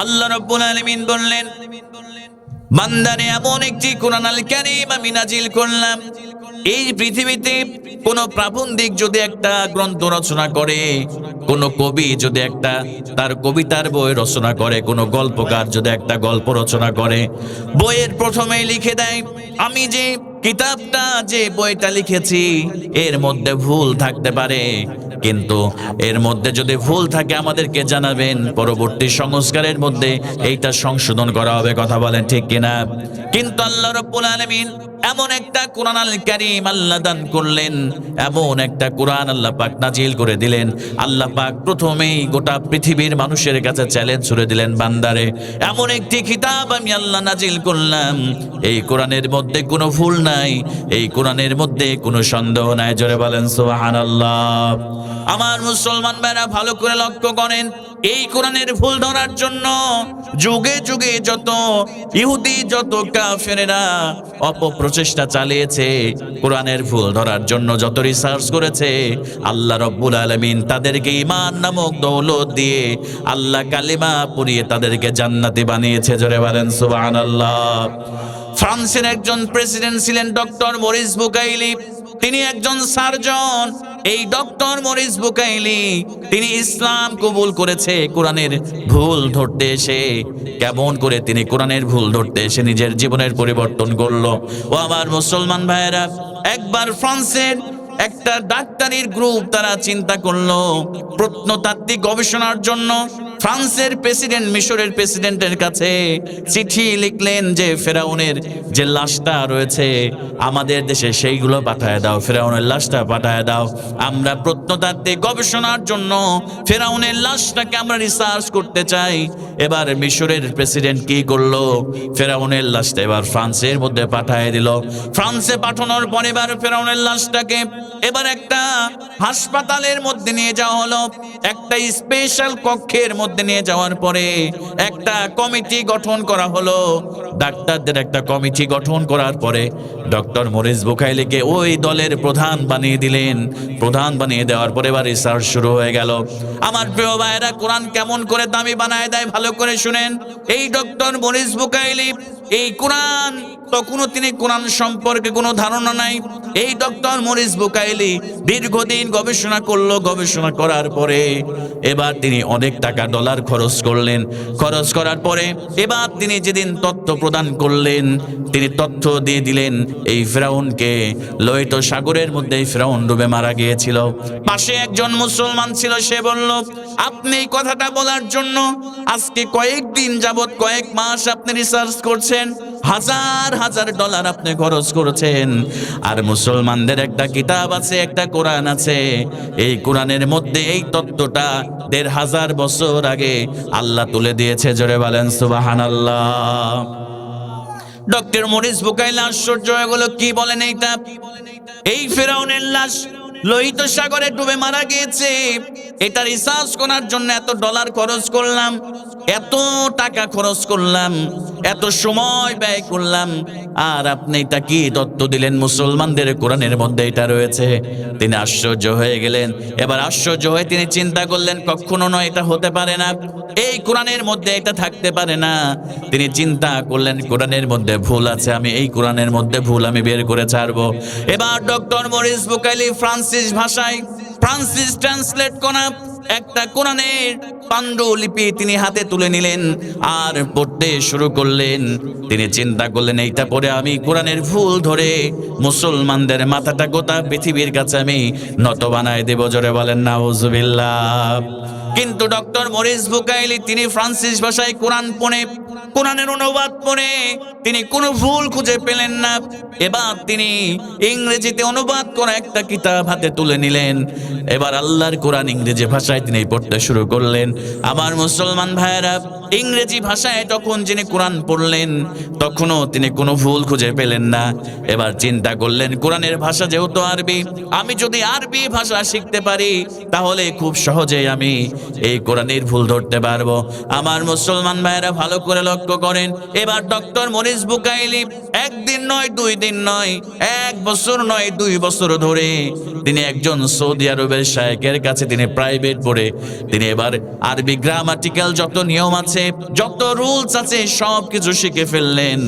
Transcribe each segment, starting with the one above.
আল্লাহ রাব্বুল আলামিন বললেন, বান্দারে এমন একটি কোরআন আল কারীম আমি নাজিল করলাম, এই পৃথিবীতে কোন প্রাবন্ধিক যদি একটা গ্রন্থ রচনা করে, কোন কবি যদি একটা তার কবিতার বই রচনা করে, কোন গল্পকার যদি একটা গল্প রচনা করে, বইয়ের প্রথমেই লিখে দেয় আমি যে কিতাবটা, যে বইটা লিখেছি এর মধ্যে ভুল থাকতে পারে, কিন্তু এর মধ্যে যদি ভুল থাকে আমাদেরকে জানাবেন, পরবর্তী সংস্কারের মধ্যে এইটা সংশোধন করা হবে। কথা বলেন ঠিক কিনা? কিন্তু আল্লাহ রাব্বুল আলামিন এমন একটা কোরআন আল কারীম আল্লাহ দান করলেন, এমন একটা কোরআন আল্লাহ পাক নাজিল করে দিলেন। আল্লাহ পাক প্রথমেই গোটা পৃথিবীর মানুষের কাছে চ্যালেঞ্জ ছুড়ে দিলেন, বান্দারে এমন একটি কিতাব আমি আল্লাহ নাজিল করলাম, এই কোরআনের মধ্যে কোনো ভুল নাই, এই কোরআনের মধ্যে কোনো সন্দেহ নাই। জোরে বলেন সুবহানাল্লাহ। আমার মুসলমান ভাইরা ভালো করে লক্ষ্য করেন, এই কোরআনের ভুল ধরার জন্য যুগে যুগে যত ইহুদি, যত কাফেরেরা অপপ্রচেষ্টা চালিয়েছে, কোরআনের ভুল ধরার জন্য যত রিসার্চ করেছে, আল্লাহ রাব্বুল আলামিন তাদেরকে ঈমান নামক দৌলত দিয়ে, আল্লাহ কালিমা পড়িয়ে তাদেরকে জান্নাতি বানিয়েছে। জোরে বলেন সুবহানাল্লাহ। ফ্রান্সের একজন প্রেসিডেন্ট ছিলেন ডক্টর মরিস বুকাইলি, তিনি একজন সার্জন। এই ডক্টর মরিস বুকাইলি তিনি ইসলাম কবুল করেছে কোরআনের ভুল ধরতে এসে। কেমন করে তিনি কোরআনের ভুল ধরতে এসে নিজের জীবনের পরিবর্তন করলো। ও আমার মুসলমান ভাইয়েরা, একবার ফ্রান্সের একটা ডাক্তারির গ্রুপ তারা চিন্তা করলো প্রত্নতাত্ত্বিক গবেষণার জন্য ফ্রান্সের প্রেসিডেন্ট, মিশরের প্রেসিডেন্টের কাছে চিঠি লিখলেন যে ফেরাউনের যে লাশটা রয়েছে আমাদের দেশে সেইগুলো পাঠায় দাও, ফেরাউনের লাশটা পাঠায় দাও, আমরা প্রত্নতাত্ত্বিক গবেষণার জন্য ফেরাউনের লাশটাকে আমরা রিসার্চ করতে চাই। এবার মিশরের প্রেসিডেন্ট কি করলো, ফেরাউনের লাশটা এবার ফ্রান্সের মধ্যে পাঠায় দিল। ফ্রান্সে পাঠানোর পর এবার ফেরাউনের লাশটাকে এবার একটা হাসপাতালের মধ্যে নিয়ে যাওয়া হলো, একটা স্পেশাল কক্ষের মধ্যে নিয়ে যাওয়ার পরে একটা কমিটি গঠন করা হলো। ডাক্তারদের একটা কমিটি গঠন করার পরে ডক্টর মরিস বুকাইলিকে ওই দলের প্রধান বানিয়ে দিলেন। প্রধান বানিয়ে দেওয়ার পরে এবার রিসার্চ শুরু হয়ে গেল। আমার প্রিয় ভাইয়েরা, কোরআন কেমন করে দামি বানায় দেয় ভালো করে শুনেন। এই ডক্টর মরিস বুকাইলি, এই কোরআন তখনও তিনি কোরআন সম্পর্কে কোনো ধারণা নাই। এই ডক্টর মরিস বুকাইলি দীর্ঘদিন গবেষণা করলো, গবেষণা করার পরে এবার তিনি অনেক টাকা ডলার খরচ করলেন। খরচ করার পরে এবার তিনি যেদিন তথ্য প্রদান করলেন, তিনি তথ্য দিয়ে দিলেন এই ফেরাউনকে লোহিত সাগরের মধ্যে ফেরাউন ডুবে মারা গিয়েছিল। পাশে একজন মুসলমান ছিল, সে বলল, আপনি এই কথাটা বলার জন্য আজকে কয়েকদিন যাবত, কয়েক মাস আপনি রিসার্চ করছেন, হাজার হাজার ডলার আপনি খরচ করেছেন, আর মুসলমানদের একটা কিতাব আছে, একটা কোরআন আছে, এই কোরআনের মধ্যে এই তত্ত্বটা ১৫০০ বছর আগে আল্লাহ তুলে দিয়েছে। জোরে বলেন সুবহানাল্লাহ। ডক্টর মরিস বুকাইলি আশ্চর্য হয়ে গেল, কি বলেন এইটা? এই ফেরাউনের লাশ লোহিত সাগরে ডুবে মারা গিয়েছে, এটা রিসার্চ করার জন্য এত ডলার খরচ করলাম, এত টাকা খরচ করলাম, এত সময় ব্যয় করলাম, আর আপনি এটা কি তত্ত্ব দিলেন মুসলমানদের কোরআনের মধ্যে এটা রয়েছে? তিনি আশ্চর্য হয়ে গেলেন। এবার আশ্চর্য হয়ে তিনি চিন্তা করলেন, কখনো নয়, এটা হতে পারে না, এই কোরআনের মধ্যে এটা থাকতে পারে না। তিনি চিন্তা করলেন কোরআনের মধ্যে ভুল আছে, আমি এই কোরআনের মধ্যে ভুল আমি বের করে ছাড়বো। এবার ডক্টর মরিস বুকাইলি ফ্রান্সিস ভাষায়, ফ্রান্সিস ট্রান্সলেট করা একটা কোরআনের পাণ্ডুলিপি তিনি হাতে তুলে নিলেন আর পড়তে শুরু করলেন। তিনি চিন্তা করলেন, এইটা পড়ে আমি কোরআনের ভুল ধরে মুসলমানদের মাথাটা গোটা পৃথিবীর কাছে আমি নত বানায় দেব। জোরে বলেন নাউজুবিল্লাহ। কিন্তু ডক্টর মরিস বুকাইলি তিনি ফ্রান্সিস ভাষায় কোরআন পড়ে, কোরআনের অনুবাদ পড়ে তিনি কোনো ভুল খুঁজে পেলেন না। এবার তিনি ইংরেজিতে অনুবাদ করা একটা কিতাব হাতে তুলে নিলেন। এবার আল্লাহর কোরআন ইংরেজি ভাষায় তিনি পড়তে শুরু করলেন। আমার মুসলমান ভাইয়েরা, ইংরেজি ভাষায় তখন যিনি কোরআন পড়লেন তখনও তিনি কোনো ভুল খুঁজে পেলেন না। এবার চিন্তা করলেন, কোরআনের ভাষা যেহেতু আরবি, আমি যদি আরবি ভাষা শিখতে পারি তাহলে খুব সহজেই আমি এই কোরআনের ভুল ধরতে পারবো। আমার মুসলমান ভাইয়েরা ভালো করে লক্ষ্য লক্ষ্য করেন। এবার ডক্টর মরিস বুকাইলি একদিন নয়, 2 দিন নয়, 1 বছর নয়, 2 বছর ধরে তিনি একজন সৌদি আরবের শায়েখের কাছে তিনি প্রাইভেট পড়ে তিনি এবার আরবি গ্রামাটিক্যাল যত নিয়ম আছে, যত রুলস আছে সব কিছু শিখে ফেললেন।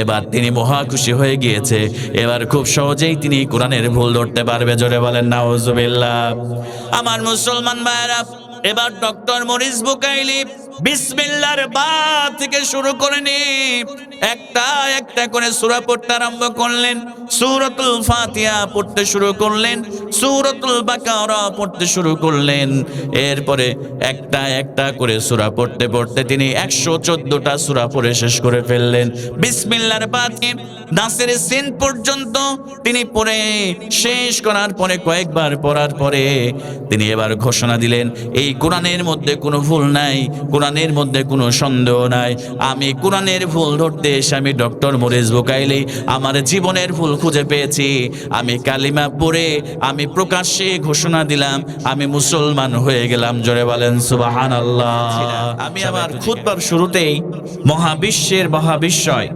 এবার তিনি মহা খুশি হয়ে গিয়েছে। এবার খুব সহজেই তিনি কোরআনের ভুল ধরতে পারবে। জোরে বলেন নাউজুবিল্লাহ। আমার মুসলমান ভাইরা, এবার ডক্টর মরিস বুকাইলি বিসমিল্লাহর বা থেকে শুরু করে একটা একটা করে সূরা পড়তে আরম্ভ করলেন। সূরাতুল ফাতিহা পড়তে শুরু করলেন, সূরাতুল বাকারা পড়তে শুরু করলেন। এরপরে একটা একটা করে সূরা পড়তে পড়তে তিনি 114টা সূরা পড়ে শেষ করে ফেললেন। বিসমিল্লাহর বা থেকে নাসের সিন পর্যন্ত তিনি পড়ে শেষ করার পরে, কয়েকবার পড়ার পরে তিনি এবার ঘোষণা দিলেন, এই কোরআনের মধ্যে কোনো ভুল নাই, কোরআনের মধ্যে কোনো সন্দেহ নাই। আমি কোরআনের ভুল ধরতে এসে আমি ডক্টর মরিস বুকাইলি আমার জীবনের ভুল খুঁজে পেয়েছি। আমি কালিমা পড়ে আমি প্রকাশ্যে ঘোষণা দিলাম, আমি মুসলমান হয়ে গেলাম। জোরে বলেন সুবহানাল্লাহ। আমি আমার খুতবার শুরুতেই মহাবিশ্বের মহাবিশ্বয়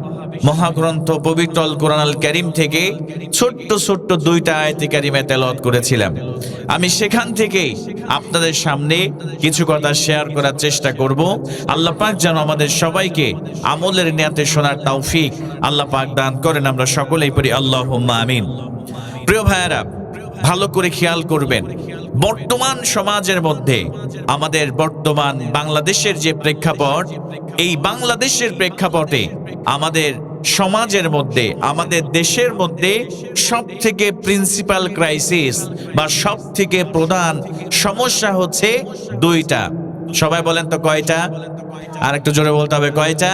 মহাগ্রন্থ পবিত্র আল কোরআন আল কারীম থেকে ছোট্ট ছোট্ট 2টা আয়াতে কারিমা তেলাওয়াত করেছিলাম। আমি সেখান থেকে আপনাদের সামনে কিছু কথা শেয়ার করার চেষ্টা করব। আল্লাহ পাক যেন আমাদের সবাইকে আমলের নিয়াতে শোনার তৌফিক আল্লাহ পাক দান করেন। আমরা সকলেই পড়ি আল্লাহুম্মা আমিন। প্রিয় ভাইয়েরা, ভালো করে খেয়াল করবেন, বর্তমান সমাজের মধ্যে আমাদের বর্তমান বাংলাদেশের যে প্রেক্ষাপট, এই বাংলাদেশের প্রেক্ষাপটে আমাদের সমাজের মধ্যে, আমাদের দেশের মধ্যে সব থেকে প্রিন্সিপাল ক্রাইসিস বা সব থেকে প্রধান সমস্যা হচ্ছে 2টা। সবাই বলেন তো কয়টা? আর একটু জোরে বলতে হবে, কয়টা?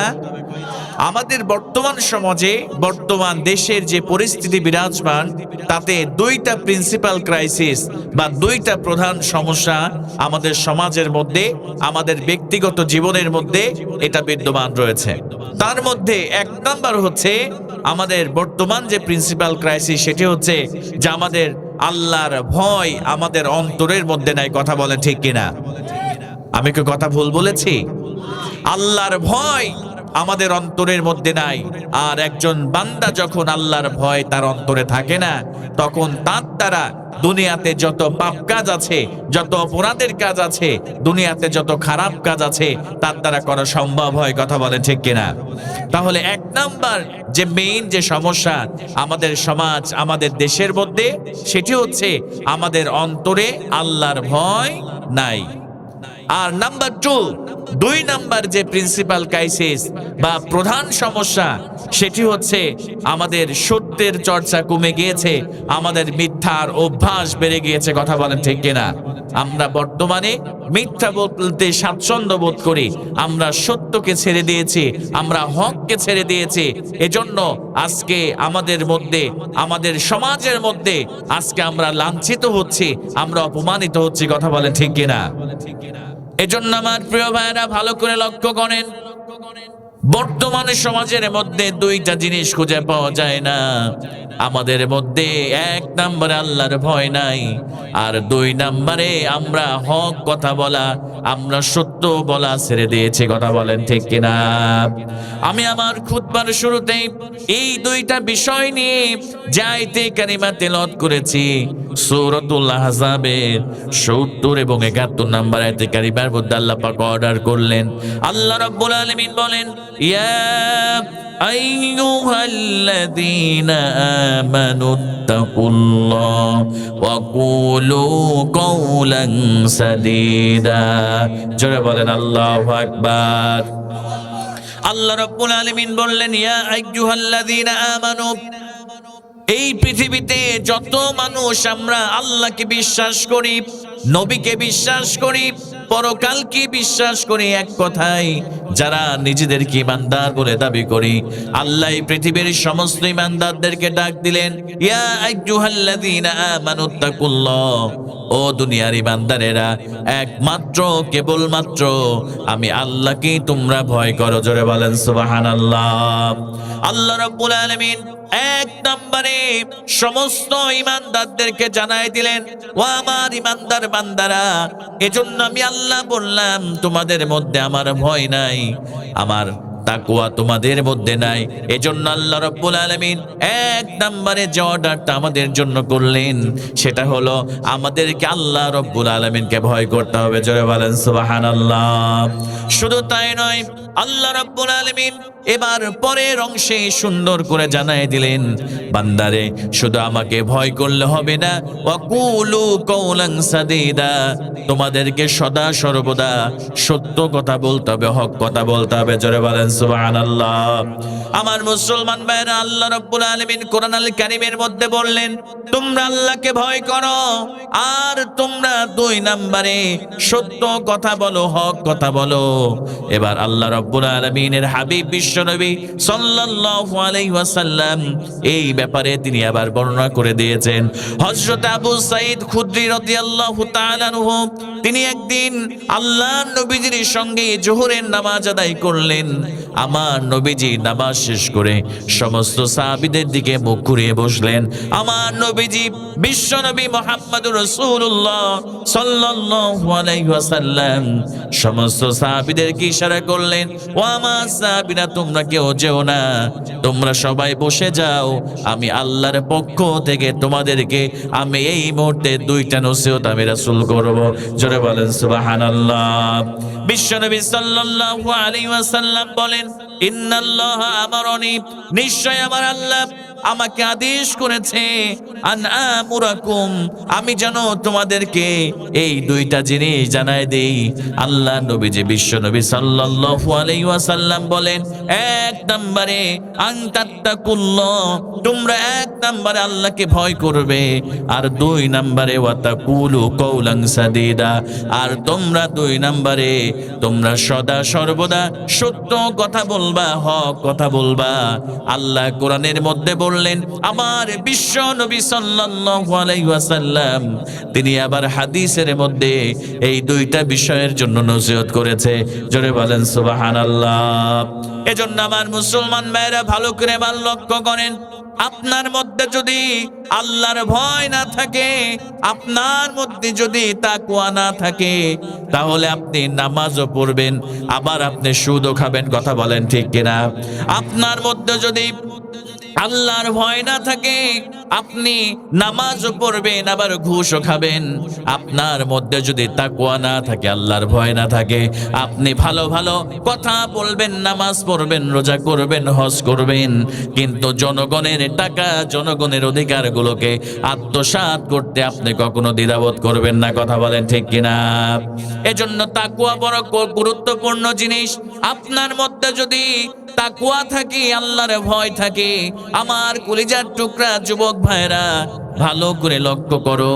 আমাদের বর্তমান সমাজে, বর্তমান দেশের যে পরিস্থিতি বিরাজমান, তাতে 2টা প্রিন্সিপাল ক্রাইসিস বা 2টা প্রধান সমস্যা আমাদের সমাজের মধ্যে, আমাদের ব্যক্তিগত জীবনের মধ্যে এটা বিদ্যমান রয়েছে। তার মধ্যে 1 নাম্বার হচ্ছে আমাদের বর্তমান যে প্রিন্সিপাল ক্রাইসিস, সেটি হচ্ছে যে আমাদের আল্লাহর ভয় আমাদের অন্তরের মধ্যে নাই। কথা বলেন ঠিক কিনা? আমি কি কথা ভুল বলেছি? আল্লাহর ভয় আমাদের অন্তরের মধ্যে নাই। আর একজন বান্দা যখন আল্লাহর ভয় তার অন্তরে থাকে না, তখন তার দ্বারা দুনিয়াতে যত পাপ কাজ আছে, যত অপরাধের কাজ আছে, দুনিয়াতে যত খারাপ কাজ আছে, তার দ্বারা করা সম্ভব হয়। কথা বলেন ঠিক কিনা? তাহলে 1 নাম্বার যে মেইন যে সমস্যা আমাদের সমাজ, আমাদের দেশের মধ্যে, সেটি হচ্ছে আমাদের অন্তরে আল্লাহর ভয় নাই। আর নাম্বার 2 নাম্বার যে প্রিন্সিপাল ক্রাইসিস বা প্রধান সমস্যা, সেটি হচ্ছে আমাদের সত্যের চর্চা কমে গিয়েছে, আমাদের মিথ্যার অভ্যাস বেড়ে গিয়েছে। কথা বলেন ঠিক কিনা? আমরা বর্তমানে মিথ্যা বলতে স্বাচ্ছন্দ্য বোধ করি, আমরা সত্যকে ছেড়ে দিয়েছি, আমরা হককে ছেড়ে দিয়েছি। এজন্য আজকে আমাদের মধ্যে, আমাদের সমাজের মধ্যে আজকে আমরা লাঞ্ছিত হচ্ছি, আমরা অপমানিত হচ্ছি। কথা বলেন ঠিক কিনা? এজন্য আমার প্রিয় ভাইরা, ভালো করে লক্ষ্য করেন, বর্তমানে সমাজের মধ্যে 2টা জিনিস খুঁজে পাওয়া যায় না। আমাদের মধ্যে 1 নম্বরে আল্লাহর ভয় নাই, আর 2 নম্বরে আমরা হক কথা বলা, আমরা সত্য বলা ছেড়ে দিয়েছি। কথা বলেন ঠিক কিনা? আমি আমার খুতবার শুরুতেই এই 2টা বিষয় নিয়ে যে আয়াতে কারিমা তেলাওয়াত করেছি, সূরাতুল আহজাবের 70 এবং 71 নম্বর আয়াতে কারিমার মধ্যে আল্লাহ পাক অর্ডার করলেন। আল্লাহ রাব্বুল আলামিন বলেন, ইয়া আইয়ুহাল্লাযীনা আমানুত্তাকুল্লাহ ওয়া কুলু কাওলান সাদীদা। জোরে বলেন আল্লাহু আকবার। আল্লাহ রাব্বুল আলামিন বললেন, ইয়া আইয়ুহাল্লাযীনা আমানু, এই পৃথিবীতে যত মানুষ আমরা আল্লাহকে বিশ্বাস করি, নবীকে বিশ্বাস করি, পরকালকে বিশ্বাস করি, এক কথায় যারা নিজেদেরকে ইমানদার বলে দাবি করি, আল্লাহ এই পৃথিবীর সমস্ত ইমানদারদেরকে ডাক দিলেন, ইয়া আইয়ুহাল্লাযীনা আমানুত্তাকুল্লাহ, ও দুনিয়ার ইমানদারেরা, একমাত্র কেবলমাত্র আমি আল্লাহকে তোমরা ভয় করো। জোরে বলেন সুবহানাল্লাহ। আল্লাহ রাব্বুল আলামিন 1 নম্বরে সমস্ত ইমানদারদেরকে জানাই দিলেন, ও আমার ইমানদার বান্দারা, এজন্য আমি আল্লাহ বললাম তোমাদের মধ্যে আমার ভয় নাই, আমার তাকওয়া তোমাদের মধ্যে নাই। এজন্য আল্লাহ রাব্বুল আলামিন এক নম্বরে যে অর্ডারটা আমাদের জন্য করলেন সেটা হলো আমাদেরকে আল্লাহ রাব্বুল আলামিনকে ভয় করতে হবে। জোরে বলেন সুবহানাল্লাহ। শুধু তাই নয়, আল্লাহ রাব্বুল আলামিন এবার পরের অংশে সুন্দর করে জানাই দিলেন, বান্দারে শুধু আমাকে ভয় করলে হবে না, ওয়াকুলু কওলান সাদীদা, তোমাদেরকে সদা সর্বদা সত্য কথা বলতে হবে, হক কথা বলতে হবে। জোরে বলেন সুবহানাল্লাহ। আমার মুসলমান ভাইরা, আল্লাহ রাব্বুল আলামিন কোরআন আল কারীমের মধ্যে বললেন তোমরা আল্লাহকে ভয় করো, আর তোমরা 2 নম্বরে সত্য কথা বলো, হক কথা বলো। এবার আল্লাহ রাব্বুল আলামিনের হাবিব বিশ্বনবী সাল্লাল্লাহু আলাইহি ওয়াসাল্লাম এই ব্যাপারে তিনি আবার বর্ণনা করে দিয়েছেন। হযরত আবু সাঈদ খুদরি রাদিয়াল্লাহু তাআলা আনহু তিনি একদিন আল্লাহর নবীজির সঙ্গে যোহরের নামাজ আদায় করলেন। আমার নবীজি নামাজ শেষ করে সমস্ত সাহাবীদের দিকে মুখ ঘুরিয়ে বসলেন। আমার নবীজি বিশ্বনবী মুহাম্মদুর রাসূলুল্লাহ সাল্লাল্লাহু আলাইহি ওয়াসাল্লাম সমস্ত সাহাবীদেরকে ইশারা করলেন, ও আমার সাহাবীরা তোমরা কেউ যেও না, তোমরা সবাই বসে যাও, আমি আল্লাহর পক্ষ থেকে তোমাদেরকে আমি এই মুহূর্তে 2টা নসিহত আমি রাসূল করব। জোরে বলেন সুবহানাল্লাহ। বিশ্বনবী সাল্লাল্লাহু আলাইহি ওয়াসাল্লাম বলেন, ইন্নাল্লাহা আমারনি, নিশ্চয় আমার আল্লাহ আমাকে আদেশ করেছে, আন আমুরাকুম, আমি যেন তোমাদেরকে এই 2টা জিনিস জানাই দেই। আল্লাহ নবীজি বিশ্বনবী সাল্লাল্লাহু আলাইহি ওয়াসাল্লাম বলেন, 1 নম্বরে আন তাত্তাকুল্লাহ, তোমরা 1 নম্বরে আল্লাহকে ভয় করবে, আর 2 নম্বরে ওয়া তাকুলু কওলান সাদীদা, আর তোমরা 2 নম্বরে তোমরা সদা সর্বদা সত্য কথা বলবা, হক কথা বলবা। আল্লাহ কোরআনের মধ্যে বললেন, আমার বিশ্ব নবী সাল্লাল্লাহু আলাইহি ওয়াসাল্লাম তিনি আবার হাদিসের মধ্যে এই 2টা বিষয়ের জন্য নসিহত করেছে। জোরে বলেন সুবহানাল্লাহ। এজন্য আমার মুসলমান ভাইরা ভালো করে লক্ষ্য করেন, আপনার মধ্যে যদি আল্লাহর ভয় না থাকে, আপনার মধ্যে যদি তাকওয়া না থাকে, তাহলে আপনি নামাজও পড়বেন, আবার আপনি সুদও খাবেন। কথা বলেন ঠিক কিনা? আপনার মধ্যে যদি আল্লাহর ভয় না থাকে, আপনি নামাজও পড়বেন, আবার ঘুষও খাবেন। আপনার মধ্যে যদি তাকওয়া না থাকে, আল্লাহর ভয় না থাকে, আপনি ভালো ভালো কথা বলবেন, নামাজ পড়বেন, রোজা করবেন, হজ করবেন, কিন্তু জনগণের টাকা, জনগণের অধিকারগুলোকে আত্মসাৎ করতে আপনি কখনো দ্বিধাবোধ করবেন না। কথা বলেন ঠিক কিনা? এজন্য তাকওয়া বড় গুরুত্বপূর্ণ জিনিস। আপনার মধ্যে যদি তাকওয়া থাকে, আল্লাহর ভয় থাকে, আমার কলিজার টুকরা যুবক ভাইরা ভালো করে লক্ষ্য করো,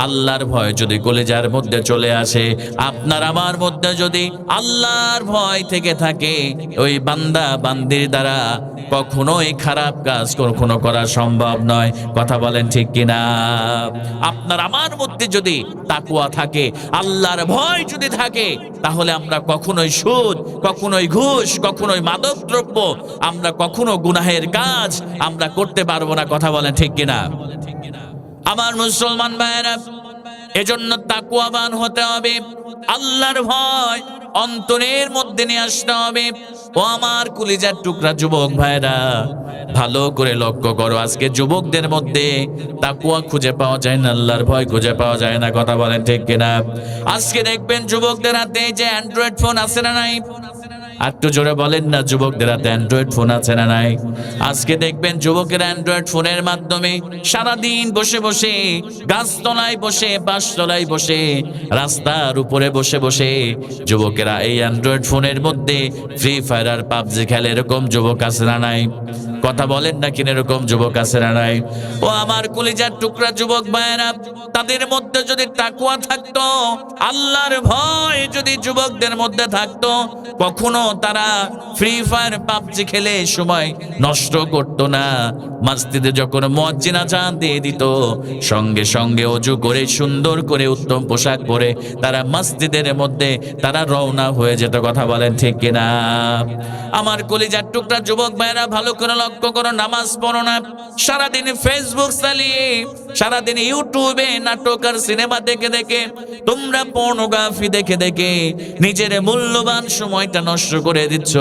আল্লাহর ভয় যদি কলিজার মধ্যে চলে আসে, আপনার আমার মধ্যে যদি আল্লাহর ভয় থেকে থাকে, ওই বান্দা বান্দির দ্বারা কখনোই খারাপ কাজ কখনো করা সম্ভব নয়। কথা বলেন ঠিক কিনা? আপনার আমার মধ্যে যদি তাকওয়া থাকে, আল্লাহর ভয় যদি থাকে, তাহলে আমরা কখনোই সুদ, কখনোই ঘুষ, কখনোই মাদক দ্রব্য, আমরা কখনো গুনাহের কাজ আমরা করতে পারবো না। কথা বলেন ঠিক কিনা? আমার মুসলমান ভাইরা, এজন্য তাকওয়াবান হতে হবে, আল্লাহর ভয় অন্তরের মধ্যে নিয়ে আসতে হবে। ও আমার কলিজার টুকরা যুবক ভাইরা, ভালো করে লক্ষ্য করো, আজকে যুবকদের মধ্যে তাকওয়া খুঁজে পাওয়া যায় না, আল্লাহর ভয় খুঁজে পাওয়া যায় না। কথা বলেন ঠিক কিনা? আজকে দেখবেন যুবকদের হাতে যে অ্যান্ড্রয়েড ফোন আছে না নাই? একটু জোরে বলেন না, যুবকদের হাতে অ্যান্ড্রয়েড ফোন আছে না নাই? আজকে দেখবেন যুবকেরা অ্যান্ড্রয়েড ফোনের মাধ্যমে সারাদিন বসে বসে, গাছতলায় বসে, বাঁশতলায় বসে, রাস্তার উপরে বসে বসে যুবকেরা এই অ্যান্ড্রয়েড ফোনের মধ্যে ফ্রি ফায়ার আর পাবজি খেলে। এরকম যুবক আছে না নাই? কথা বলেন না, কিনা এরকম যুবক আছে না নাই? ও আমার কলিজার টুকরা যুবক ভাইয়েরা, তাদের মধ্যে যদি তাকওয়া থাকতো, আল্লাহর ভয় যদি যুবকদের মধ্যে থাকতো, কখনো তারা ফ্রি ফায়ার পাবজি খেলে সময় নষ্ট করতো না। মসজিদে যখন মুয়াজ্জিন আযান দিয়ে দিত, সঙ্গে সঙ্গে ওযু করে সুন্দর করে উত্তম পোশাক পরে তারা মসজিদের মধ্যে তারা রওনা হয়ে যেত। কথা বলেন ঠিক কিনা? আমার কলিজার টুকরা যুবক ভাইরা ভালো করে লক্ষ্য লক্ষ্য করো, নামাজ পড়ো না, সারাদিন ফেসবুক চালিয়ে, সারাদিন ইউটিউবে নাটক আর সিনেমা দেখে দেখে, তোমরা পর্নোগ্রাফি দেখে দেখে নিজের মূল্যবান সময়টা নষ্ট করে দিচ্ছ।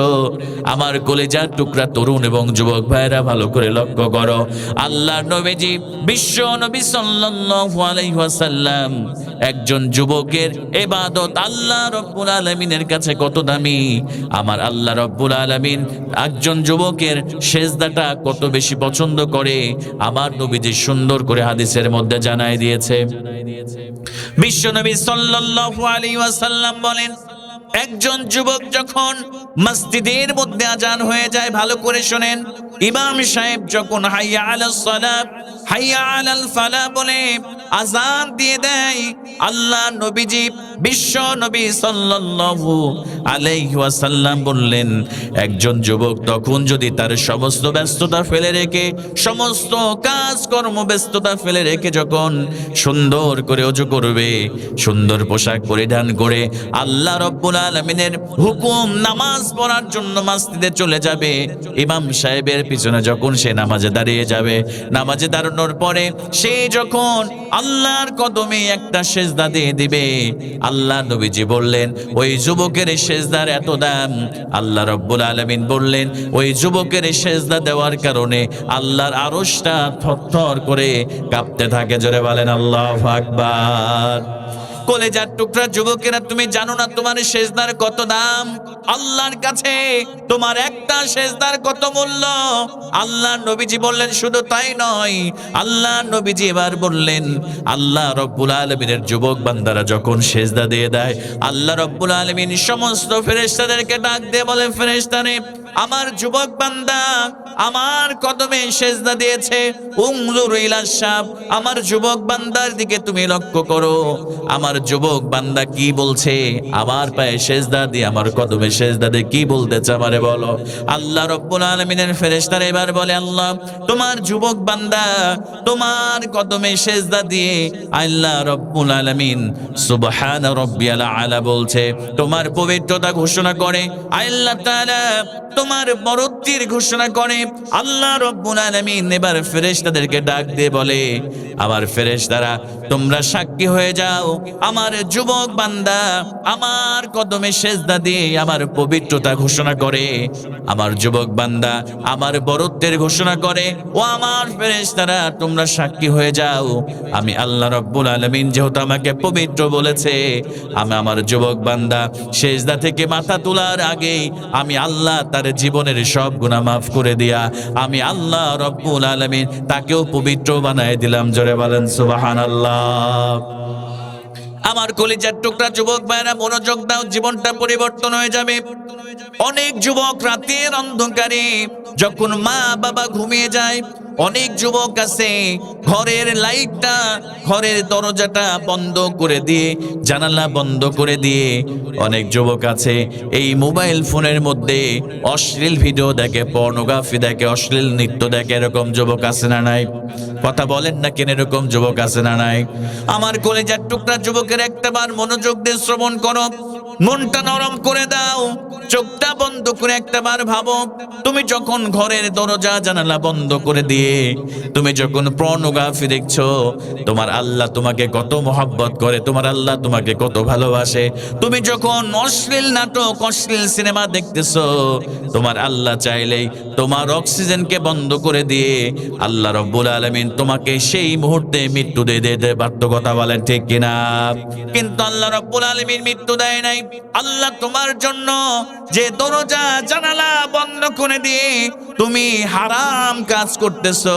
আমার কলেজার টুকরা তরুণ এবং যুবক ভাইরা ভালো করে লক্ষ্য করো, আল্লাহর নবীজি বিশ্ব নবী সাল্লাল্লাহু আলাইহি ওয়াসাল্লাম একজন যুবকের ইবাদত আল্লাহ রাব্বুল আলামিনের কাছে কত দামি, আমার আল্লাহ রাব্বুল আলামিন একজন যুবকের সেজদাটা কত বেশি পছন্দ করে, আমার নবীজি সুন্দর করে হাদিসের মধ্যে জানাই দিয়েছে। বিশ্ব নবী সাল্লাল্লাহু আলাইহি ওয়াসাল্লাম বলেন, একজন যুবক যখন মসজিদের মধ্যে আজান হয়ে যায়, ভালো করে শুনেন, ইমাম সাহেব যখন হাইয়া আলাস সালাত হাইয়া আলাল ফালাহ বলে আজান দিয়ে দেয়, আল্লাহ নবীজি বিশ্ব নবী সাল্লাল্লাহু আলাইহি ওয়াসাল্লাম বললেন, একজন যুবক তখন যদি তার সমস্ত ব্যস্ততা ফেলে রেখে, সমস্ত কাজকর্ম ব্যস্ততা ফেলে রেখে যখন সুন্দর করে ওযু করবে, সুন্দর পোশাক পরিধান করে আল্লাহ রাব্বুল আলামিনের হুকুম নামাজ পড়ার জন্য মসজিদে চলে যাবে, ইমাম সাহেবের পিছনে যখন সে নামাজে দাঁড়িয়ে যাবে, নামাজে দাঁড়ানোর পরে সে যখন আল্লাহর কদমে একটা সেজদা দিয়ে দিবে, আল্লাহ নবীজি বললেন ওই যুবকের সেজদার এত দাম, আল্লাহ রাব্বুল আলামিন বললেন ওই যুবকের সেজদা দেওয়ার কারণে আল্লাহর আরশটা থরথর করে কাঁপতে থাকে। জোরে বলেন আল্লাহু আকবার। কলেজার টুকরা যুবকেরা, তুমি জানো না তোমার সেজদার কত দাম? আল্লাহর কাছে তোমার একটা সেজদার কত মূল্য? আল্লাহ নবীজি বললেন শুধু তাই নয়, আল্লাহ নবীজি এবার বললেন, আল্লাহ রাব্বুল আলামিনের যুবক বান্দারা যখন সেজদা দিয়ে দেয়, আল্লাহ রাব্বুল আলামিন সমস্ত ফেরেশতাদেরকে ডাক দিয়ে বলে, ফেরেশতারে আমার যুবক বান্দা আমার কদমে সেজদা দিয়েছে, উনজুর ইলা শাব, আমার যুবক বান্দার দিকে তুমি লক্ষ্য করো, আমার যুবক বান্দা কি বলছে, আমার পায়ে সেজদা দিয়ে আমার কদমে সেজদা দিয়ে কি বলতেছে আমারে বলো। আল্লাহ রাব্বুল আলামিনের ফেরেশতারা এবার বলে, আল্লাহ তোমার যুবক বান্দা তোমার কদমে সেজদা দিয়ে আল্লাহ রাব্বুল আলামিন সুবহান রাব্বিয়াল আলা বলছে, তোমার পবিত্রতা ঘোষণা করে, আল্লাহ তাআলা তোমার বরত্বের ঘোষণা করে। আল্লাহ রাব্বুল আলামিন এবার ফেরেশতাদেরকে ডাক দিয়ে বলে, আমার ফেরেশতারা তোমরা সাক্ষী হয়ে যাও, আমার যুবক বান্দা আমার কদমে সেজদা দিয়ে আমার পবিত্রতা ঘোষণা করে, আমার যুবক বান্দা আমার বরত্বের ঘোষণা করে, ও আমার ফেরেশতারা তোমরা সাক্ষী হয়ে যাও, আমি আল্লাহ রাব্বুল আলামিন যেহেতু আমাকে পবিত্র বলেছে, আমি আমার যুবক বান্দা সেজদা থেকে মাথা তোলার আগে আমি আল্লাহ তার জীবনের সব গুনাহ মাফ করে দিয়া আমি আল্লাহ রাব্বুল আলামিন তাকেও পবিত্র বানায় দিলাম। জোরে বলেন সুবহানাল্লাহ। আমার কলিজার টুকরা যুবক ভাইরা মনোযোগ দাও, জীবনটা পরিবর্তন হয়ে যাবে। অনেক যুবক রাতের অন্ধকারে যখন মা বাবা ঘুমিয়ে যায়, অনেক যুবক আছে ঘরের লাইটটা, ঘরের দরজাটা বন্ধ করে দিয়ে, জানালা বন্ধ করে দিয়ে, অনেক যুবক আছে এই মোবাইল ফোনের মধ্যে অশ্লীল ভিডিও দেখে, পর্নোগ্রাফি দেখে, অশ্লীল নৃত্য দেখে। এরকম যুবক আছে না নাই? কথা বলেন না কেন, এরকম যুবক আছে না নাই? আমার কলেজার টুকরা যুবকের একটাবার মনোযোগ দিয়ে শ্রবণ করো, মনটা নরম করে দাও, চোখটা বন্ধ করে একটাবার ভাবো, তুমি যখন ঘরের দরজা জানালা বন্ধ করে দিয়ে তুমি যখন পর্নোগ্রাফি দেখছো, তোমার আল্লাহ তোমাকে কত মহব্বত করে, তোমার আল্লাহ তোমাকে কত ভালোবাসে। তুমি যখন অশ্লীল নাটক, অশ্লীল সিনেমা দেখতেছো, তোমার আল্লাহ চাইলেই তোমার অক্সিজেনকে বন্ধ করে দিয়ে আল্লাহ রাব্বুল আলামিন তোমাকে সেই মুহূর্তে মৃত্যু দিয়ে দিতে পারত। কথা বলেন ঠিক কিনা? কিন্তু আল্লাহ রাব্বুল আলামিন মৃত্যু দেয় নাই। আল্লাহ তোমার জন্য যে দরজা জানালা বন্ধ করে দিয়ে তুমি হারাম কাজ করতেছো,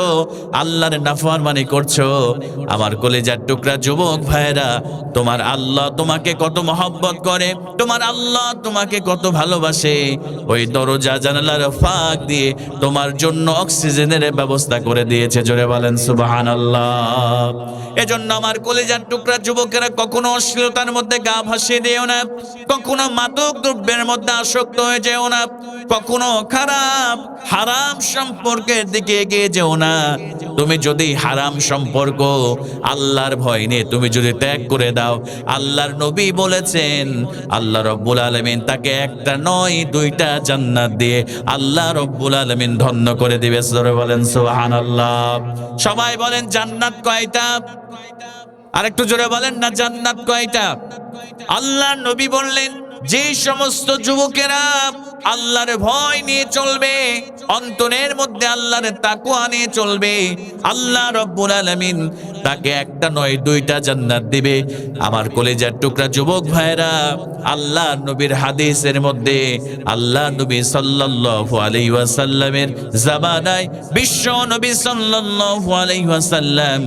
আল্লাহর নাফরমানি করছো, আমার কলিজার টুকরা যুবক ভাইরা, তোমার আল্লাহ তোমাকে কত মহব্বত করে, তোমার আল্লাহ তোমাকে কত ভালোবাসে, ওই দরজা জানালার ফাঁক দিয়ে তোমার জন্য অক্সিজেনের ব্যবস্থা করে দিয়েছে। জোরে বলেন সুবহানাল্লাহ। এজন্য আমার কলিজার টুকরা যুবকেরা কখনো অশ্লীলতার মধ্যে গা ভাসিয়ে দিও না, কখনো মাদক দ্রব্যের মধ্যে আসক্ত হয়ে যেও না, কখনো খারাপ হারাম সম্পর্কের দিকে এগিয়ে যেও না। তুমি যদি হারাম সম্পর্ক আল্লাহর ভয় নিয়ে তুমি যদি ত্যাগ করে দাও, আল্লাহর নবী বলেছেন আল্লাহ রব্বুল আলামিন তাকে একটা নয় দুইটা জান্নাত দিয়ে আল্লাহ রব্বুল আলামিন ধন্য করে দিবে। জোরে বলেন সুবহানাল্লাহ। সবাই বলেন জান্নাত কয়টা? আরেকটু জোরে বলেন না, জান্নাত কয়টা? আল্লাহর নবী বললেন যে সমস্ত যুবকেরা আল্লাহর ভয় নিয়ে চলবে, অন্তরের মধ্যে আল্লাহর তাকওয়া নিয়ে চলবে, আল্লাহ রাব্বুল আলামিন তাকে একটা নয় দুইটা জান্নাত দিবে। আমার কলিজার টুকরা যুবক ভাইরা, আল্লাহর নবীর হাদিসের মধ্যে আল্লাহ নবী সাল্লাল্লাহু আলাইহি ওয়াসাল্লামের জামানায় বিশ্ব নবী সাল্লাল্লাহু আলাইহি ওয়াসাল্লাম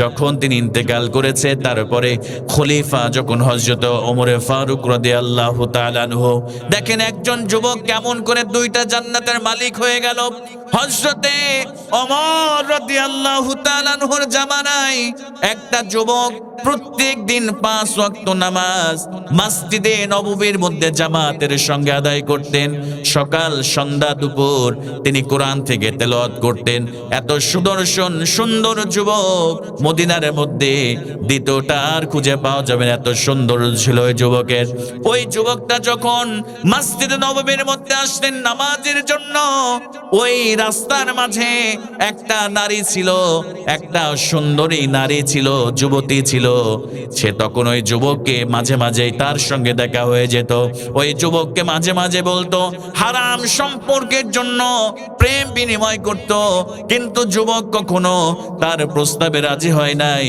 যখন তিনি ইন্তেকাল করেছে, তারপরে খলিফা যখন হযরত ওমর ফারুক রাদিয়াল্লাহু তাআলা আনহু, দেখেন একজন যুবক কেমন করে দুইটা জান্নাতের মালিক হয়ে গেল। হযরতে ওমর রাদিয়াল্লাহু তাআলা আনহুর জামানায় একটা যুবক প্রত্যেক দিন 5 ওয়াক্ত নামাজ মসজিদে নববীর মধ্যে জামাতের সঙ্গে আদায় করতেন। সকাল সন্ধ্যা দুপুর তিনি কোরআন থেকে তেলাওয়াত করতেন। এত সুদর্শন সুন্দর যুবক মদিনার মধ্যে দ্বিতীয়টা আর খুঁজে পাওয়া যাবে না, এত সুন্দর ছিল ওই যুবকের। ওই যুবকটা যখন মসজিদে নববীর মধ্যে আসতেন নামাজের জন্য, ওই রাস্তার মাঝে একটা নারী ছিল, একটা সুন্দরী নারী ছিল, যুবতী ছিল। সে তখন ওই যুবককে মাঝে মাঝে তার সঙ্গে দেখা হয়ে যেত। ওই যুবককে মাঝে মাঝে বলতো, হারাম সম্পর্কের জন্য প্রেম বিনিময় করত, কিন্তু যুবক কখনো তার প্রস্তাবে রাজি হয় নাই।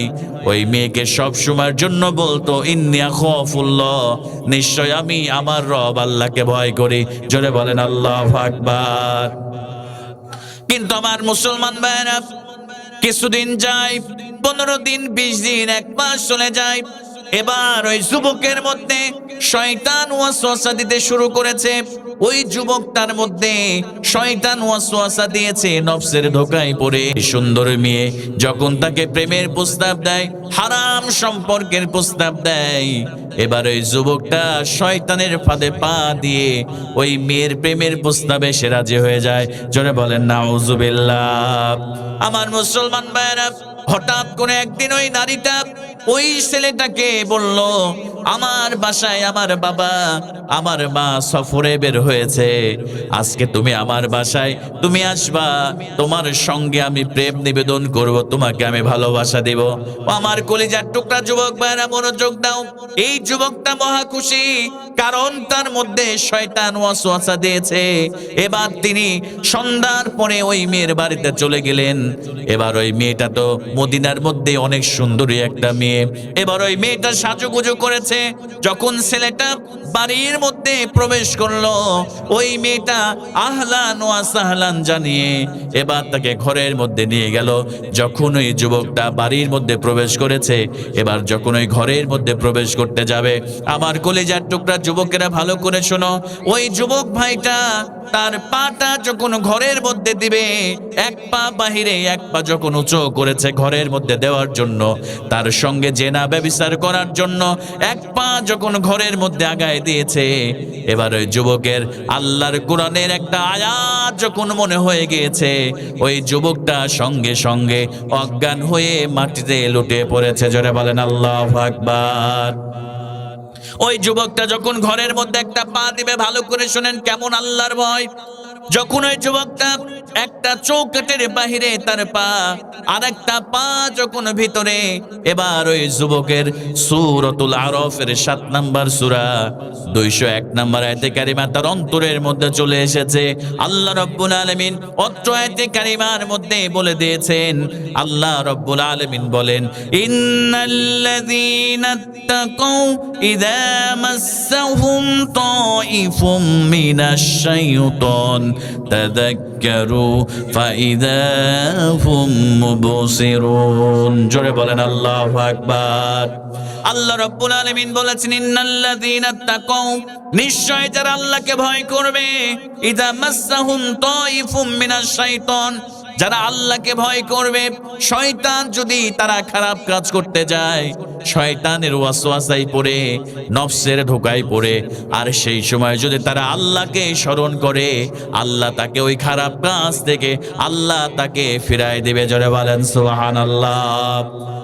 ওই মেয়েকে সব সময়ের জন্য বলতো, ইন্নী আখাফুল্লাহ, নিশ্চয় আমি আমার রব আল্লাহকে ভয় করি। জোরে বলেন আল্লাহু আকবার। কিন্তু আমার মুসলমান ভাইরা, কিছুদিন যায়, 15 দিন 20 দিন 1 মাস চলে যায়। এবার ওই যুবকের মধ্যে শয়তান ওয়াসওয়াসা দিতে শুরু করেছে। ওই যুবকটার মধ্যে শয়তান ওয়াসওয়াসা দিয়েছে, নফসের ধোঁকায় পড়ে সুন্দর মেয়ে যখন তাকে প্রেমের প্রস্তাব দেয়, হারাম সম্পর্কের প্রস্তাব দেয়, এবার ওই যুবকটা শয়তানের ফাঁদে পা দিয়ে ওই মেয়ের প্রেমের প্রস্তাবে সে রাজি হয়ে যায়। জোরে বলেন নাউজুবিল্লাহ। আমার মুসলমান ভাইরা, হঠাৎ করে একদিন ওই নারীটা ওই ছেলেটাকে বলল, আমার বাসায় আমার বাবা আমার মা সফরে বের হয়েছে, আজকে তুমি আমার বাসায় তুমি আসবা, তোমার সঙ্গে আমি প্রেম নিবেদন করব, তোমাকে আমি ভালোবাসা দেব। আমার কলিজার টুকরা যুবক ভাইরা মনোযোগ দাও। এই যুবকটা মহা খুশি, কারণ তার মধ্যে শয়তান ওয়াসওয়াসা দিয়েছে। এবার তিনি সন্ধ্যার পরে ওই মেয়ের বাড়িতে চলে গেলেন। এবার ওই মেয়েটা তো মদিনার মধ্যে অনেক সুন্দরী একটা মেয়ে। এবার ওই মেয়েটা সাজুগুজু করেছে। যখন ছেলেটা বাড়ির মধ্যে প্রবেশ করলো, ওই মেয়েটা আহলান ওয়া সাহলান জানিয়ে এবার তাকে ঘরের মধ্যে নিয়ে গেল। যখন ওই যুবকটা বাড়ির মধ্যে প্রবেশ করেছে, এবার যখন ওই ঘরের মধ্যে প্রবেশ করতে যাবে, আমার কলিজার টুকরা যুবকেরা ভালো করে শোনো, ওই যুবক ভাইটা তার পাটা যখন ঘরের মধ্যে দিবে, এক পা বাহিরে এক পা যখন উঁচু করেছে ঘরের মধ্যে দেওয়ার জন্য, তার সঙ্গে জেনা ব্যভিচার করার জন্য এক পা যখন ঘরের মধ্যে আগায় দিয়েছে, এবার ওই যুবকের আল্লাহর কোরআনের একটা আয়াত যখন মনে হয়ে গিয়েছে, ওই যুবকটা সঙ্গে সঙ্গে অজ্ঞান হয়ে মাটিতে লুটিয়ে পড়েছে। জোরে বলেন আল্লাহু আকবার। ওই যুবকটা যখন ঘরের মধ্যে একটা পা দিবে, ভালো করে শুনেন কেমন আল্লাহর ভয়। যখন ওই যুবকটা একটা চৌকাঠের বাহিরে তার পা, আর একটা পা যখন ভিতরে, এবার ওই যুবকের সূরাতুল আরাফের 7 নম্বর সূরা 201 নম্বর আয়াতে কারিমা তার অন্তরের মধ্যে চলে এসেছে। আল্লাহ রাব্বুল আলামিন অত্র আয়াতে কারিমার মধ্যে বলে দিয়েছেন, আল্লাহ রাব্বুল আলামিন বলেন, ইন্নাল্লাযীনা তাকাউ ইযা মাসসাহুম তাইফুম মিনাশ শাইতান তাযাক্কারু ফাইযা হুম মুবসিরুন। জোরে বলেন আল্লাহু আকবার। আল্লাহ রাব্বুল আলামিন বলেছেন, ইন্নাল্লাযীনা তাকাউ, নিশ্চয় যারা আল্লাহকে ভয় করবে, ইযা মাসসাহুম তাইফুম মিনাশ শাইতান, যারা আল্লাহকে ভয় করবে, শয়তান যদি তারা খারাপ কাজ করতে যায়, শয়তানের ওয়াসওয়াসায় পড়ে, নফসের ধোঁকায় পড়ে, আর সেই সময় যদি তারা আল্লাহকে স্মরণ করে, আল্লাহ তাকে ওই খারাপ কাজ থেকে আল্লাহ তাকে ফিরায় দেবে। জোরে বলেন সুবহানাল্লাহ।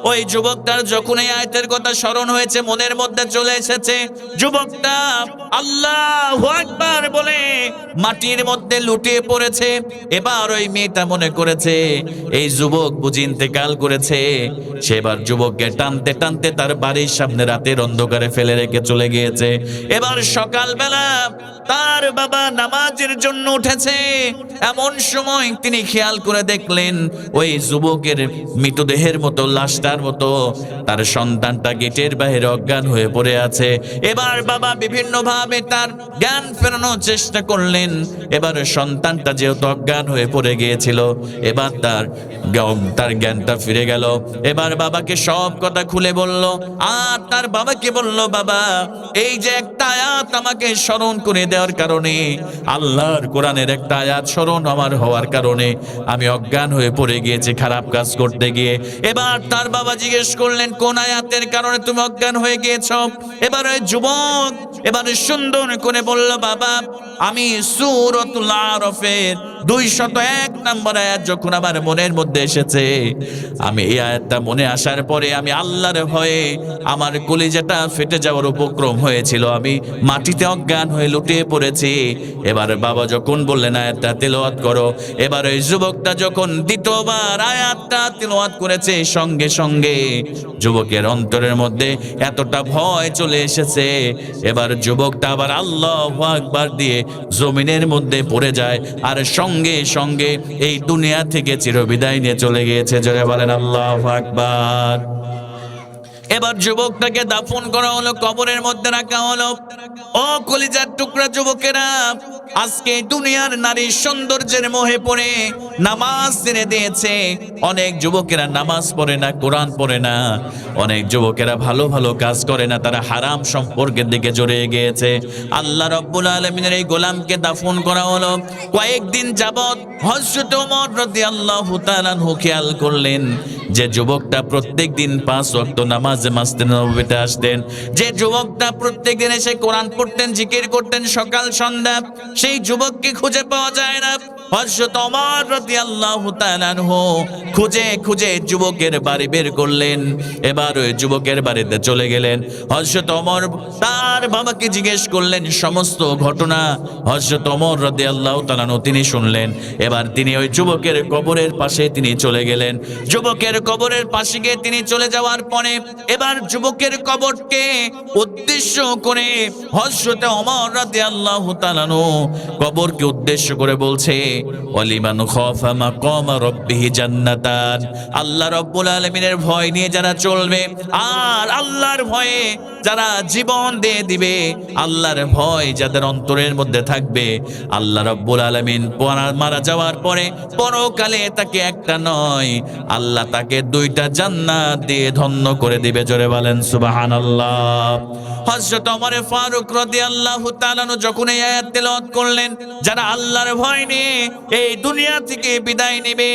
ওই যুবকটার যখন এই আয়াতের কথা স্মরণ হয়েছে, মনের মধ্যে চলে এসেছে, যুবকটা আল্লাহু আকবার বলে মাটির মধ্যে লুটিয়ে পড়েছে। এবার ওই মেয়েটা মনে করেছে এই যুবক বুঝি ইন্তেকাল করেছে। সেবার যুবককে টানতে টানতে তার বাড়ির সামনে রাতের অন্ধকারে ফেলে রেখে চলে গিয়েছে। এবার সকালবেলা তার বাবা নামাজের জন্য উঠেছে। এমন সময় তিনি খেয়াল করে দেখলেন ওই যুবকের মৃতদেহের মতো, লাশটার মতো তার সন্তানটা গেটের বাইরে অজ্ঞান হয়ে পড়ে আছে। এবার বাবা বিভিন্ন ভাবে তার জ্ঞান ফেরানোর চেষ্টা করলেন। এবার সন্তানটা যেহেতু অজ্ঞান হয়ে পড়ে গিয়েছিল, এবার তার জ্ঞানটা ফিরে গেল। এবার বাবাকে সব কথা খুলে বলল, আর তার বাবাকে বলল, বাবা এই যে একটা আয়াত আমাকে স্মরণ করে দেওয়ার কারণে, আল্লাহর কোরআনের একটা আয়াত স্মরণ আমার হওয়ার কারণে আমি অজ্ঞান হয়ে পড়ে গিয়েছি খারাপ কাজ করতে গিয়ে। এবার তার বাবা জিজ্ঞেস করলেন, কোন আয়াতের কারণে তুমি অজ্ঞান হয়ে গিয়েছ? এবার ওই যুবক এবার সুন্দর করে বলল, বাবা আমি সূরাতুল আরাফের 201 নম্বর আয়াত যখন আমার মনের মধ্যে এসেছে, আমি এই আয়াতটা মনে আসার পরে আমি আল্লাহর ভয়ে আমার কলিজাটা ফেটে যাওয়ার উপক্রম হয়েছিল, আমি মাটিতে অজ্ঞান হয়ে লুটিয়ে পড়েছি। এবার বাবা যখন বললেন আয়াতটা তেলাওয়াত করো, এবার ওই যুবকটা যখন দ্বিতীয়বার আয়াতটা তেলাওয়াত করেছে, সঙ্গে সঙ্গে যুবকের অন্তরের মধ্যে এতটা ভয় চলে এসেছে, এবার যুবকটা আবার আল্লাহু আকবার দিয়ে জমিনের মধ্যে পড়ে যায়, আর সঙ্গে সঙ্গে এই দুনিয়া থেকে চিরবিদায় নিয়ে চলে গিয়েছে। জোরে বলেন আল্লাহু আকবার। এবার যুবকটাকে দাফন করা হলো, কবরের মধ্যে রাখা হলো। ও কলিজার টুকরা যুবকেরা, আজকে দুনিয়ার নারীর সৌন্দর্যের মোহে পড়ে নামাজ ছেড়ে দিয়েছে। অনেক যুবকেরা নামাজ পড়ে না, কোরআন পড়ে না, অনেক যুবকেরা ভালো ভালো কাজ করে না, তারা হারাম সম্পর্কের দিকে জড়িয়ে গিয়েছে। আল্লাহ রাব্বুল আলামিনের এই গোলামকে দাফন করা হলো। কয়েকদিন যাবত হযরত ওমর রাদিয়াল্লাহু তাআলা আনহু খেয়াল করলেন যে যুবকটা প্রত্যেক দিন 5 ওয়াক্ত নামাজে মসজিদে নববীতে আসতেন, যে যুবকটা প্রত্যেক দিন এসে কোরআন পড়তেন, জিকির করতেন সকাল সন্ধ্যা, সেই যুবককে খুঁজে পাওয়া যায় না। হযরত ওমর রাদিয়াল্লাহু তাআলা আনহু খুঁজে খুঁজে যুবকের বাড়ি বের করলেন। এবার ওই যুবকের বাড়িতে চলে গেলেন। হযরত ওমর তার বাবাকে জিজ্ঞেস করলেন সমস্ত ঘটনা। হযরত ওমর রাদিয়াল্লাহু তাআলা আনহু তিনি শুনলেন। এবার তিনি ওই যুবকের কবরের পাশে তিনি চলে গেলেন। যুবকের কবরের পাশে গিয়ে তিনি চলে যাওয়ার পরে এবার যুবকের কবরকে উদ্দেশ্য করে হযরত ওমর রাদিয়াল্লাহু তাআলা আনহু কবরকে উদ্দেশ্য করে বলছে, ওয়ালিমান খাফা মাকাম রাব্বিহি জান্নাতান। আল্লাহ রাব্বুল আলামিনের ভয় নিয়ে যারা চলবে, আর আল্লাহর ভয়ে যারা জীবন দিয়ে দিবে, আল্লাহর ভয় যাদের অন্তরের মধ্যে থাকবে, আল্লাহ রাব্বুল আলামিন মারা যাওয়ার পরে পরকালে তাকে একটা নয়, আল্লাহ তাকে 2টা জান্নাত দিয়ে ধন্য করে দিবে। জোরে বলেন সুবহানাল্লাহ। হযরত ওমর ফারুক রাদিয়াল্লাহু তাআলা আনহু যখন এই আয়াত তেলাওয়াত করলেন, যারা আল্লাহর ভয় নিয়ে এই দুনিয়া থেকে বিদায় নেবে,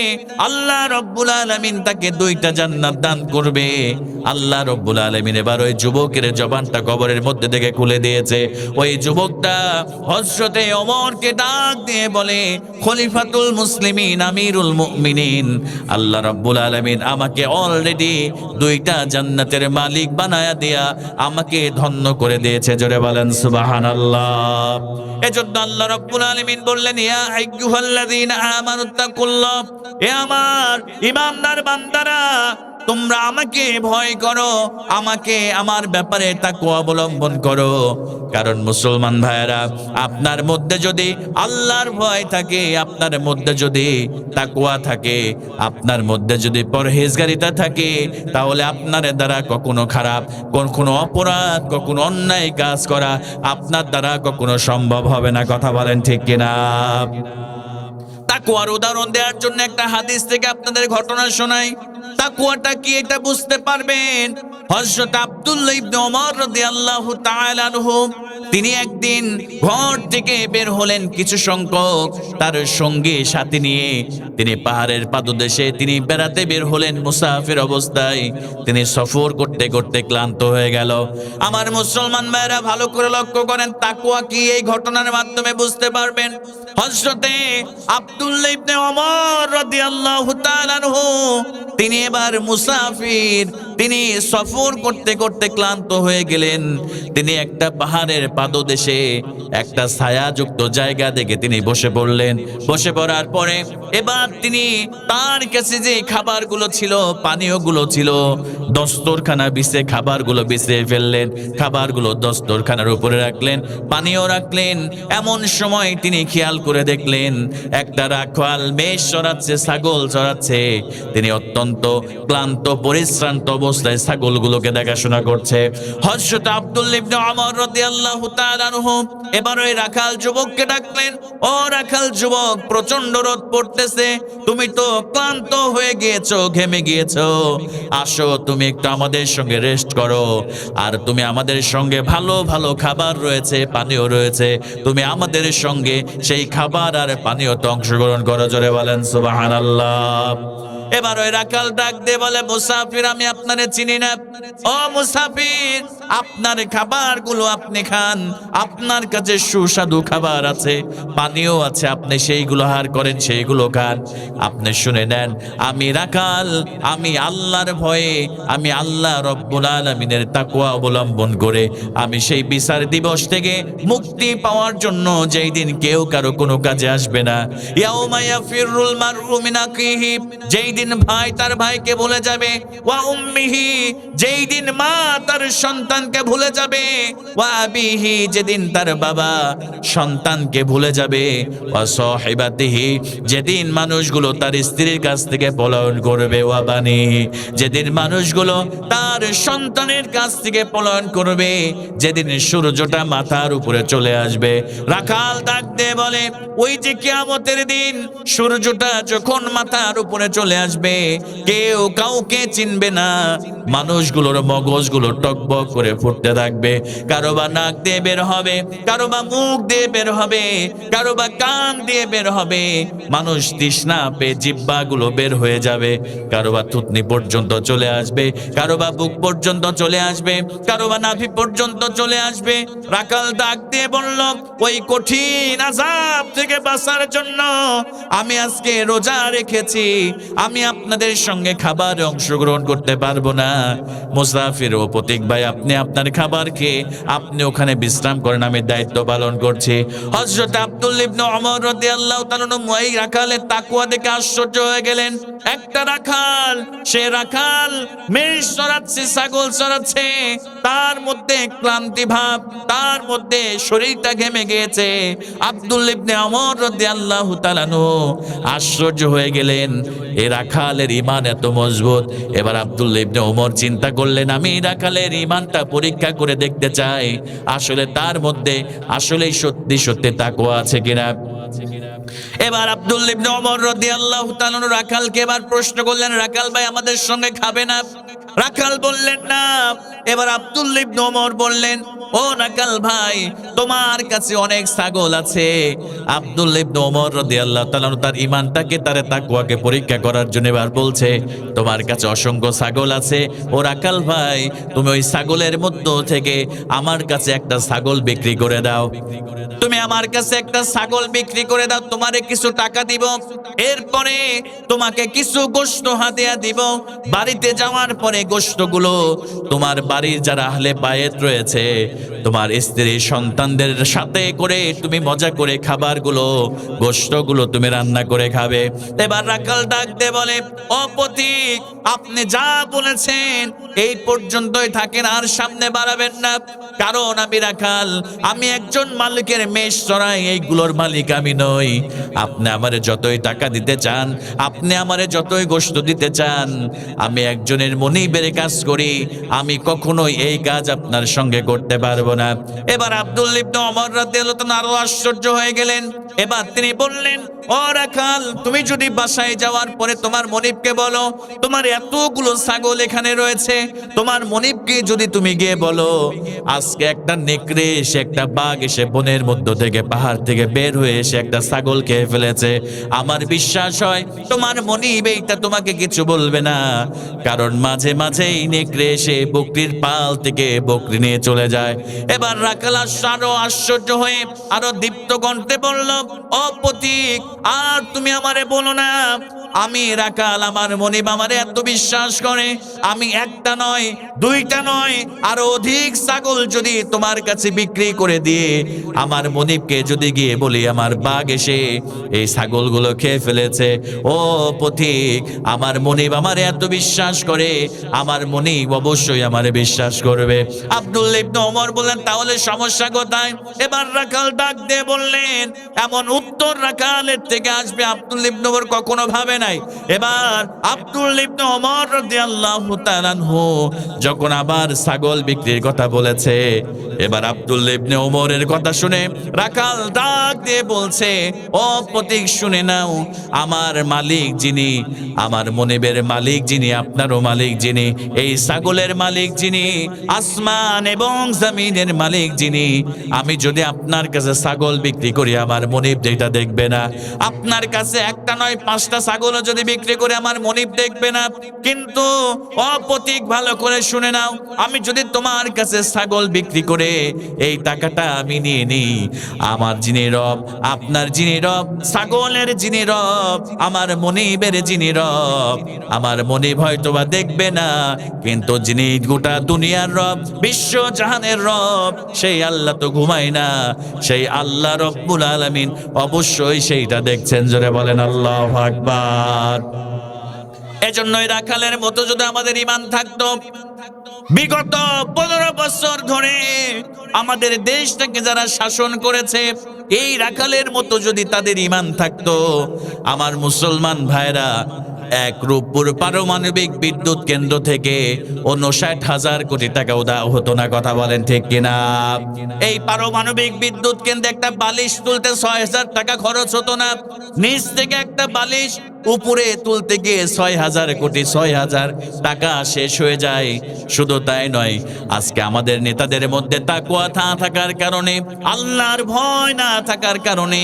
আল্লাহ রাব্বুল আলামিন তাকে 2টা জান্নাত দান করবে। আল্লাহ রাব্বুল আলামিন এবার ওই যুবকের জবানটা কবরের মধ্যে থেকে খুলে দিয়েছে। ওই যুবকটা হযরতে ওমরকে ডাক দিয়ে বলে, খলিফাতুল মুসলিমিন, আমিরুল মুমিনিন, আল্লাহ রাব্বুল আলামিন আমাকে অলরেডি 2টা জান্নাতের মালিক বানায়া দিয়া আমাকে ধন্য করে দিয়েছে। জোরে বলেন সুবহানাল্লাহ। এজন্য আল্লাহ রাব্বুল আলামিন বললেন, ইয়া আইয়ুহাল্লাযীনা আমানুত্তাকুল্লাহ, হে আমার ঈমানদার বান্দারা, তোমরা আমাকে ভয় করো, আমাকে আমার ব্যাপারে তাকওয়া অবলম্বন করো। কারণ মুসলমান ভাইয়েরা, আপনার মধ্যে যদি আল্লাহর ভয় থাকে, আপনার মধ্যে যদি তাকওয়া থাকে, আপনার মধ্যে যদি পরহেজগারিতা থাকে, তাহলে আপনার দ্বারা কখনো খারাপ, কখনো অপরাধ, কখনো অন্যায় কাজ করা আপনার দ্বারা কখনো সম্ভব হবে না। কথা বলেন ঠিক কিনা? তাকওয়ার উদাহরণ দেওয়ার জন্য একটা হাদিস থেকে আপনাদের ঘটনা শোনাই। তাকওয়াটা কি এটা বুঝতে পারবেন। হযরত আব্দুল্লাহ ইবনে ওমর রাদিয়াল্লাহু তাআলা আনহু তিনি একদিন ঘর থেকে বের হলেন কিছু সংখ্যক তার সঙ্গী সাথী নিয়ে। তিনি পাহাড়ের পাদদেশে তিনি বেড়াতে বের হলেন মুসাফির অবস্থায়। তিনি সফর করতে করতে ক্লান্ত হয়ে গেল। আমার মুসলমান ভাইরা ভালো করে লক্ষ্য করেন, তাকওয়া কি এই ঘটনার মাধ্যমে বুঝতে পারবেন। হযরতে আব্দুল্লাহ ইবনে ওমর রাদিয়াল্লাহু তাআলা আনহু তিনি এবার মুসাফির, তিনি সফর করতে করতে ক্লান্ত হয়ে গেলেন। তিনি একটা পাহাড়ের পাদদেশে একটা ছায়াযুক্ত জায়গা দেখে তিনি বসে পড়লেন। বসে পড়ার পরে এবার তিনি তার কাছে যে খাবারগুলো ছিল, পানীয়গুলো ছিল, দস্তরখানা বিছে খাবারগুলো বিছিয়ে ফেললেন। খাবারগুলো দস্তরখানার উপরে রাখলেন, পানীয় রাখলেন। এমন সময় তিনি খেয়াল করে দেখলেন একটা রাখাল মেষ চড়াচ্ছে, ছাগল চড়াচ্ছে। তিনি অত্যন্ত ক্লান্ত পরিশ্রান্ত অবস্থায় ছাগলগুলোকে দেখাশোনা করছে। হযরত আব্দুল্লাহ ইবনে ওমর রাদিয়াল্লাহু তাআলা আনহু এবার ওই রাখাল যুবককে ডাকলেন, ও রাখাল যুবক, প্রচন্ড রোদ পড়তেছে, তুমি তো ক্লান্ত হয়ে গিয়েছো, ঘেমে গিয়েছো, আসো তুমি একটু আমাদের সঙ্গে রেস্ট করো। আর তুমি আমাদের সঙ্গে ভালো ভালো খাবার রয়েছে, পানীয় রয়েছে, তুমি আমাদের সঙ্গে সেই খাবার আর পানীয়তে অংশগ্রহণ করো। জোরে বলেন সুবহানাল্লাহ। এবার ওই রাখাল ডাক দিয়ে বলে, মুসাফির আমি আপনারে চিনি না। ও মুসাফির, আপনার খাবারগুলো আপনি খান, আপনার কাছে সুস্বাদু খাবার আছে, পানীয় আছে, আপনি সেইগুলো আহার করেন, সেইগুলো খান। আপনি শুনে নেন, আমি রাখাল, আমি আল্লাহর ভয়ে, আমি আল্লাহ রব্বুল আলামিনের তাকওয়া অবলম্বন করে আমি সেই বিচার দিবস থেকে মুক্তি পাওয়ার জন্য যেই দিন কেউ কারো কোনো কাজে আসবে না। ইয়াউমা ইয়াফিরুল মারউ মিন আখিহি, যেই দিন ভাই তার ভাইকে ভুলে যাবে, ওয়া উম্মিহি, যেই দিন মা তার সন্তানকে ভুলে যাবে, ওয়া আবিহি, যেদিন তার বাবা সন্তানকে ভুলে যাবে, ওয়া সাহিবাতিহি, যেদিন মানুষগুলো তার স্ত্রীর কাছ থেকে পলায়ন করবে, ওয়া বানিহি, যেদিন মানুষগুলো তার সন্তানের কাছ থেকে পলায়ন করবে, যেদিন সূর্যটা মাথার উপরে চলে আসবে। রাখাল ডাক দিয়ে বলে, ওই যে কিয়ামতের দিন সূর্যটা যখন মাথার উপরে চলে আসবে, কেউ কাউকে চিনবে না, মানুষগুলোর মগজগুলো টকবক করে ফুটতে থাকবে, কারো বা নাক দিয়ে বের হবে, কারো বা মুখ দিয়ে বের হবে, কারো বা কান দিয়ে বের হবে, মানুষ তৃষ্ণা পেয়ে জিহ্বাগুলো বের হয়ে যাবে, কারো বা থুতনি পর্যন্ত চলে আসবে, কারো বা বুক পর্যন্ত চলে আসবে, কারো বা নাভি পর্যন্ত চলে আসবে। রাখাল ডাক দিয়ে বলল, ওই কঠিন আযাব থেকে বাঁচার জন্য আমি আজকে রোজা রেখেছি, আমি আপনাদের সঙ্গে খাবারে অংশগ্রহণ করতে পারবো না। মুসাফির ও প্রতীক ভাই, আপনি আপনার খাবার খেয়ে আপনি ওখানে বিশ্রাম করেন, আমি দায়িত্ব পালন করছি। হযরত আব্দুল্লাহ ইবনে ওমর রাদিয়াল্লাহু তাআলা ওই রাখালের তাকওয়া দেখে আশ্চর্য হয়ে গেলেন। একটা রাখাল, সে রাখাল মেষ চড়াচ্ছে, ছাগল চড়াচ্ছে, তার মধ্যে ক্লান্তি ভাব, তার মধ্যে শরীরটা ঘেমে গিয়েছে। আব্দুল্লাহ ইবনে ওমর রাদিয়াল্লাহু তাআলা আশ্চর্য হয়ে গেলেন, এই রাখালের ঈমান এত মজবুত। এবার আব্দুল্লাহ ইবনে ওমর চিন্তা করলেন, আমি রাখালের ঈমানটা পরীক্ষা করে দেখতে চাই, আসলে তার মধ্যে আসলেই সত্যি সত্যি তাকওয়া আছে কিনা। এবার আব্দুল্লাহ ইবনে ওমর রাদিয়াল্লাহু তাআলা রাখালকে এবার প্রশ্ন করলেন, রাখাল ভাই আমাদের সঙ্গে খাবে না? রাখাল বললেন না। এবার আব্দুল্লাহ ইবনে ওমর বললেন, ও রাখাল ভাই, তোমার কাছে অনেক ছাগল আছে। আব্দুল্লাহ ইবনে ওমর রাদিয়াল্লাহু তাআলা তার ঈমানটাকে, তার তাকওয়াকে পরীক্ষা করার জন্য এবার বলছে, তোমার কাছে অসংখ্য ছাগল আছে, ও রাখাল ভাই, তুমি ওই ছাগলের মধ্য থেকে আমার কাছে একটা ছাগল বিক্রি করে দাও। তুমি আমার কাছে একটা ছাগল বিক্রি করে দাও, তোমারে কিছু টাকা দিব, এরপরে তোমাকে কিছু গোশত হাদিয়া দিব। বাড়িতে যাওয়ার পরে গোশতগুলো তোমার বাড়ির যারা আহলে বায়েত রয়েছে, তোমার স্ত্রী সন্তানদের সাথে করে তুমি মজা করে খাবারগুলো, গোশতগুলো তুমি রান্না করে খাবে। এবার রাখাল ডাক দিয়ে বলে, ও পথিক, আপনি যা বলেছেন এই পর্যন্তই থাকেন, আর সামনে বাড়াবেন না, কারণ আমি রাখাল, আমি একজন মালিকের মেষ চড়াই, এইগুলোর মালিক আমি নই। আপনি আমারে যতই টাকা দিতে চান, আপনি আমারে যতই গোশত দিতে চান, আমি একজনের মনিবের কাজ করি, আমি কখনো কখনোই এই কাজ আপনার সঙ্গে করতে পারবো না। এবার আব্দুল্লাহ ইবনে ওমর রাদিয়াল্লাহু তাআলা আরো আশ্চর্য হয়ে গেলেন। এবার তিনি বললেন, ও রাখাল, তুমি যদি বাসায় যাওয়ার পরে তোমার মনিবকে বলো তোমার এতগুলো ছাগল এখানে রয়েছে, তোমার মনিবকে যদি তুমি গিয়ে বলো আজকে একটা নেকড়ে এসে, একটা বাঘ এসে বনের মধ্য থেকে, পাহাড় থেকে বের হয়ে এসে একটা ছাগল খেয়ে ফেলেছে, আমার বিশ্বাস হয় তোমার মনিব এইটা তোমাকে কিছু বলবে না। কারণ মাঝে মাঝেই নেকড়ে এসে বকরির পাল থেকে বকরি নিয়ে চলে যায়। এবার রাখাল আরো আশ্চর্য হয়ে আরো দীপ্ত কণ্ঠে বলল, ও পথিক, আর তুমি আমারে বলো না আমি রাখাল, আমার মনিব আমারে এত বিশ্বাস করে, আমি একটা নয় দুইটা নয় আরো অধিক ছাগল যদি তোমার কাছে বিক্রি করে দিয়ে আমার মনিবকে যদি গিয়ে বলি আমার বাঘ এসে এই ছাগলগুলো খেয়ে ফেলেছে, ও পথিক, আমার মনিব আমারে এত বিশ্বাস করে, আমার মনিব অবশ্যই আমারে বিশ্বাস করবে। আব্দুল্লাহ ইবনে ওমর বললেন, তাহলে সমস্যা কোথায়? এবার রাখাল ডাক দিয়ে বললেন, এমন উত্তর রাখালের থেকে আসবে আব্দুল্লাহ ইবনে ওমর কখনো ভাবে নাই। এবার আব্দুল্লাহ ইবনে ওমর রাদিয়াল্লাহু তাআলা আনহু যখন আবার ছাগল বিক্রির কথা বলেছে, এবার আব্দুল্লাহ ইবনে ওমরের কথা শুনে রাখাল ডাক দিয়ে বলছে, ও পথিক, শুনে নাও, আমার মালিক যিনি, আমার মনিবের মালিক যিনি, আপনারও মালিক যিনি, এই ছাগলের মালিক যিনি, আসমান এবং জমিনের মালিক যিনি, আমি যদি আপনার কাছে ছাগল বিক্রি করি আমার মনিব যেটা দেখবে না, আপনার কাছে একটা নয় পাঁচটা ছাগল যদি বিক্রি করে আমার মনিব দেখবে না, কিন্তু অপথিক ভালো করে শুনে নাও, আমি যদি তোমার কাছে ছাগল বিক্রি করে এই টাকাটা আমি নিয়ে নিই, আমার যিনি রব, আপনার যিনি রব, ছাগলের যিনি রব, আমার মনিবের যিনি রব, আমার মনিব হয়তোবা দেখবে না, কিন্তু যিনি গোটা দুনিয়ার রব, বিশ্ব জাহানের রব, সেই আল্লাহ তো ঘুমায় না, সেই আল্লাহ রব্বুল আলামিন অবশ্যই সেইটা দেখছেন। জোরে বলেন আল্লাহু আকবার। এজন্যই রাখালের মতো যদি আমাদের ঈমান থাকতো, বিগত 15 বছর ধরে আমাদের দেশটাকে যারা শাসন করেছে, এই রাখালের মতো যদি তাদের ঈমান থাকতো, আমার মুসলমান ভাইরা এক রূপপুর পারমাণবিক বিদ্যুৎ কেন্দ্র থেকে 59,000 কোটি টাকা উদা হতো না। কথা বলেন ঠিক কিনা? এই পারমাণবিক বিদ্যুৎ কেন্দ্রে একটা বালিশ তুলতে 6,000 টাকা খরচ হতো না। নিচ থেকে একটা বালিশ উপরে তুলতে গিয়ে 6,000 কোটি 6,000 টাকা শেষ হয়ে যায়। শুধু তাই নয়, আজকে আমাদের নেতাদের মধ্যে তাকওয়া না থাকার কারণে, আল্লাহর ভয় না থাকার কারণে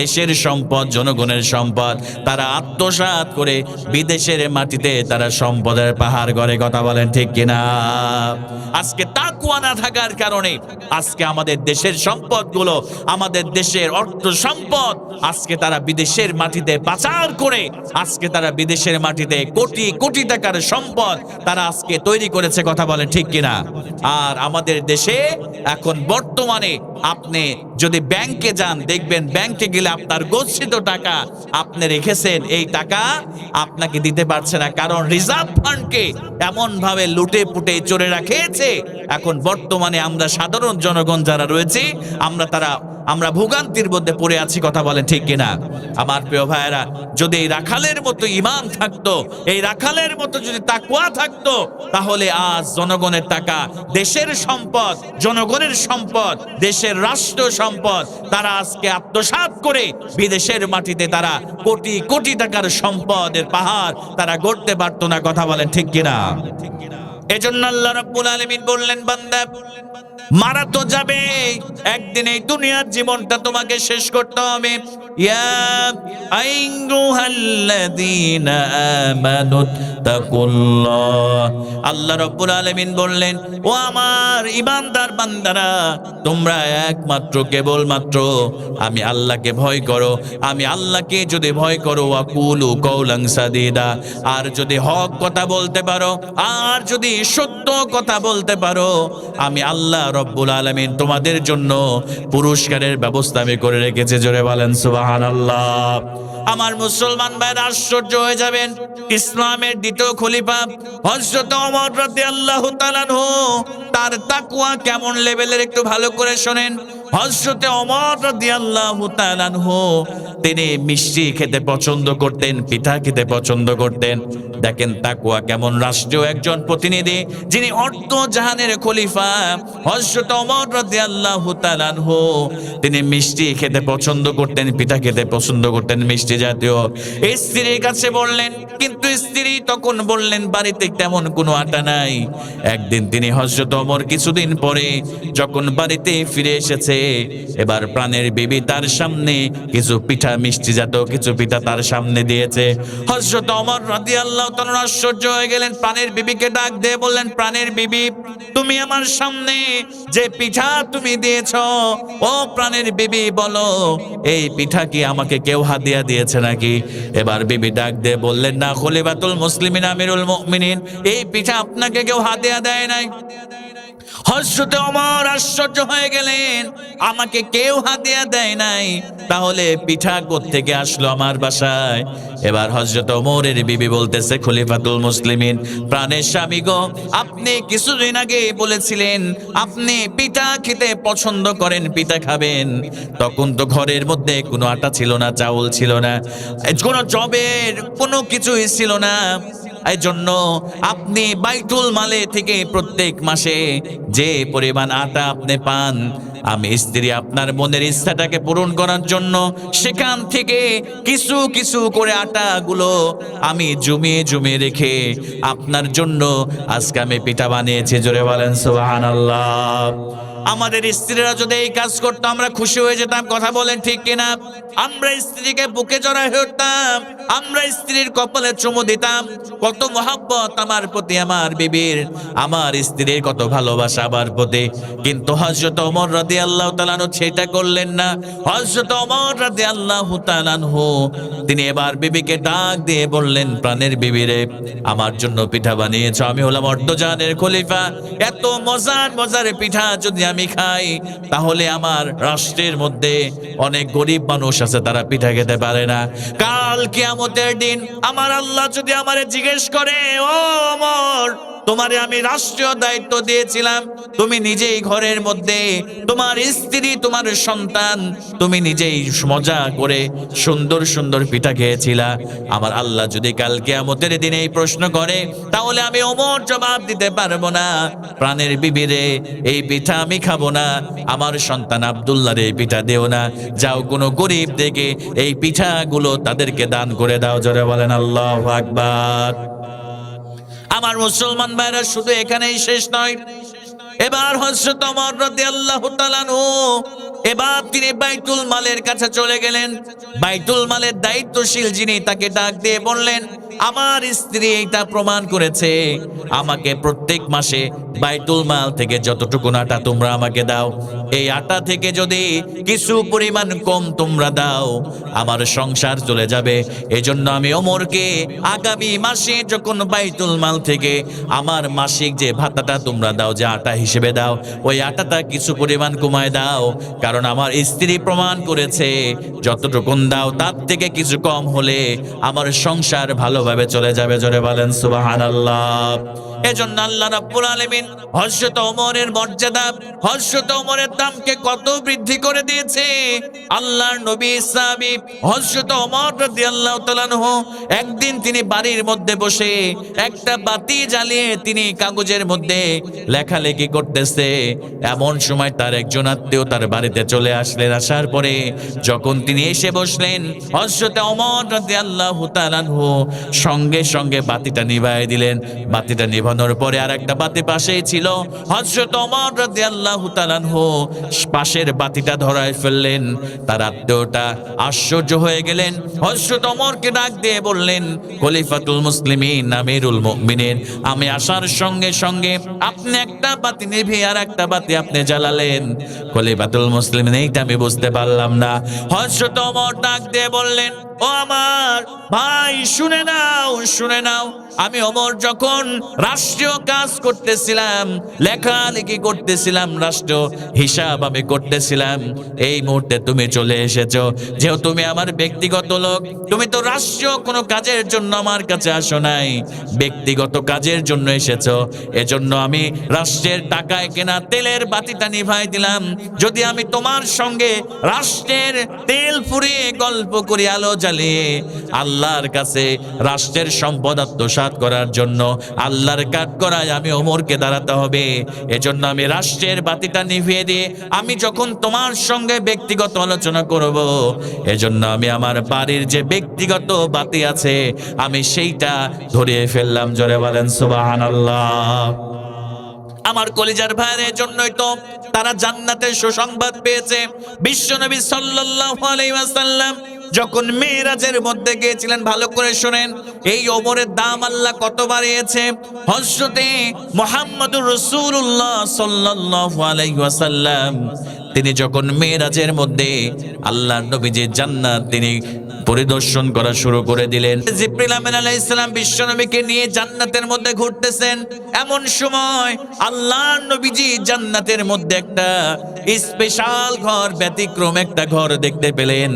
দেশের সম্পদ, জনগণের সম্পদ তারা আত্মসাৎ করে বিদেশের মাটিতে তারা সম্পদের পাহাড় গড়ে। কথা বলেন ঠিক কিনা? আজকে তাকওয়া না থাকার কারণে আজকে আমাদের দেশের সম্পদগুলো, আমাদের দেশের অর্থ সম্পদ আজকে তারা বিদেশের মাটিতে পাচার করে আজকে তারা বিদেশের মাটিতে কোটি কোটি টাকার সম্পদ তারা আজকে তৈরি করেছে। কথা বলেন ঠিক কিনা? আর আমাদের দেশে এখন বর্তমানে আপনি যদি ব্যাংকে যান, দেখবেন ব্যাংকে গেলে আপনার গচ্ছিত টাকা আপনি রেখেছেন, এই টাকা আপনাকে দিতে পারছে না, কারণ রিজার্ভ ফান্ডকে এমন ভাবে লুটে পুটে চড়ে রাখেছে। এখন বর্তমানে আমরা সাধারণ জনগণ যারা রয়েছি, আমরা ভোগান্তির মধ্যে পড়ে আছি। কথা বলেন ঠিক কিনা? আমার প্রিয় ভাইয়েরা, যদি এই রাখালের মতো ঈমান থাকতো, এই রাখালের মতো যদি তাকওয়া থাকতো, তাহলে আজ জনগণের টাকা, দেশের সম্পদ, জনগণের সম্পদ, দেশের রাষ্ট্র সম্পদ তারা আজকে আত্মসাৎ করে বিদেশের মাটিতে তারা কোটি কোটি টাকার সম্পদের পাহাড় তারা গড়তে পারতো না। কথা বলেন ঠিক কিনা? এজন্য আল্লাহ রাব্বুল আলামিন বললেন, বান্দা, মারা তো যাবে একদিন, এই দুনিয়ার জীবনটা তোমাকে শেষ করতে হবে। ইয়া আইয়ুহাল্লাযীনা আমানু তাকুল্লাহ, আল্লাহ রাব্বুল আলামিন বললেন, ও আমার ঈমানদার বান্দারা, তোমরা একমাত্র কেবলমাত্র আমি আল্লাহকে ভয় করো। আমি আল্লাহকে যদি ভয় করো, ওয়াকুলু কওলান সাদীদা, আর যদি হক কথা বলতে পারো, আর যদি সত্য কথা বলতে পারো, আমি আল্লাহ রব্বুল আলামিন তোমাদের জন্য পুরস্কারের ব্যবস্থা আমি করে রেখেছি। জোরে বলেন সুবহানাল্লাহ। আমার মুসলমান ভাইরা আশ্চর্য হয়ে যাবেন, ইসলামের দ্বিতীয় খলিফা হযরত ওমর রাদিয়াল্লাহু তাআলা আনহু, তার তাকওয়া কেমন লেভেলের একটু ভালো করে শোনেন। হযরতে ওমর রাদিয়াল্লাহু তাআলা আনহু তিনি মিষ্টি খেতে পছন্দ করতেন, পিঠা খেতে পছন্দ করতেন। দেখেন তাকওয়া কেমন, রাষ্ট্রীয় একজন প্রতিনিধি যিনি অর্ধ জাহানের খলিফা হযরত ওমর রাদিয়াল্লাহু তাআলা আনহু তিনি মিষ্টি খেতে পছন্দ করতেন, পিঠা খেতে পছন্দ করতেন, মিষ্টি জাতীয়। স্ত্রীর কাছে বললেন, কিন্তু স্ত্রী তখন বললেন বাড়িতে তেমন কোনো আটা নাই। একদিন তিনি হযরত ওমর কিছুদিন পরে যখন বাড়িতে ফিরে এসেছে, এবার প্রাণের বিবি তার সামনে কিছু পিঠা, মিষ্টি জাতীয় কিছু পিঠা তার সামনে দিয়েছে। হযরত ওমর রাদিয়াল্লাহু তাআলা আশ্চর্য হয়ে গেলেন, প্রাণের বিবিকে ডাক দিয়ে বললেন, প্রাণের বিবি, তুমি আমার সামনে যে পিঠা তুমি দিয়েছো, ও প্রাণের বিবি বলো এই পিঠা কি আমাকে কেউ হাদিয়া দিয়েছে নাকি? এবার বিবি ডাক দিয়ে বললেন, না খলিফাতুল মুসলিমিন আমিরুল মুমিনিন, এই পিঠা আপনাকে কেউ হাদিয়া দেয় নাই। হযরত ওমর আশ্চর্য হয়ে গেলেন, আমাকে কেউ হাদিয়া দেয় নাই, তাহলে পিঠা কোত্থেকে আসলো আমার বাসায়? এবার হযরত ওমরের বিবি বলতেছে, খলিফাতুল মুসলিমিন, প্রাণের স্বামী গো, আপনি কিছুদিন আগে বলেছিলেন আপনি পিঠা খেতে পছন্দ করেন, পিঠা খাবেন। তখন তো ঘরের মধ্যে কোনো আটা ছিল না, চাউল ছিল না, কোনো জবের কোনো কিছুই ছিল না। এই জন্য আপনি বাইতুল মালে থেকে প্রত্যেক মাসে যে পরিমাণ আটা আপনি পান, আমি স্ত্রী আপনার মনের ইচ্ছাটাকে পূরণ করার জন্য সেখান থেকে কিছু কিছু করে আটাগুলো আমি জমিয়ে জমিয়ে রেখে আপনার জন্য আজকে আমি পিঠা বানিয়েছি। জোরে বলেন সুবহানাল্লাহ। আমাদের স্ত্রীরা যদি এই কাজ করতো আমরা খুশি হয়ে যেতাম, কথা বলেন ঠিক কিনা? আমরা স্ত্রীকে বুকে জড়ায় ধরতাম, আমরা স্ত্রীর কপালে চুমু দিতাম। কত মহব্বত আমার প্রতি আমার বিবির, আমার স্ত্রীর কত ভালোবাসা আমার প্রতি। কিন্তু হযরত ওমর রাদিয়াল্লাহু তাআলা আনহু সেটা করলেন না। হযরত ওমর রাদিয়াল্লাহু তাআলা আনহু তিনি এবার বিবিকে ডাক দিয়ে বললেন, প্রাণের বিবিরে, আমার জন্য পিঠা বানিয়েছো, আমি হলাম অর্ধজাহানের খলিফা, এত মজার মজার পিঠা যদি আমি খাই তাহলে আমার রাষ্ট্রের মধ্যে অনেক গরিব মানুষ আছে, তারা পিঠা খেতে পারে না। কাল কিয়ামতের দিন আমার আল্লাহ যদি আমারে জিজ্ঞেস করে, ও ওমর, তোমারে আমি রাষ্ট্রীয় দায়িত্ব দিয়েছিলাম, তুমি নিজেই ঘরের মধ্যে তোমার স্ত্রী, তোমার সন্তান, তুমি নিজেই মজা করে সুন্দর সুন্দর পিঠা খেয়েছিলা, আমার আল্লাহ যদি কাল কিয়ামতের দিনে এই প্রশ্ন করে, তাহলে আমি ওমর জবাব দিতে পারবো না, প্রাণের বিবিরে, এই পিঠা আমি খাবো না, আমার সন্তান আব্দুল্লাহর এই পিঠা দেও না, যাও কোনো গরিব দেখে এই পিঠাগুলো তাদেরকে দান করে দাও। জোরে বলেন আল্লাহু আকবার। আমার মুসলমান ভাইরা, শুধু এখানেই শেষ নয়, এবার হযরত ওমর রাদিয়াল্লাহু তাআলা আনহু এবার তিনি বাইতুল মালের কাছে চলে গেলেন। বাইতুল মালের দায়িত্বশীল যিনি, তাকে ডাক দিয়ে বললেন, আমার স্ত্রী এটা প্রমাণ করেছে, আমাকে প্রত্যেক মাসে বাইতুল মাল থেকে যতটুকু আটা তোমরা আমাকে দাও, এই আটা থেকে যদি কিছু পরিমাণ কম তোমরা দাও আমার সংসার চলে যাবে। এজন্য আমি ওমরকে আগামী মাসে যখন বাইতুল মাল থেকে আমার মাসিক যে ভাতাটা তোমরা দাও, যে আটা হিসেবে দাও, ওই আটাটা কিছু পরিমাণ কমায় দাও, কারণ আমার স্ত্রী প্রমাণ করেছে যতটুকু দাও তার থেকে কিছু কম হলে আমার সংসার ভালোভাবে চলে যাবে। জোরে বলেন সুবহানাল্লাহ। এজন্য আল্লাহ রাব্বুল আলামিন হযরত ওমরের মর্যাদা, হযরত ওমরের দামকে কত বৃদ্ধি করে দিয়েছে। আল্লাহর নবী সাহাবী হযরত ওমর রাদিয়াল্লাহু তাআলা আনহু একদিন তিনি বাড়ির মধ্যে বসে একটা বাতি জ্বালিয়ে তিনি কাগজের মধ্যে লেখালেখি করতেছে। এমন সময় তার একজন আত্মীয় তার বাড়িতে চলে আসলেন। আসার পরে যখন তিনি এসে বসলেন, হযরত ওমর রাদিয়াল্লাহু তাআলা আনহু সঙ্গে সঙ্গে বাতিটা নিভায়ে দিলেন। বাতিটা নিভানোর পরে আর একটা বাতি পাশেই ছিল। হযরত ওমর রাদিয়াল্লাহু তাআলা আনহু পাশের বাতিটা ধরায় ফেললেন। তার আত্মীয়টা আশ্চর্য হয়ে গেলেন, হযরত ওমরকে ডাক দিয়ে বললেন, খলিফাতুল মুসলিমিন আমিরুল মুমিনিন, আমি আসার সঙ্গে সঙ্গে আপনি একটা বাতি নিভিয়ে আর একটা বাতি আপনি জ্বালালেন, খলিফাতুল মুসলিমিন, এইটা আমি বুঝতে পারলাম না। হযরত ওমর ডাক দিয়ে বললেন, ও আমার ভাই, শুনে নাও, শুনে নাও, আমি ওমর যখন রাষ্ট্রীয় কাজ করতেছিলাম করতেছিলাম, লেখালেখি করতেছিলাম, রাষ্ট্র হিসাব আমি করতেছিলাম। এই মুহূর্তে তুমি চলে এসেছো, যেহেতু তুমি আমার ব্যক্তিগত লোক, তুমি তো রাষ্ট্রীয় কোনো কাজের জন্য আমার কাছে আসো নাই, ব্যক্তিগত কাজের জন্য এসেছো। এজন্য আমি রাষ্ট্রের টাকায় কেনা তেলের বাতিটা নিভাই দিলাম। যদি আমি তোমার সঙ্গে রাষ্ট্রের তেল ফুরিয়ে গল্প করি, আলো জ্বালিয়ে, আল্লাহর কাছে রাষ্ট্রের সম্পদ আত্মসাৎ করার জন্য আল্লাহর কাঠ করায় আমি ওমরকে দাঁড়াতে হবে। এজন্য আমি রাষ্ট্রের বাতিটা নিভিয়ে দিয়ে আমি যখন তোমার সঙ্গে ব্যক্তিগত আলোচনা করব, এজন্য আমি আমার বাড়ির যে ব্যক্তিগত বাতি আছে আমি সেইটা ধরিয়ে ফেললাম। জোরে বলেন সুবহানাল্লাহ। আমার কলিজার ভাইয়ের জন্যই তো তারা জান্নাতের সুসংবাদ পেয়েছে। বিশ্বনবী সাল্লাল্লাহু আলাইহি ওয়াসাল্লাম যখন মেরাজের মধ্যে গিয়েছিলেন, ভালো করে শুনেন, এই ওমরের দাম আল্লাহ কত বাড়িয়েছে। হযরতে মুহাম্মদুর রাসূলুল্লাহ সাল্লাল্লাহু আলাইহি ওয়াসাল্লাম তিনি যখন মেরাজের মধ্যে আল্লাহর নবীজির জান্নাত তিনি পরিদর্শন করা শুরু করে দিলেন। জিবরিল আমিন আলাইহিস সালাম বিশ্বনবীকে নিয়ে জান্নাতের মধ্যে ঘুরতেছেন। এমন সময় আল্লাহর নবীজি জান্নাতের মধ্যে একটা স্পেশাল ঘর, ব্যতিক্রম একটা ঘর দেখতে পেলেন।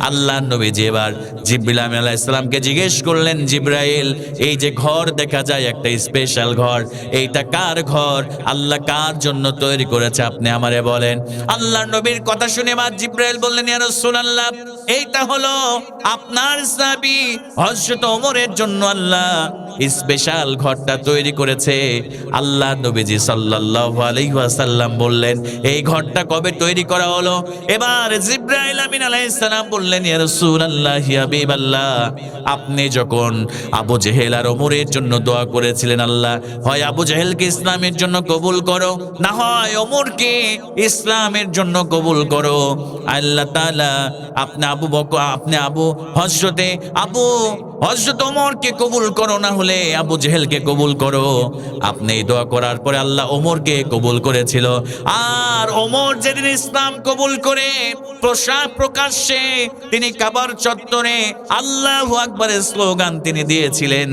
আল্লাহর নবীজি এবার জিবরিল আমিন আলাইহিস সালামকে জিজ্ঞেস করলেন, জিবরাইল, এই যে ঘর দেখা যায় একটা স্পেশাল ঘর, এইটা কার ঘর? আল্লাহ কার জন্য তৈরি করেছে আপনি আমারে বলেন। আল্লাহর নবীর কথা শুনে এবার জিবরাইল বললেন, ইয়া রাসূলুল্লাহ, এইটা হলো আপনার সাহাবী হযরত ওমরের জন্য আল্লাহ স্পেশাল ঘরটা তৈরি করেছে। আল্লাহ নবীজি সাল্লাল্লাহু আলাইহি ওয়াসাল্লাম বললেন, এই ঘরটা কবে তৈরি করা হলো? এবার জিবরাইল আমিন আলাইহিস সালাম বললেন, ইয়া রাসূলুল্লাহ, ইয়া হাবিবাল্লাহ, আপনি যখন আবু জেহেল আর ওমরের জন্য দোয়া করেছিলেন, আল্লাহ হয় আবু জেহেলকে ইসলামের জন্য কবুল করো, না হয় ওমরকে ইসলামের জন্য কবুল করো। আল্লাহ তাআলা আপনি আবু হযরত ওমরকে কবুল করো, না হলে আবু জেহেলকে কবুল করো। আপনি এই দোয়া করার পরে আল্লাহ ওমরকে কবুল করেছিল। আর ওমর যেদিন ইসলাম কবুল করে প্রকাশ্যে তিনি কাবার চত্বরে আল্লাহু আকবারের স্লোগান তিনি দিয়েছিলেন,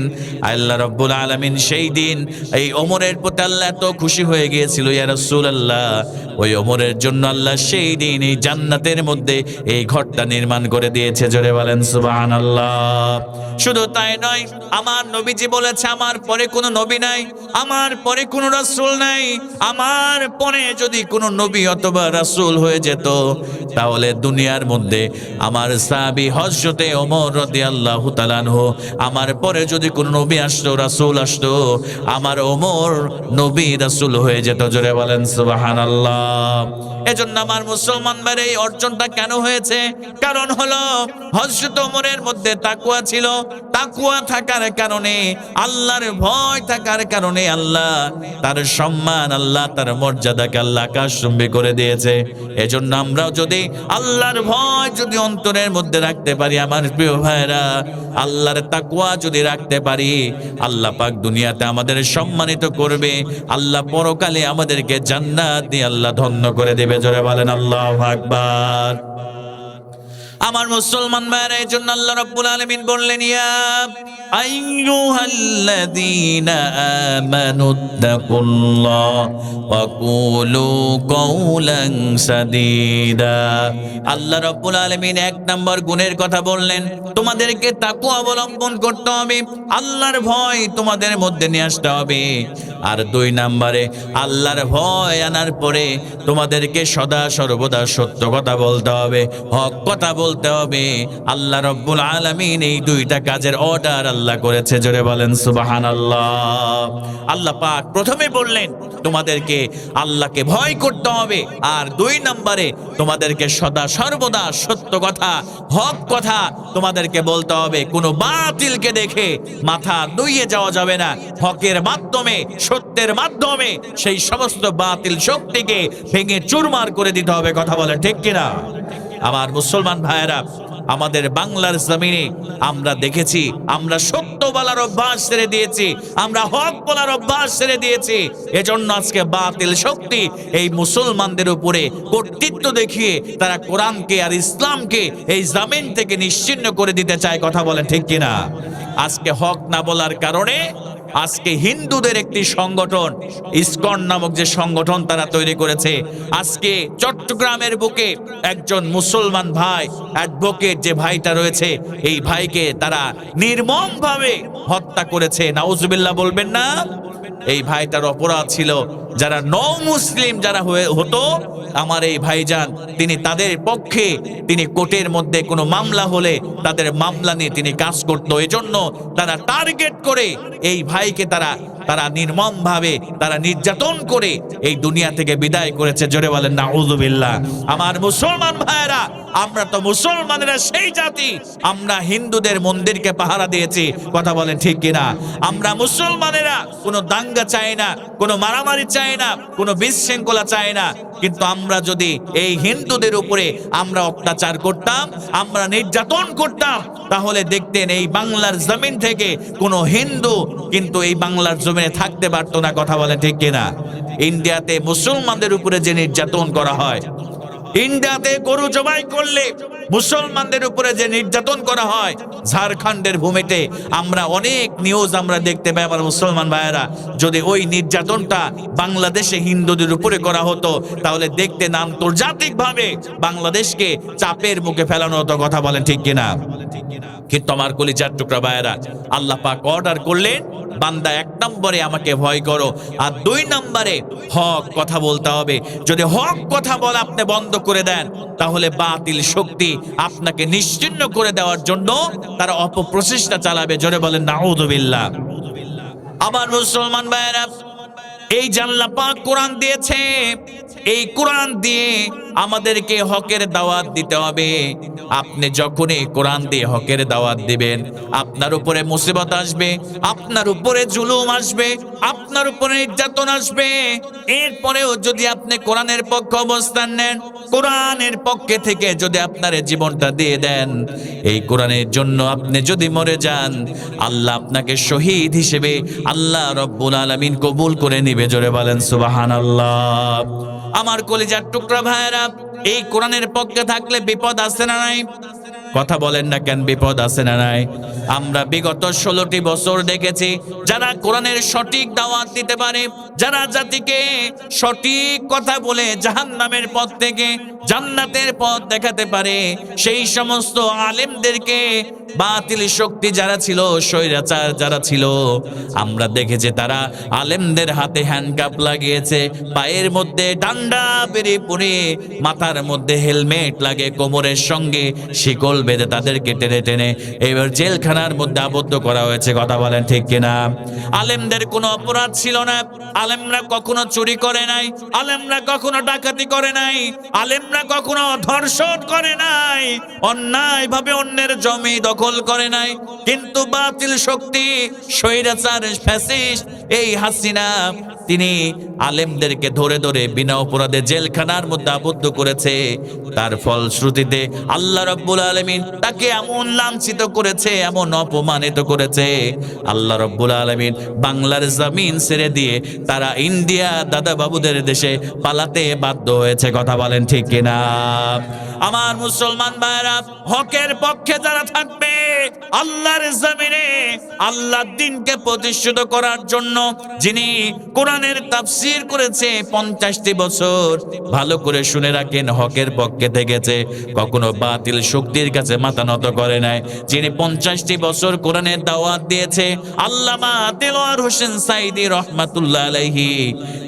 আল্লাহ রাব্বুল আলামিন সেই দিন এই ওমরের প্রতি আল্লাহ এত খুশি হয়ে গিয়েছিল, ইয়া রাসূলুল্লাহ, ওই ওমরের জন্য আল্লাহ সেই দিন এই জান্নাতের মধ্যে এই ঘরটা নির্মাণ করে দিয়েছে। জোরে বলেন সুবহানাল্লাহ। শুধু তাই নয়, আমার নবীজি বলেছে, আমার পরে কোনো নবী নাই, আমার পরে কোনো রাসূল নাই। আমার পরে যদি কোনো নবী অথবা রাসূল হয়ে যেত, তাহলে দুনিয়ার মধ্যে আমার সাহাবী হযরতে ওমর রাদিয়াল্লাহু তাআলা আনহু, আমার পরে যদি কোনো নবী আসতো, রাসূল আসতো, আমার ওমর নবী রাসূল হয়ে যেত। জোরে বলেন সুবহানাল্লাহ। এজন্য আমার মুসলমান ভাইরা, এই অর্জনটা কেন হয়েছে? কারণ হলো হযরত ওমরের মধ্যে তাকওয়া ছিল। তাকওয়া থাকার কারণে, আল্লাহর ভয় থাকার কারণে আল্লাহ তার সম্মান, আল্লাহ তার মর্যাদাকে আল্লাহ আকাশচুম্বী করে দিয়েছে। এজন্য আমরাও যদি আল্লাহর ভয় যদি অন্তরের মধ্যে রাখতে পারি, আমার প্রিয় ভাইরা, আল্লাহর তাকওয়া যদি রাখতে পারি, আল্লাহ পাক দুনিয়াতে আমাদের সম্মানিত করবে, আল্লাহ পরকালে আমাদেরকে জান্নাত দিয়ে আল্লাহ ধন্য করে দেবে। জোরে বলেন আল্লাহু আকবার। আমার মুসলমান ভাইরা, এই জন্য আল্লাহ রাব্বুল আলামিন বললেন, ইয়া আইয়ুহাল্লাযীনা আমানুত্তাকুল্লাহ ওয়া কুলু কওলান সাদীদা। আল্লাহ রাব্বুল আলামিন এক নম্বর গুণের কথা বললেন, তোমাদেরকে তাকওয়া অবলম্বন করতে হবে, আল্লাহর ভয় তোমাদের মধ্যে নিয়ে আসতে হবে। আর দুই নম্বরে, আল্লাহর ভয় আনার পরে তোমাদেরকে সদা সর্বদা সত্য কথা বলতে হবে, হক কথা বলতে হবে। আল্লাহ রাব্বুল আলামিন এই দুইটা কাজের অর্ডার আল্লাহ করেছে। জোরে বলেন সুবহানাল্লাহ। আল্লাহ পাক প্রথমে বললেন তোমাদেরকে আল্লাহকে ভয় করতে হবে, আর দুই নম্বরে তোমাদেরকে সদা সর্বদা সত্য কথা, হক কথা তোমাদেরকে বলতে হবে। কোনো বাতিলকে দেখে মাথা নুইয়ে যাওয়া যাবে না। হকের মাধ্যমে, সত্যের মাধ্যমে সেই সমস্ত বাতিল শক্তিকে ভেঙে চুরমার করে দিতে হবে। কথা বলে ঠিক কিনা? আমার মুসলমান ভাইয়েরা, আমাদের বাংলার জমিনে আমরা দেখেছি, আমরা সত্য বলার অভ্যাস ছেড়ে দিয়েছি, আমরা হক বলার অভ্যাস ছেড়ে দিয়েছি। এজন্য আজকে বাতিল শক্তি এই মুসলমানদের উপরে কর্তৃত্ব দেখিয়ে তারা কোরআনকে আর ইসলামকে এই জমিন থেকে নিশ্চিহ্ন করে দিতে চায়। কথা বলেন ঠিক কিনা? আজকে হক না বলার কারণে আজকে হিন্দুদের একটি সংগঠন ইসকন নামক যে সংগঠন তারা তৈরি করেছে। আজকে চট্টগ্রামের বুকে একজন মুসলমান ভাই অ্যাডভোকেট যে ভাইটা রয়েছে, এই ভাইকে তারা নির্মমভাবে হত্যা করেছে। নাউজুবিল্লাহ বলবেন না? এই ভাইটার অপরাধ ছিল, যারা নও মুসলিম যারা হতো, আমার এই ভাইজান তিনি তাদের পক্ষে তিনি কোর্টের মধ্যে কোনো মামলা হলে তাদের মামলা নিয়ে তিনি কাজ করতো। এজন্য তারা টার্গেট করে এই ভাইকে তারা নির্মমভাবে তারা নির্যাতন করে এই দুনিয়া থেকে বিদায় করেছে। জোরে বলেন নাউজুবিল্লাহ। আমার মুসলমান ভাইরা, আমরা তো মুসলমানেরা সেই জাতি, আমরা হিন্দুদের মন্দিরকে পাহারা দিয়েছি। কথা বলেন ঠিক কিনা? আমরা মুসলমানেরা কোনো দাঙ্গা চাই না, কোনো মারামারি চাই না, কোনো বিশৃঙ্খলা চাই না। কিন্তু আমরা যদি এই হিন্দুদের উপরে আমরা অত্যাচার করতাম, আমরা নির্যাতন করতাম, তাহলে দেখতেন এই বাংলার জমিন থেকে কোনো হিন্দু কিন্তু এই বাংলার জমিনে থাকতে পারতো না। কথা বলেন ঠিক কিনা? ইন্ডিয়াতে মুসলমানদের উপরে যে নির্যাতন করা হয়, ইন্ডিয়াতে গরু জবাই করলে মুসলমানদের উপরে যে নির্যাতন করা হয়, ঝাড়খণ্ডের ভূমিতে আমরা অনেক নিউজ আমরা দেখতে পাই। আমার মুসলমান ভাইয়েরা, যদি ওই নির্যাতনটা বাংলাদেশে হিন্দুদের উপরে করা হতো, তাহলে দেখতে আন্তর্জাতিকভাবে বাংলাদেশকে চাপের মুখে ফেলানো হতো। কথা বলেন ঠিক কিনা? কিন্তু আমার কলিজার টুকরা ভাইয়েরা, আল্লাহ পাক অর্ডার করলেন, বান্দা 1 নম্বরে আমাকে ভয় করো, আর 2 নম্বরে হক কথা বলতে হবে। যদি হক কথা বলা আপনি বন্ধ করে দেন, তাহলে বাতিল শক্তি আপনাকে নিশ্চিহ্ন করে দেওয়ার জন্য তারা অপপ্রচেষ্টা চালাবে। জোরে বলেন নাউযুবিল্লাহ। আমার মুসলমান ভাইয়েরা, এই যে আল্লাহ পাক কোরআন দিয়েছে, এই কোরআন দিয়ে আমাদেরকে হকের দাওয়াত দিতে হবে। আপনি যখনই কোরআন দিয়ে হকের দাওয়াত দিবেন, আপনার উপরে মুসিবত আসবে, আপনার উপরে জুলুম আসবে, আপনার উপরে নির্যাতন আসবে। এরপরেও যদি আপনি কোরআনের পক্ষে অবস্থান নেন, কোরআনের পক্ষে থেকে যদি আপনার জীবনটা দিয়ে দেন, এই কোরআনের জন্য আপনি যদি মরে যান, আল্লাহ আপনাকে শহীদ হিসেবে আল্লাহ রব্বুল আলামিন কবুল করে নিবে। জোরে বলেন সুবহানাল্লাহ। আমার কলিজার টুকরা ভাইয়েরা, এই কোরআনের পক্ষে থাকলে বিপদ আছে না নাই? কথা বলেন না কেন? বিপদ আছে না নাই? আমরা বিগত 16টি বছর দেখেছি, যারা কোরআনের সঠিক দাওয়াত দিতে পারে, যারা জাতিকে সঠিক কথা বলে জাহান্নামের পথ থেকে জান্নাতের পথ দেখাতে পারে, সেই সমস্ত আলেমদেরকে বাতিল শক্তি যারা ছিল, স্বৈরাচার যারা ছিল, আমরা দেখেছি তারা আলেমদের হাতে হ্যান্ডকাপ লাগিয়েছে, পায়ের মধ্যে ডান্ডা বেরিয়ে পড়ে, মাথার মধ্যে হেলমেট লাগে, কোমরের সঙ্গে শিকল বেঁধে তাদেরকে টেনে টেনে এবার জেলখানার মধ্যে আবদ্ধ করা হয়েছে। কথা বলেন ঠিক কিনা? আলেমদের কোনো অপরাধ ছিল না, আলেমরা কখনো চুরি করে নাই, আলেমরা কখনো ডাকাতি করে নাই, আলেমরা কখনো ধর্ষণ করে নাই, অন্যায় ভাবে অন্যের জমি দখল করে নাই। কিন্তু বাতিল শক্তি, স্বৈরাচার ফ্যাসিস্ট এই হাসিনা, তিনি আলেমদেরকে ধরে ধরে বিনা অপরাধে জেলখানার মধ্যে আবদ্ধ করেছে। তার ফলশ্রুতিতে আল্লাহ রাব্বুল আলামিন তাকে এমন লাঞ্ছিত করেছে, এমন অপমানিত করেছে, আল্লাহ রাব্বুল আলামিন বাংলার জমিন ছেড়ে দিয়ে তারা ইন্ডিয়া দাদা বাবুদের দেশে পালাতে বাধ্য হয়েছে। কথা বলেন ঠিক কিনা? আমার মুসলমান ভাইরা, হকের পক্ষে যারা থাকবে, আল্লাহর জমিনে আল্লাহর দ্বীনকে প্রতিষ্ঠিত করার জন্য, যিনি কোরআনের তাফসীর করেছে 50টি বছর, ভালো করে শুনে রাখেন, হকের পক্ষে থেকেছে, কখনো বাতিল শক্তির কাছে মাথা নত করে নাই। যিনি 50টি বছর কোরআনের দাওয়াত দিয়েছে, আল্লামা দেলোয়ার হোসেন সাঈদী রহমাতুল্লাহ আলাইহি,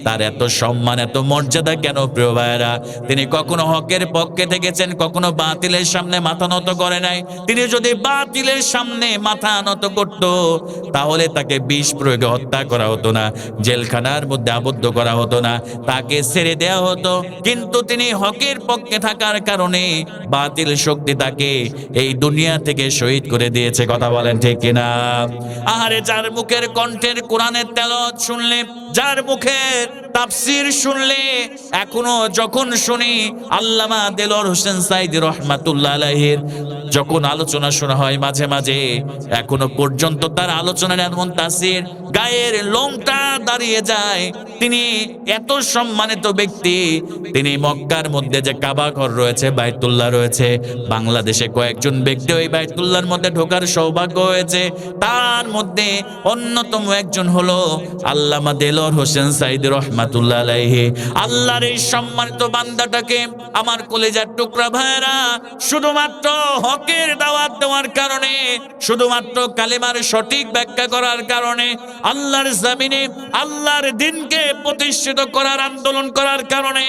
তার এত সম্মান, এত মর্যাদা কেন প্রিয় ভাইরা? তিনি কখনো হকের পক্ষে থেকেছেন, কখনো বাতিলের সামনে মাথা নত করে নাই। তিনি যদি বাতিলের সামনে মাথা নত করত, তাহলে তাকে বিষ প্রয়োগে হত্যা করা হতো না, জেলখানার মধ্যে আবদ্ধ করা হতো না, তাকে ছেড়ে দেওয়া হতো। কিন্তু তিনি হকের পক্ষে থাকার কারণে বাতিল শক্তি তাকে এই দুনিয়া থেকে শহীদ করে দিয়েছে। কথা বলেন ঠিক কিনা? আহারে, যার মুখের কণ্ঠের কোরআনের তেলাওয়াত শুনলে, যার মুখের তাফসীর শুনলে এখনো যখন শুনি আল্লামা দেলোয়ার হোসেন সাঈদী রহমাতুল্লাহ আলাইহির যখন আলোচনা শোনা হয় মাঝে মাঝে, এখনো পর্যন্ত তার আলোচনার এমন তাসির গায়ের লোমটা দাঁড়িয়ে যায়। তিনি এত সম্মানিত ব্যক্তি, তিনি মক্কার মধ্যে যে কাবা ঘর রয়েছে, বাইতুল্লাহ রয়েছে, বাংলাদেশে কয়েকজন ব্যক্তি ওই বাইতুল্লাহর মধ্যে ঢোকার সৌভাগ্য হয়েছে। তার মধ্যে অন্যতম একজন হলো আল্লামা দেলোয়ার হোসেন সাঈদী রহমাতুল্লাহ আলাইহি। আল্লাহর এই সম্মানিত বান্দাটাকে আমার কলেজার টুকরা ভাইরা শুধুমাত্র হকের দাওয়াত দেওয়ার কারণে, শুধুমাত্র কালেমার সঠিক ব্যাখ্যা করার কারণে, আল্লাহর জমিনে আল্লাহর দ্বীনকে প্রতিষ্ঠিত করার আন্দোলন করার কারণে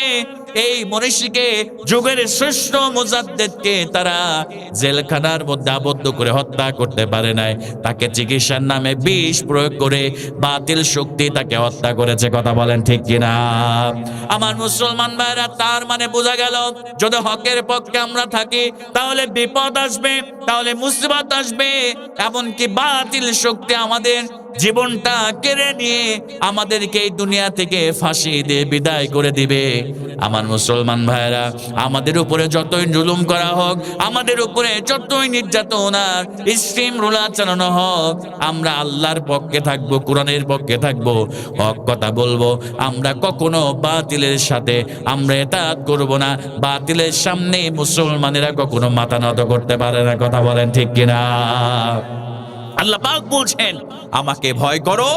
এই মনীষীকে, যুগের শ্রেষ্ঠ মুজাদ্দিদকে তারা জেলখানার মধ্যে আবদ্ধ করে হত্যা করতে পারে নাই। তাকে চিকিৎসার নামে বিষ প্রয়োগ করে বাতিল শক্তি তাকে হত্যা করেছে। কথা বলেন ঠিক কিনা? আমার মুসলমান ভাইরা, তার মানে বোঝা গেল যদি হকের পক্ষে আমরা থাকি তাহলে বিপদ আসবে, তাহলে মুসিবত আসবে, এমনকি বাতিল শক্তি আমাদের জীবনটা কেড়ে নিয়ে আমাদেরকে এই দুনিয়া থেকে ফাঁসি দিয়ে বিদায় করে দিবে। আমার মুসলমান ভাইরা, আমাদের উপরে যতই জুলুম করা হোক, আমাদের উপরে যতই নির্যাতন আর স্টিম রোলার চালানো হোক, আমরা আল্লাহর পক্ষে থাকবো, কোরআনের পক্ষে থাকবো, হক কথা বলবো। আমরা কখনো বাতিলের সাথে আমরা ইতাআত করব না। বাতিলের সামনে মুসলমানেরা কখনো মাথা নত করতে পারে না। কথা বলেন ঠিক কিনা? আল্লাহ পাক বলছেন, আমাকে ভয় করো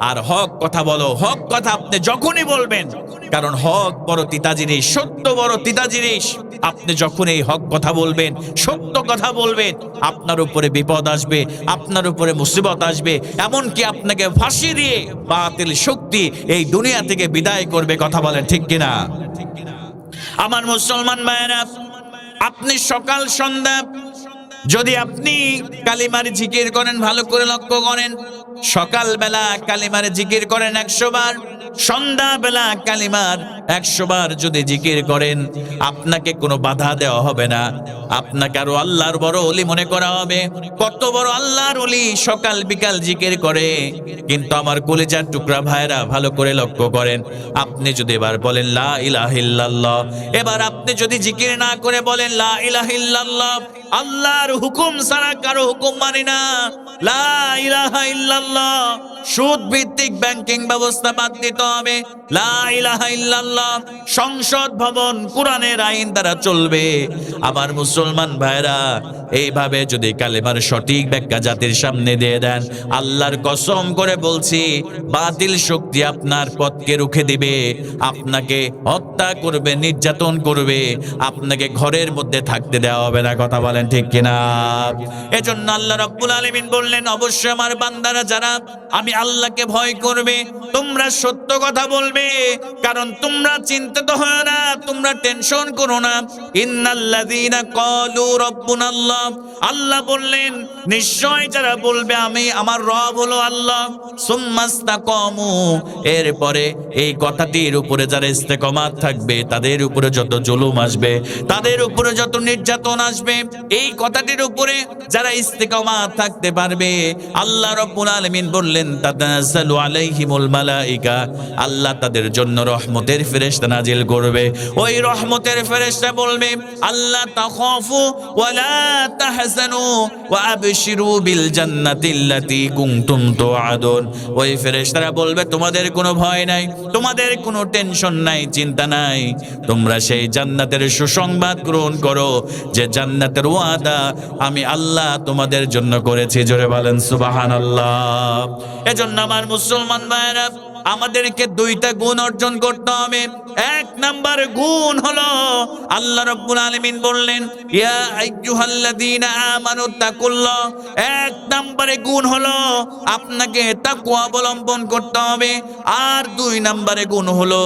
আর হক কথা বলো। হক কথা আপনি যখনই বলবেন, কারণ হক বড় তিতা জিনিস, সত্য বড় তিতা জিনিস। আপনি যখন এই হক কথা বলবেন, সত্য কথা বলবেন, আপনার উপরে বিপদ আসবে, আপনার উপরে মুসিবত আসবে, এমনকি আপনাকে ফাঁসি দিয়ে বাতিল শক্তি এই দুনিয়া থেকে বিদায় করবে। কথা বলেন ঠিক কিনা? আমার মুসলমান ভাইয়েরা, আপনি সকাল সন্ধ্যা যদি আপনি কালিমার জিকির করেন, ভালো করে লক্ষ্য করেন, সকালবেলা কালিমার জিকির করেন 100 বার, সন্ধ্যাবেলা কালিমার 100 বার যদি জিকির করেন, আপনাকে কোনো বাধা দেওয়া হবে না। আপনাকে আরো আল্লাহর বড় ওলি মনে করা হবে। কত বড় আল্লাহর ওলি সকাল বিকাল জিকির করে। কিন্তু আমার কলিজার টুকরা ভাইরা, ভালো করে লক্ষ্য করেন, আপনি যদি এবার বলেন লা ইলাহা ইল্লাল্লাহ, এবার আপনি যদি জিকির না করে বলেন লা ইলাহা ইল্লাল্লাহ, আল্লাহর হুকুম ছাড়া কারো হুকুম মানি না, লা ইলাহা ইল্লাল্লাহ, সুদ ভিত্তিক ব্যাংকিং ব্যবস্থা বাদ দিতে হবে, লা ইলাহা ইল্লাল্লাহ, সংসদ ভবন কোরআনের আইন দ্বারা চলবে। আবার মুসলমান ভাইরা, এইভাবে যদি কালেমার সঠিক ব্যাখ্যা জাতির সামনে দিয়ে দেন, আল্লাহর কসম করে বলছি, বাতিল শক্তি আপনার পথকে রুখে দিবে, আপনাকে হত্যা করবে, নির্যাতন করবে, আপনাকে ঘরের মধ্যে থাকতে দেওয়া হবে না। কথা বলেন ঠিক কিনা? এজন্য আল্লাহ রাব্বুল আলামিন বললেন, অবশ্যই আমার বান্দারা যারা আমি আল্লাহকে ভয় করবে, তোমরা সত্য কথা বলবে, কারণ তোমরা চিন্তিত হয় না, তোমরা টেনশন করো না। ইন্নাল্লাযীনা ক্বালু রাব্বুনাল্লাহ, আল্লাহ বললেন নিশ্চয় যারা বলবে আমি আমার রব হলো আল্লাহ, সুম্মাস্তাকামু, এরপরে এই কথাটির উপরে যারা ইস্তেকামাত থাকবে, তাদের উপরে যত জুলুম আসবে, তাদের উপরে যত নির্যাতন আসবে, এই কথাটির উপরে যারা ইস্তেকামাত থাকতে পারবে, আল্লাহ রাব্বুল আলামিন বললেন তাতানাজ্জালু আলাইহিমুল মালাইকা, আল্লাহ তাদের জন্য রহমতের ফেরেশতা নাজিল করবে। ওই রহমতের ফেরেশতা বলবে, আল্লাহ তাখাফু ওয়ালা তাহজানু ওয়া আবশিরু বিল জান্নাতিল্লাতী কুনতুম তুআদুন। ওই ফেরেশতারা বলবে, তোমাদের কোনো ভয় নাই, তোমাদের কোনো টেনশন নাই, চিন্তা নাই, তোমরা সেই জান্নাতের সুসংবাদ গ্রহণ করো যে জান্নাতের ওয়াদা আমি আল্লাহ তোমাদের জন্য করেছি। জোরে বলেন সুবহানাল্লাহ। এজন্য আমার মুসলমান ভাইরা, আমাদেরকে দুইটা গুণ অর্জন করতে হবে। এক নাম্বার গুণ হলো আল্লাহ রাব্বুল আলামিন বললেন ইয়া আইয়ুহাল্লাযীনা আমানু তাকুল্লাহ। এক নম্বরে গুণ হলো আপনাকে তাকওয়া অবলম্বন করতে হবে। আর দুই নম্বরে গুণ হলো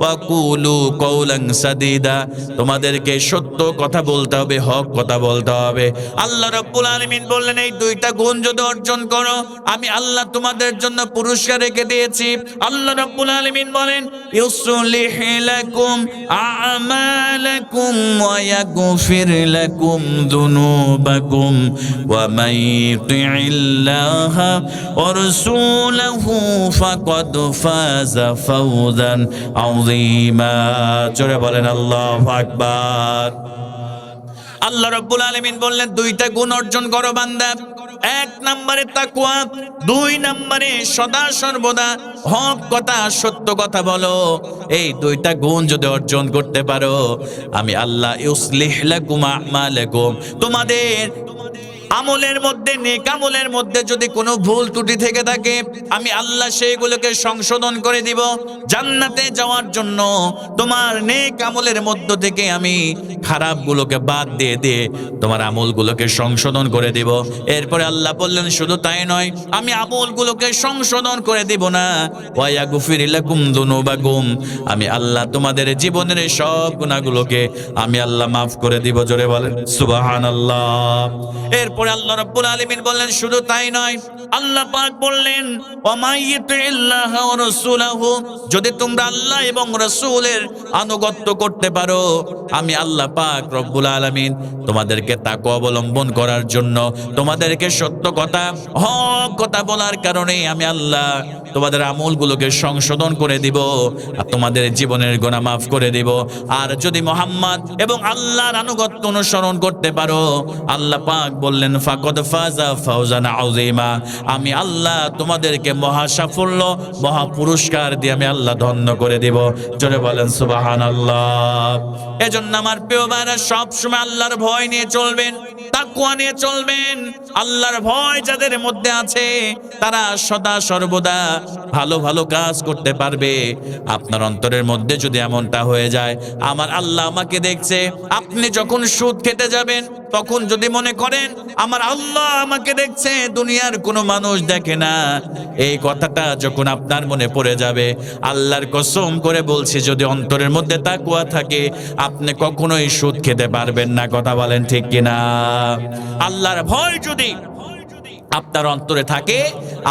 ওয়াকুলু কওলান সাদীদা, তোমাদেরকে সত্য কথা বলতে হবে, হক কথা বলতে হবে। আল্লাহ রাব্বুল আলামিন বললেন এই দুইটা গুণ যদি অর্জন করো, আমি আল্লাহ তোমাদের জন্য পুরস্কার রেখে দিয়েছি। আল্লাহ রাব্বুল আলামিন বলেন ইউসলিহ লাকুম আ'মালাকুম ওয়া ইয়াগফির লাকুম যুনুবাকুম ওয়া মান ইউতি'ইল্লাহা ওয়া রাসূলাহু ফাকাদ ফাযা ফাওজান আযীমা। জোরে বলেন আল্লাহু আকবার। আল্লাহ রাব্বুল আলামিন বললেন দুইটা গুণ অর্জন করো বান্দা। এক নম্বরে তাকওয়া, দুই নম্বরে সদা সর্বদা হক কথা সত্য কথা বলো। এই দুইটা গুণ যদি অর্জন করতে পারো, আমি আল্লাহ ইউসলিহ লাকুম আ'মালাকুম, তোমাদের আমলের মধ্যে, নেক আমলের মধ্যে যদি কোনো ভুল ত্রুটি থেকে থাকে, আমি আল্লাহ সেইগুলোকে সংশোধন করে দিব। জান্নাতে যাওয়ার জন্য তোমার নেক আমলের মধ্য থেকে আমি খারাপগুলোকে বাদ দিয়ে দিয়ে তোমার আমলগুলোকে সংশোধন করে দিব। এরপরে আল্লাহ বললেন শুধু তাই নয়, আমি আমলগুলোকে সংশোধন করে দিব না, ওয়া ইয়াগফির লাকুম যুনুবাকুম, আমি আল্লাহ তোমাদের জীবনের সব গুনাহগুলোকে আমি আল্লাহ মাফ করে দিব। জোরে বলেন সুবহানাল্লাহ। এরপরে আল্লাহ রাব্বুল আলামিন বললেন শুধু তাই নয়, আল্লাহ পাক বললেন ওয়া মান ইউতি'ইল্লাহা ওয়া রাসূলাহু, যদি তোমরা আল্লাহ এবং রাসূলের আনুগত্য করতে পারো, আমি আল্লাহ পাক রব্বুল আলামিন তোমাদেরকে তাকওয়া অবলম্বন করার জন্য, তোমাদেরকে সত্য কথা হক কথা বলার কারণে আমি আল্লাহ তোমাদের আমলগুলোকে সংশোধন করে দিব আর তোমাদের জীবনের গুনাহ মাফ করে দিব। আর যদি মুহাম্মদ এবং আল্লাহর আনুগত্য অনুসরণ করতে পারো, আল্লাহ পাক বললেন ফাকাদ ফাযা ফাওজান আযীমা, আমি আল্লাহ তোমাদেরকে মহা সাফল্য মহা পুরস্কার দিয়ে আমি আল্লাহ ধন্য করে দিব। জোরে বলেন সুবহানাল্লাহ। এজন্য আমার প্রিয় ভাইরা সব সময় আল্লাহর ভয় নিয়ে চলবেন, তাকওয়া নিয়ে চলবেন। আল্লাহর ভয় যাদের মধ্যে আছে তারা সদা সর্বদা ভালো ভালো কাজ করতে পারবে। আপনার অন্তরের মধ্যে যদি এমনটা হয়ে যায়, আমার আল্লাহ আমাকে দেখছে, আপনি যখন সুদ খেতে যাবেন তখন যদি মনে করেন আমার আল্লাহ আমাকে দেখছে, দুনিয়ার কোনো মানুষ দেখে না, এই কথাটা যখন আপনার মনে পড়ে যাবে, আল্লাহর কসম করে বলছি যদি অন্তরের মধ্যে তাকওয়া থাকে, আপনি কখনোই সুদ খেতে পারবেন না। কথা বলেন ঠিক কিনা? আল্লাহর ভয় যদি আপনার অন্তরে থাকে,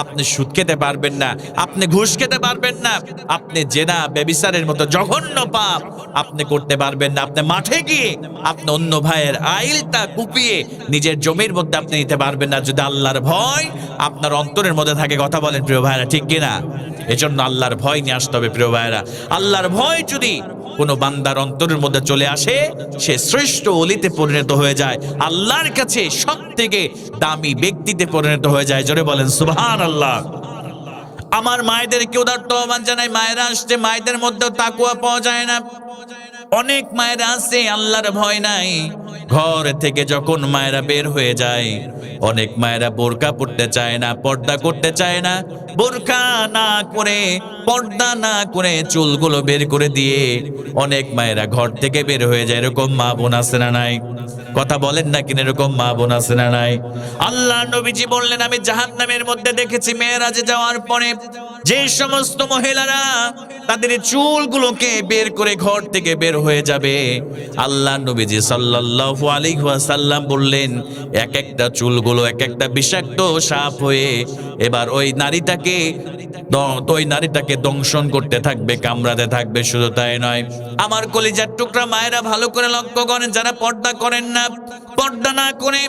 আপনি সুদ খেতে পারবেন না, আপনি ঘুষ খেতে পারবেন না, আপনি জেনা ব্যভিচারের মতো জঘন্য পাপ আপনি করতে পারবেন না, আপনি মাঠে গিয়ে আপনি অন্য ভাইয়ের আইলটা কুপিয়ে নিজের জমির মধ্যে আপনি নিতে পারবেন না, যদি আল্লাহর ভয় আপনার অন্তরের মধ্যে থাকে। কথা বলেন প্রিয় ভাইরা ঠিক কিনা? এজন্য আল্লাহর ভয় নিয়ে আসতে হবে প্রিয় ভাইরা। আল্লাহর ভয় যদি কোন বান্দার অন্তরের মধ্যে চলে আসে, সে শ্রেষ্ঠ ওলিতে পরিণত হয়ে যায়, আল্লাহর কাছে সবথেকে দামি ব্যক্তিতে পরিণত হয়ে যায়। জোরে বলেন সুবহানাল্লাহ। আমার মায়েদেরকে উদাত্ত আহ্বান জানাই, মায়েরা আসছে, মায়েদের মধ্যেও তাকওয়া পাওয়া যায় না। অনেক মায়েরা আছে আল্লাহর ভয় নাই, ঘর থেকে যখন মায়েরা বের হয়ে যায়, অনেক মায়েরা বোরকা পরতে চায় না, পর্দা করতে চায় না, বোরকা না করে পর্দা না করে চুলগুলো বের করে দিয়ে অনেক মায়েরা ঘর থেকে বের হয়ে যায়। এরকম মা বোন আছে না নাই? কথা বলেন না কিনা? এরকম মা বোন আছে না নাই? আল্লাহ নবীজি বললেন আমি জাহান্নামের মধ্যে দেখেছি মেরাজে যাওয়ার পরে যে সমস্ত মহিলারা তাদের চুলগুলোকে বের করে ঘর থেকে বের হয়ে যাবে, আল্লাহ নবীজি সাল্লাল্লাহু আলাইহি ওয়াসাল্লাম বললেন এক একটা চুলগুলো এক একটা বিষাক্ত সাপ হয়ে এবার ওই নারীটাকে দংশন করতে থাকবে, কামড়াতে থাকবে। শুধু তাই নয়, আমার কলিজার টুকরা মায়েরা ভালো করে লক্ষ্য করেন, যারা পর্দা করেন না, পর্দা না করে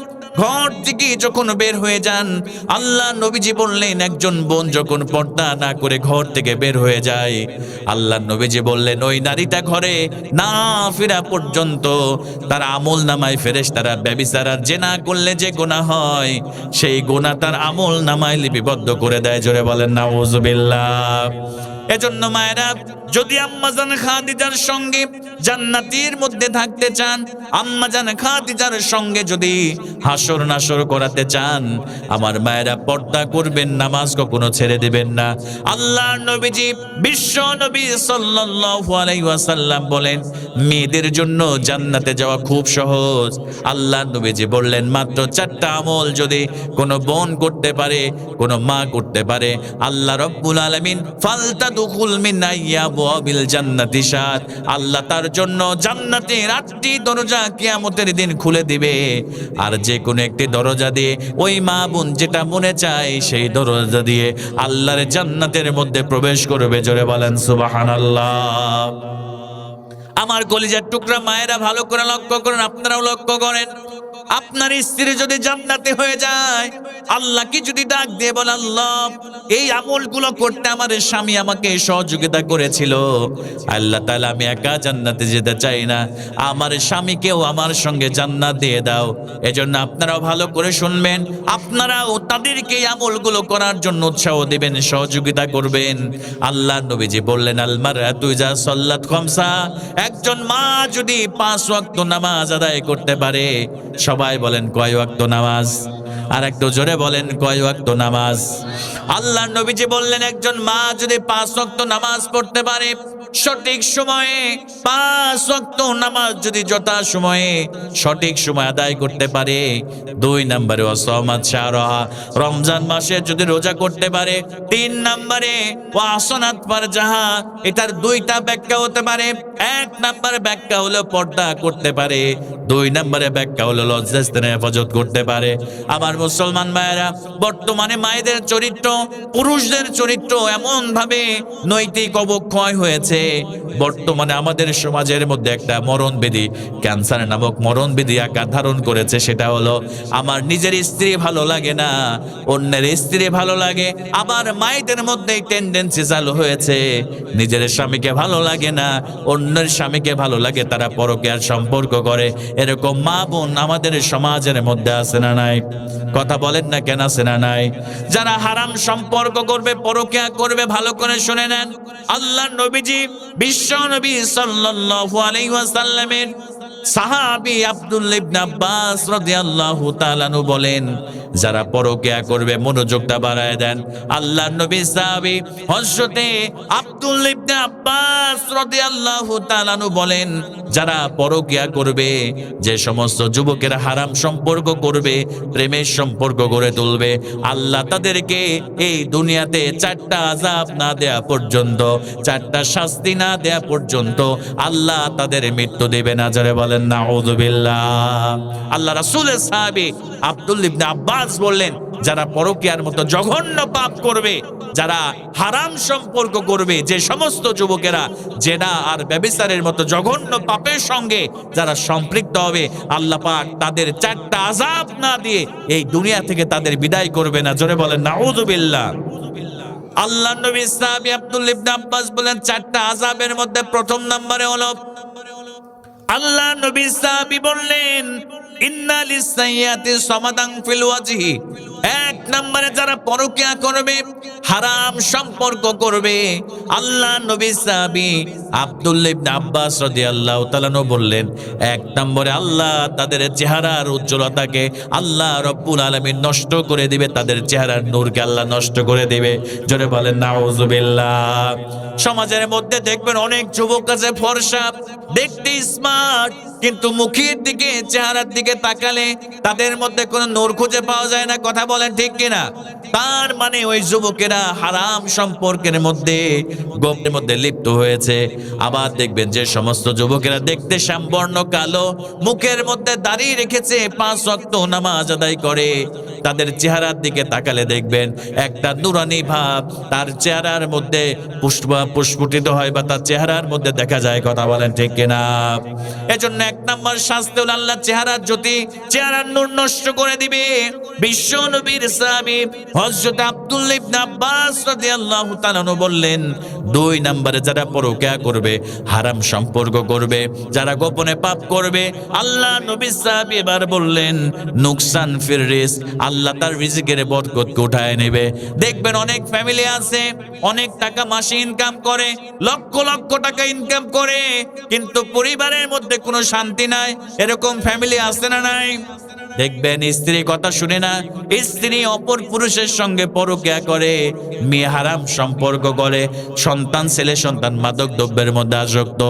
ঘর থেকে যখন বের হয়ে যান, আল্লাহ নবীজি বললেন একজন বোন যখন পর্দা না করে ঘর থেকে বের হয়ে যায়, আল্লাহ নবীজি বললেন ওই নারীটা ঘরে না ফেরা পর্যন্ত তার আমল নামায় ফেরেশতারা ব্যভিচার আর জেনা করলে যে গুনাহ হয় সেই গুনাহ তার আমল নামায় লিপিবদ্ধ করে দেয়। জোরে বলেন নাউযুবিল্লাহ। এজন্য মায়েরা যদি আম্মাজান খাদিজার সঙ্গে জান্নাতের মধ্যে থাকতে চান, আম্মাজান খাদিজার সঙ্গে যদি হাসর নাসর করাতে চান, আমার মায়েরা পর্দা করবেন, নামাজ কখনো ছেড়ে দিবেন না। আল্লাহর নবীজি বিশ্ব নবী সাল্লাল্লাহু আলাইহি ওয়াসাল্লাম বলেন মেয়েদের জন্য জান্নাতে যাওয়া খুব সহজ। আল্লাহর নবীজি বললেন মাত্র 4টা আমল যদি কোনো বোন করতে পারে, কোনো মা করতে পারে, আল্লাহ রাব্বুল আলামিন ফালতাদখুল মিন আইয়াবিল জান্নাতি শাত, আল্লাহ তার জন্য জান্নাতের 8টি দরজা কিয়ামতের দিন খুলে দিবে। আর যে কোন কোন একটি দরজা দিয়ে, ওই মা বোন যেটা মনে চায় সেই দরজা দিয়ে আল্লাহর জান্নাতের মধ্যে প্রবেশ করবে। জোরে বলেন সুবহানাল্লাহ। আমার কলিজার টুকরা মায়েরা ভালো করে লক্ষ্য করেন, আপনারাও লক্ষ্য করেন। আপনার স্ত্রী যদি জান্নাতে হয়ে যায়, আল্লাহকে যদি ডাক দিয়ে বলে, আল্লাহ এই আমলগুলো করতে আমার স্বামী আমাকে সহযোগিতা করেছিল, আল্লাহ তাআলা আমি একা জান্নাতে যেতে চাই না, আমার স্বামীকেও আমার সঙ্গে জান্নাত দিয়ে দাও। এজন্য আপনারাও ভালো করে শুনবেন, আপনারাও তাদেরকে এই আমলগুলো করার জন্য উৎসাহ দিবেন, সহযোগিতা করবেন। আল্লাহ নবীজি বললেন, আল মারআতু ইযা সাল্লাত খামসা, একজন মা যদি 5 ওয়াক্ত নামাজ আদায় করতে পারে, সবাই বলেন কয় ওয়াক্ত নামাজ? আর একটু জোরে বলেন কয় ওয়াক্ত নামাজ? আল্লাহ নবীজি বললেন, একজন মা যদি 5 ওয়াক্ত নামাজ পড়তে পারে সঠিক সময়ে, 5 ওয়াক্ত নামাজ যদি যথা সময়ে সঠিক সময় আদায় করতে পারে, 2 নম্বরে ওয়াসামাত শাহরাহা, রমজান মাসে যদি রোজা করতে পারে, 3 নম্বরে ওয়াসানাত ফারজাহা, এটার 2টা ব্যাখ্যা হতে পারে। 1 নম্বর ব্যাখ্যা হলো পর্দা করতে পারে, 2 নম্বরে ব্যাখ্যা হলো লজ্জাস্থানের হেফাজত করতে পারে। আমার মুসলমান ভাইয়েরা, বর্তমানে মায়েদের চরিত্র, পুরুষদের চরিত্র এমন ভাবে নৈতিক অবক্ষয় হয়েছে, বর্তমানে আমাদের সমাজের মধ্যে একটা মরণব্যাধি, ক্যান্সার নামক মরণব্যাধি আকার ধারণ করেছে। সেটা হলো, আমার নিজের স্ত্রী ভালো লাগে না, অন্যের স্ত্রী ভালো লাগে। আবার মায়েদের মধ্যে টেন্ডেন্সি চালু হয়েছে, নিজের স্বামীকে ভালো লাগে না, অন্যের স্বামীকে ভালো লাগে, তারা পরকীয়ার সম্পর্ক করে। এরকম মা বোন আমাদের সমাজের মধ্যে আছে না নাই? কথা বলেন না কেন, আছে না নাই? যারা হারাম সম্পর্ক করবে, পরকীয়া করবে, ভালো করে শুনে নেন। আল্লাহ নবীজি, বিশ্ব নবী সাল্লাল্লাহু আলাইহি ওয়াসাল্লামের সাহাবী আব্দুল্লাহ ইবনে আব্বাস রাদিয়াল্লাহু তাআলা আনহু বলেন, যারা পরকীয়া করবে, মনোযোগটা বাড়ায় দেন। আল্লাহর নবী সাহাবী হযরতে আব্দুল্লাহ ইবনে আব্বাস রাদিয়াল্লাহু তাআলা আনহু বলেন, যারা পরকীয়া করবে, যে সমস্ত যুবকেরা হারাম সম্পর্ক করবে, প্রেমের সম্পর্ক গড়ে তুলবে, আল্লাহ তাদেরকে এই দুনিয়াতে 4টা আযাব না দেয়া পর্যন্ত, 4টা শাস্তি না দেয়া পর্যন্ত আল্লাহ তাদের মৃত্যু দেবে না। যারা বলেন নাউযুবিল্লাহ। আল্লাহ রাসূলের সাহাবী আব্দুল্লাহ ইবনে আব্বাস বললেন, যারা পরকীয়ার মতো জঘন্য পাপ করবে, যারা হারাম সম্পর্ক করবে, যে সমস্ত যুবকেরা জেনা আর ব্যভিচারের মতো জঘন্য পাপের সঙ্গে যারা সম্পৃক্ত হবে, আল্লাহ পাক তাদের 4টা আযাব না দিয়ে এই দুনিয়া থেকে তাদের বিদায় করবে না। জোরে বলেন নাউযুবিল্লাহ। আল্লাহ নবী সাহাবী আব্দুল্লাহ ইবনে আব্বাস বলেন, 4টা আযাবের মধ্যে প্রথম নম্বরে হলো, আল্লাহ নবী সাহাবী বললেন, ইন্না লিসাইয়াতি সামাদান ফিল ওয়াজহি, 1 নম্বরে যারা পরকীয়া করবে, হারাম সম্পর্ক করবে, আল্লাহ নবী সাহাবী আব্দুল্লাহ ইবনে আব্বাস রাদিয়াল্লাহু তাআলা আনহু বললেন, 1 নম্বরে আল্লাহ তাদের চেহারার উজ্জ্বলতাকে আল্লাহ রব্বুল আলামিন নষ্ট করে দিবে, তাদের চেহারার নূরকে আল্লাহ নষ্ট করে দিবে। জোরে বলেন নাউযুবিল্লাহ। সমাজের মধ্যে দেখবেন অনেক যুবক আছে ফর্সা, দেখতে স্মার্ট, কিন্তু মুখের দিকে, চেহারার দিকে তাকালে তাদের মধ্যে কোনো নূর খুঁজে পাওয়া যায় না। কথা বলেন ঠিক কিনা? তার মানে ওই যুবকেরা হারাম সম্পর্কের মধ্যে, গোপনের মধ্যে লিপ্ত হয়েছে। আবার দেখবেন যে সমস্ত যুবকেরা দেখতে শ্যামবর্ণ কালো, মুখের মধ্যে দাড়ি রেখেছে, 5 ওয়াক্ত নামাজ আদায় করে, তাদের চেহারার দিকে তাকালে দেখবেন একটা নুরানি ভাব তার চেহারার মধ্যে পুষ্পিত হয়, বা তার চেহারার মধ্যে দেখা যায়। কথা বলেন ঠিক কিনা? এজন্য 1 নম্বর শাস্তি হলো আল্লাহ চেহারার জ্যোতি, চেহারার নূর নষ্ট করে দিবে। বিশ্ব নবীর সাহাবী হযরত আব্দুল্লাহ ইবনে আব্বাস রাদিয়াল্লাহু তাআলা আনহু বললেন, 2 নম্বরে যারা পরকীয়া করবে, হারাম সম্পর্ক করবে, যারা গোপনে পাপ করবে, আল্লাহ নবী সাহাবী এবার বললেন, নুকসান ফির রিজক, আল্লাহ তার রিজিকের বরকতকে উঠায় নেবে। দেখবেন অনেক ফ্যামিলি আছে, অনেক টাকা মাসে ইনকাম করে, লক্ষ লক্ষ টাকা ইনকাম করে, কিন্তু পরিবারের মধ্যে কোনো শান্তি নাই। এরকম ফ্যামিলি আছে না নাই? দেখবেন স্ত্রী কথা শুনে না, স্ত্রী অপর পুরুষের সঙ্গে পরকীয়া করে, মেয়ে হারাম সম্পর্ক করে, সন্তান, ছেলে সন্তান মাদক দ্রব্যের মধ্যে আসক্ত,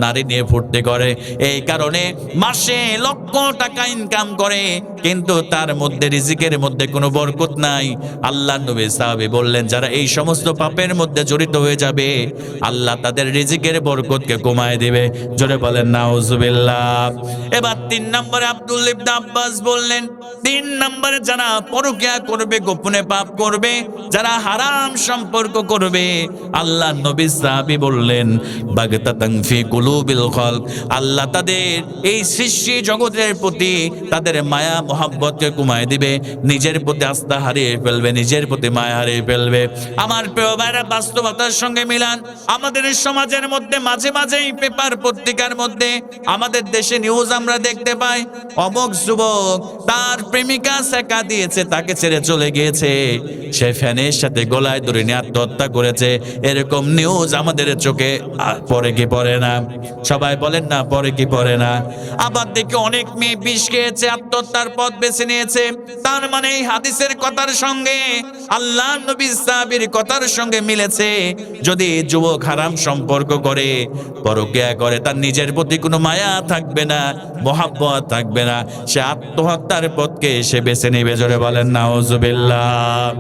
নারী নিয়ে ফুর্তি করে। এই কারণে মাসে লক্ষ টাকা ইনকাম করে, কিন্তু তার মধ্যে রিজিকের মধ্যে কোনো বরকত নাই। আল্লাহ নবী সাহাবী বললেন, যারা এই সমস্ত পাপের মধ্যে জড়িত হয়ে যাবে, আল্লাহ তাদের রিজিকের বরকতকে কমায় দিবে। জোরে বলেন নাউযুবিল্লাহ। এবার 3 নম্বরে আব্দুল্লাহ ইবনে আব্বাস বললেন, বললেন 3 নম্বরে যারা পরকিয়া করবে, গোপনে পাপ করবে, যারা হারাম সম্পর্ক করবে, আল্লাহ নবী সাহাবী বললেন বাগতাতান ফি কুলুবিল খালক, আল্লাহ তাদের এই সৃষ্টি জগতের প্রতি তাদের মায়া মোহাব্বতকে কমায় দিবে, নিজের প্রতি আস্থা হারিয়ে ফেলবে, নিজের প্রতি মায়া হারিয়ে ফেলবে। আমার প্রিয় ভাইরা, বাস্তবতার সঙ্গে মিলান। আমাদের সমাজের মধ্যে মাঝে মাঝেই পেপার পত্রিকার মধ্যে আমাদের দেশে নিউজ আমরা দেখতে পাই, অমুক যুবক তার প্রেমিকা সেকা দিয়েছে, তাকে ছেড়ে চলে গিয়েছে, সে ফ্যানের সাথে গলায় দড়ি নিয়ে আত্মহত্যা করেছে। এরকম নিউজ আমাদের চোখে পড়ে কি পড়ে না? সবাই বলেন না, পড়ে কি পড়ে না? আবার দেখে অনেক মেয়ে বিষ খেয়েছে, আত্মহত্যার পথ বেছে নিয়েছে। তার মানে এই হাদিসের কথার সঙ্গে আল্লাহ নবী সাহাবীর কথার সঙ্গে মিলেছে। যদি যুবক হারাম সম্পর্ক করে, পরকিয়া করে, তার নিজের প্রতি কোনো মায়া থাকবে না, মহাব্বত থাকবে না, সে আত্মহত্যার পথকে সে বেছে নেবে। জোরে বলেন নাউজুবিল্লাহ।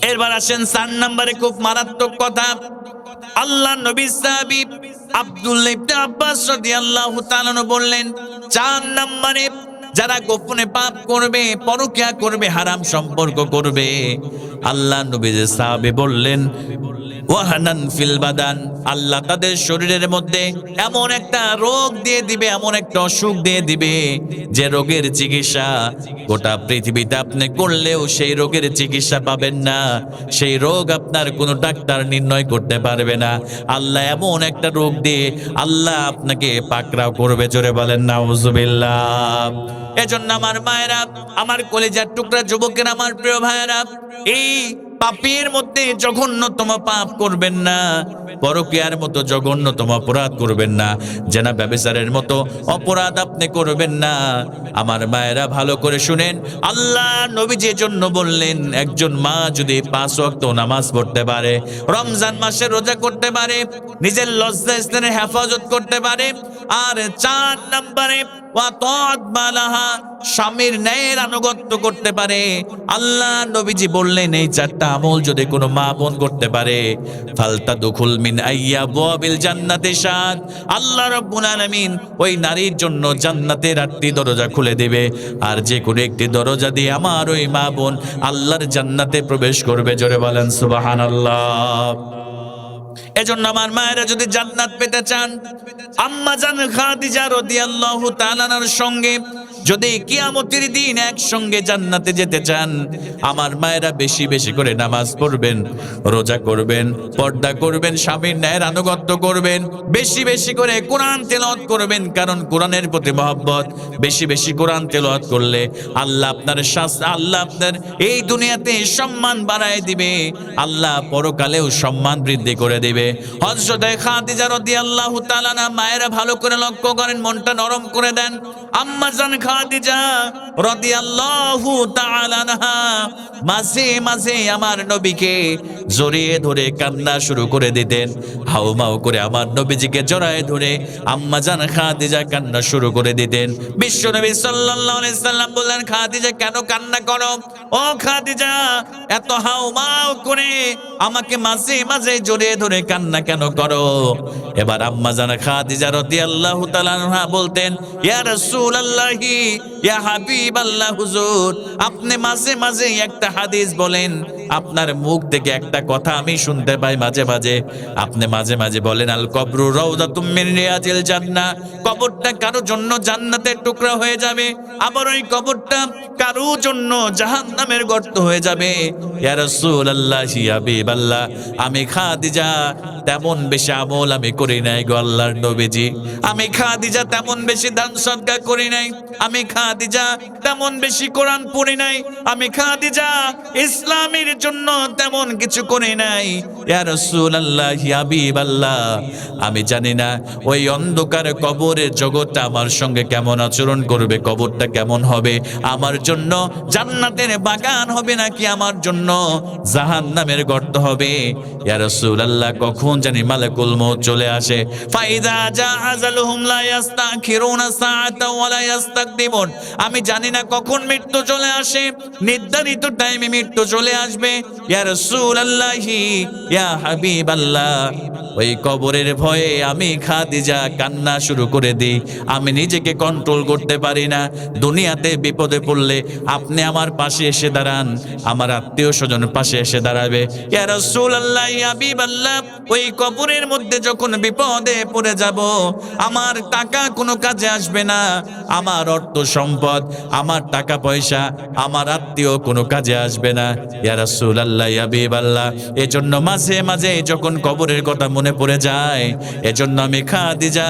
এরবার আসেন 4 নম্বরে, খুব মারাত্মক কথা। আল্লাহ নবী সাহাবী আব্দুল্লাহ ইবনে আব্বাস রাদিয়াল্লাহু তাআলা বললেন 4 নম্বরে যারা গোপনে পাপ করবে, পরকিয়া করবে, হারাম সম্পর্ক করবে, আল্লাহ নবী সাহাবী বললেন ওয়াহানান ফিল বাদান, আল্লাহ তাদের শরীরের মধ্যে এমন একটা রোগ দিয়ে দিবে, এমন একটা অসুখ দিয়ে দিবে, যে রোগের চিকিৎসা গোটা পৃথিবীতে আপনি করলেও সেই রোগের চিকিৎসা পাবেন না, সেই রোগ আপনার কোনো ডাক্তার নির্ণয় করতে পারবে না। আল্লাহ এমন একটা রোগ দিয়ে আল্লাহ আপনাকে পাকড়াও করবে। জোরে বলেন নাউজুবিল্লাহ। এজন্য আমার মায়েরা, আমার কলিজার টুকরা যুবকেরা, আমার প্রিয় ভাইয়েরা, এই পাপের মধ্যে জঘন্যতম পাপ করবেন না, পরকীয়ার মতো জঘন্যতম অপরাধ করবেন না, জেনা ব্যভিচারের মতো অপরাধ আপনি করবেন না। আমার মায়েরা ভালো করে শুনেন, আল্লাহ নবী যে জন্য বললেন, একজন মা যদি 5 ওয়াক্ত নামাজ পড়তে পারে, রমজান মাসে রোজা করতে পারে, নিজের লজ্জা স্থানের হেফাজত করতে পারে, আর 4 নম্বরে স্বামীর ন্যায়ের আনুগত্য করতে পারে, আল্লাহ নবীজি বললেন এই 4টা আমল যদি কোনো মা বোন করতে পারে, ফালতা দুখুল মিন আইয়াবিল জান্নাতি শাদ, আল্লাহ রাব্বুল আলামিন ওই নারীর জন্য জান্নাতের 8টি দরজা খুলে দেবে, আর যে কোনো একটি দরজা দিয়ে আমার ওই মা বোন আল্লাহর জান্নাতে প্রবেশ করবে। জোরে বলেন সুবহানাল্লাহ। এজন্য আমার মায়েরা যদি জান্নাত পেতে চান, আম্মা জান খাদিজা রাদিয়াল্লাহু তাআলার সঙ্গে যদি কিয়ামতের দিন একসঙ্গে জান্নাতে যেতে চান, আমার মায়েরা বেশি বেশি করে নামাজ পড়বেন, রোজা করবেন, পর্দা করবেন, স্বামীর ন্যায়ের আনুগত্য করবেন, বেশি বেশি করে কোরআন তেলাওয়াত করবেন, কারণ কোরআনের প্রতি মহব্বত। বেশি বেশি কোরআন তেলাওয়াত করলে আল্লাহ আপনার আল্লাহ আপনার এই দুনিয়াতে সম্মান বাড়ায় দিবে, আল্লাহ পরকালেও সম্মান বৃদ্ধি করে দিবে। হযরত খাদিজা রাদিয়াল্লাহু তাআলা মায়েরা ভালো করে লক্ষ্য করেন, মনটা নরম করে দেন। আম্মা জান খাদিজা রাদিয়াল্লাহু তাআলা আনহা মাঝে মাঝে আমার নবীকে জড়িয়ে ধরে কান্না শুরু করে দিতেন, হাউমাউ করে আমার নবীজিকে জড়ায় ধরে আম্মা জান খাদিজা কান্না শুরু করে দিতেন। বিশ্বনবী সাল্লাল্লাহু আলাইহি সাল্লাম বললেন, খাদিজা কেন কান্না করো? ও খাদিজা, এত হাউমাউ করে আমাকে মাঝে মাঝে জড়িয়ে ধরে কান্না কেন করো? এবার আম্মা জান খাদিজা রাদিয়াল্লাহু তাআলা আনহা বলতেন, ইয়া রাসূলুল্লাহি, ইয়া হাবিবাল্লাহ, হুজুর আপনি মাঝে মাঝে একটা হাদিস বলেন, আপনার মুখ থেকে একটা কথা আমি শুনতে পাই মাঝে মাঝে, আপনি মাঝে মাঝে বলেন আল কবরু রাউযাতুম মিন রিয়াজিল জান্নাহ, কবরটা কারো জন্য জান্নাতের টুকরা হয়ে যাবে, আবার ওই কবরটা কারো জন্য জাহান্নামের গর্ত হয়ে যাবে। ইয়া রাসূলুল্লাহ, ইয়া হাবিবাল্লাহ, আমি খাদিজা তেমন বেশি আমল আমি করি নাই গো আল্লাহর নবীজি, আমি খাদিজা তেমন বেশি দান সদকা করি নাই, আমি খাদিজা তেমন বেশি কোরআন পড়ি নাই, আমি খাদিজা ইসলামের জন্য তেমন কিছু করি নাই। ইয়া রাসূলুল্লাহ, ইয়া হাবিবাল্লাহ, আমি জানি না ওই অন্ধকার কবরের জগৎটা আমার সঙ্গে কেমন আচরণ করবে, কবরটা কেমন হবে, আমার জন্য জান্নাতের বাগান হবে নাকি আমার জন্য জাহান্নামের গর্ত হবে। ইয়া রাসূলুল্লাহ, কখন জানি মালাকুল মউত চলে আসে, ফাইজা জা আজালুহুম লা ইস্তাখিরুনা সাআতা ওয়া লা ইস্তাকদিমুন, আমি জানি না কখন মৃত্যু চলে আসে, নির্ধারিত টাইমে মৃত্যু চলে আসবে। ইয়া রাসূলুল্লাহি, ইয়া হাবিবাল্লাহ, ওই কবরের ভয়ে আমি খাদিজা কান্না শুরু করে দিই। আমি নিজেকে কন্ট্রোল করতে পারি না। দুনিয়াতে বিপদে পড়লে আপনি আমার পাশে এসে দাঁড়ান, আমার আত্মীয় স্বজন পাশে এসে দাঁড়াবে। ইয়া রাসূলুল্লাহ, ইয়া হাবিবাল্লাহ, ওই কবরের মধ্যে যখন বিপদে পড়ে যাব, আমার টাকা কোনো কাজে আসবে না, আমার অর্থ সম্পদ, আমার টাকা পয়সা, আমার আত্মীয় কোনো কাজে আসবে না। ইয়া রাসূলুল্লাহ, ইয়া হাবিবাল্লাহ, এজন্য মাঝে মাঝে যখন কবরের কথা মনে পড়ে যায়, এজন্য আমি খাদিজা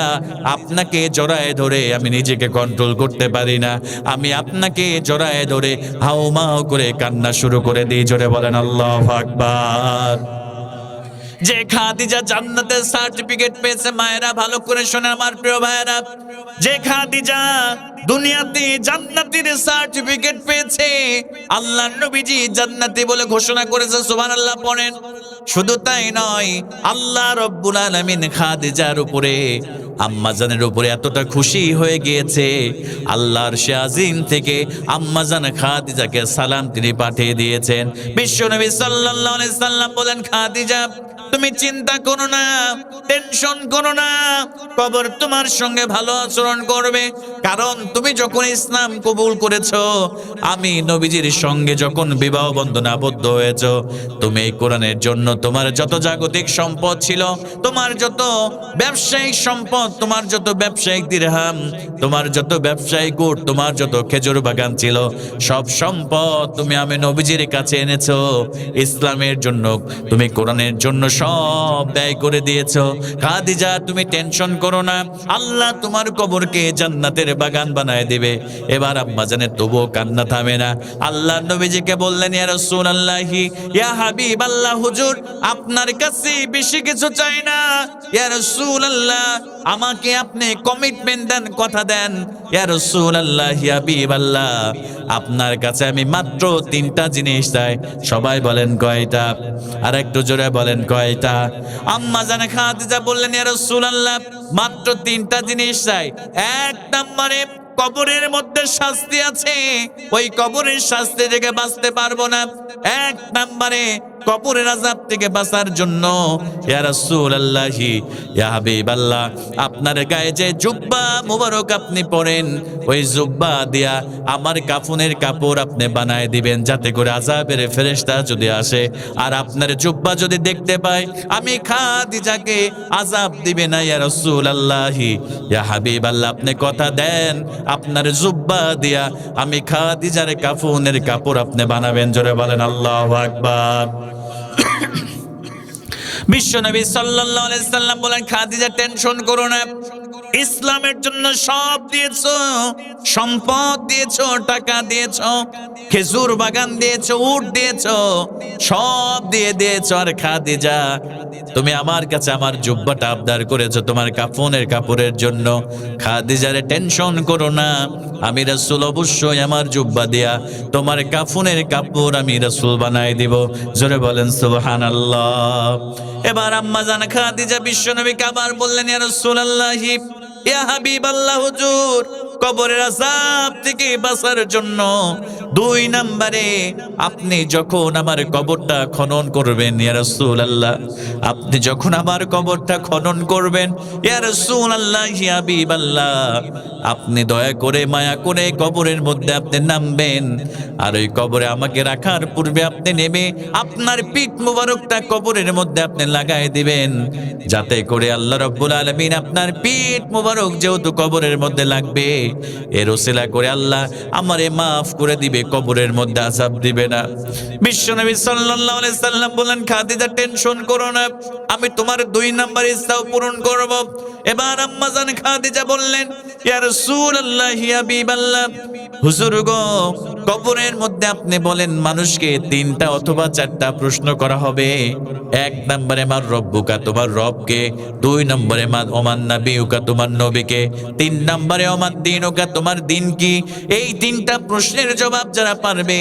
আপনাকে জড়ায় ধরে আমি নিজেকে কন্ট্রোল করতে পারি না। আমি আপনাকে জড়ায় ধরে হাউমাউ করে কান্না শুরু করে দিই। জোরে বলেন আল্লাহু আকবার। যে খাদিজা জান্নাতের সার্টিফিকেট পেয়েছে, মায়েরা ভালো করে শোনেন আমার প্রিয় ভাইয়েরা, যে খাদিজা দুনিয়াতে জান্নাতের সার্টিফিকেট পেয়েছে, আল্লাহর নবীজি জান্নাতি বলে ঘোষণা করেছে, সুবহানাল্লাহ পড়েন। শুধু তাই নয়, আল্লাহ রাব্বুল আলামিন খাদিজার উপরে, আম্মাজানের উপরে এতটা খুশি হয়ে গিয়েছে, আল্লাহর শাজিম থেকে আম্মাজান খাদিজাকে সালাম তিনি পাঠিয়ে দিয়েছেন। বিশ্বনবী সাল্লাল্লাহু আলাইহি সাল্লাম বলেন, খাদিজা তুমি চিন্তা করো না, টেনশন করো না, কবর তোমার সঙ্গে ভালো আচরণ করবে। কারণ তুমি যখন ইসলাম কবুল করেছো, আমি নবীজির সঙ্গে যখন বিবাহ বন্ধনে আবদ্ধ হয়েছো, তুমি এই কোরআনের জন্য তোমার যত জাগতিক সম্পদ ছিল, তোমার যত ব্যবসায়িক সম্পদ, তোমার যত ব্যবসায়িক দিরহাম, তোমার যত ব্যবসায়িক উট, তোমার যত খেজুর বাগান ছিল, সব সম্পদ তুমি আমি নবীজির কাছে এনেছো। ইসলামের জন্য, তুমি কোরআনের জন্য সব ব্যয় করে দিয়েছো। খাদিজা তুমি টেনশন করো না, আল্লাহ তোমার কবরকে জান্নাতের বাগান বানায় দিবে। এবার আম্মাজানের তবুও কান্না থামে না। আল্লাহ নবীজিকে বললেন, ইয়া রাসূলুল্লাহি, ইয়া হাবিবাল্লাহ, হুজুর আপনার কাছে বেশি কিছু চাই না। ইয়া রাসূলুল্লাহ, আমাকে আপনি কমিটমেন্ট দেন, কথা দেন। ইয়া রাসূলুল্লাহ, ইয়া হাবিবাল্লাহ, আপনার কাছে আমি মাত্র 3টা জিনিস চাই। সবাই বলেন কয়টা? আর একটু জোরে বলেন কয়টা? আম্মাজান খাদিজা বললেন, ইয়া রাসূলুল্লাহ, মাত্র 3টা জিনিস চাই। 1 নম্বরে কবরের মধ্যে শাস্তি আছে, ওই কবরের শাস্তি থেকে বাঁচতে পারবো না। 1 নম্বরে কবরের আযাব থেকে বাঁচার জন্য, ইয়া রাসূলুল্লাহি, ইয়া হাবিবাল্লাহ, আপনার গায়ে যে জুব্বা মুবারক আপনি পরেন, ওই জুব্বা দিয়া আমার কাফনের কাপড় আপনি বানায় দিবেন, যাতে করে আযাবের ফেরেশতা যদি আসে আর আপনার জুব্বা যদি দেখতে পায়, আমি খাদিজাকে আযাব দিবে না। ইয়া রাসূলুল্লাহি, ইয়া হাবিবাল্লাহ, আপনি কথা দেন, আপনার জুব্বা দিয়া আমি খাদিজার কাফনের কাপড় আপনি বানাবেন। জোরে বলেন আল্লাহু আকবার। বিশ্বনবী সাল্লাল্লাহু আলাইহি সাল্লাম বলেন, খাদিজা টেনশন করো না, ইসলামের জন্য সব দিয়েছো, সম্পদ দিয়েছো, টাকা দিয়েছো, খেজুর বাগান দিয়েছো, উট দিয়েছো, সব দিয়ে দিয়েছো। আর খাদিজা তুমি আমার কাছে আমার জুব্বাটা আবদার করেছো তোমার কাফনের কাপড়ের জন্য। খাদিজারে টেনশন করো না, আমি রাসূল অবশ্যই আমার জুব্বা দিয়া তোমার কাফনের কাপড় আমি রাসূল বানাই দিব। জোরে বলেন সুবহানাল্লাহ। এবার আম্মাজান খাদিজা বিশ্বনবীকে আবার বললেন, ইয়া রাসূলুল্লাহি, ইয়া হাবিবাল্লাহ, হুজুর কবরের আযাব থেকে বাঁচার জন্য 2 নম্বরে আপনি যখন আমার কবরটা খনন করবেন, ইয়া রাসূলুল্লাহ, আপনি যখন আমার কবরটা খনন করবেন, ইয়া রাসূলুল্লাহ, ইয়া হাবিবাল্লাহ, আপনি দয়া করে মায়া করে কবরের মধ্যে আপনি নামবেন। আর ওই কবরে আমাকে রাখার পূর্বে আপনি নেমে আপনার পিঠ মুবারকটা কবরের মধ্যে আপনি লাগাই দিবেন, যাতে করে আল্লাহ রাব্বুল আলামিন আপনার পিঠ মুবারক যেহেতু কবরের মধ্যে লাগবে, এর ওসিলা করে আল্লাহ আমারে মাফ করে দিবে, কবরের মধ্যে আযাব দিবে না। বিশ্বনবী সাল্লাল্লাহু আলাইহি সাল্লাম বলেন, খাদিজা টেনশন করো না, আমি তোমার 2 নম্বর ইচ্ছাও পূরণ করব। এবার আম্মাজান খাদিজা বললেন, ইয়া রাসূলুল্লাহ, ইয়া হাবিবাল্লাহ, হুজুর গো কবরের মধ্যে আপনি বলেন মানুষকে 3টা অথবা 4টা প্রশ্ন করা হবে। 1 নম্বরে মার রব্বুকা, তোমার রবকে। 2 নম্বরে মা ওমান নাবিউকা, তোমার নবীকে। 3 নম্বরে ওমান দীনুকা, তোমার দিন কি। এই 3টা প্রশ্নের জবাব যারা পারবে,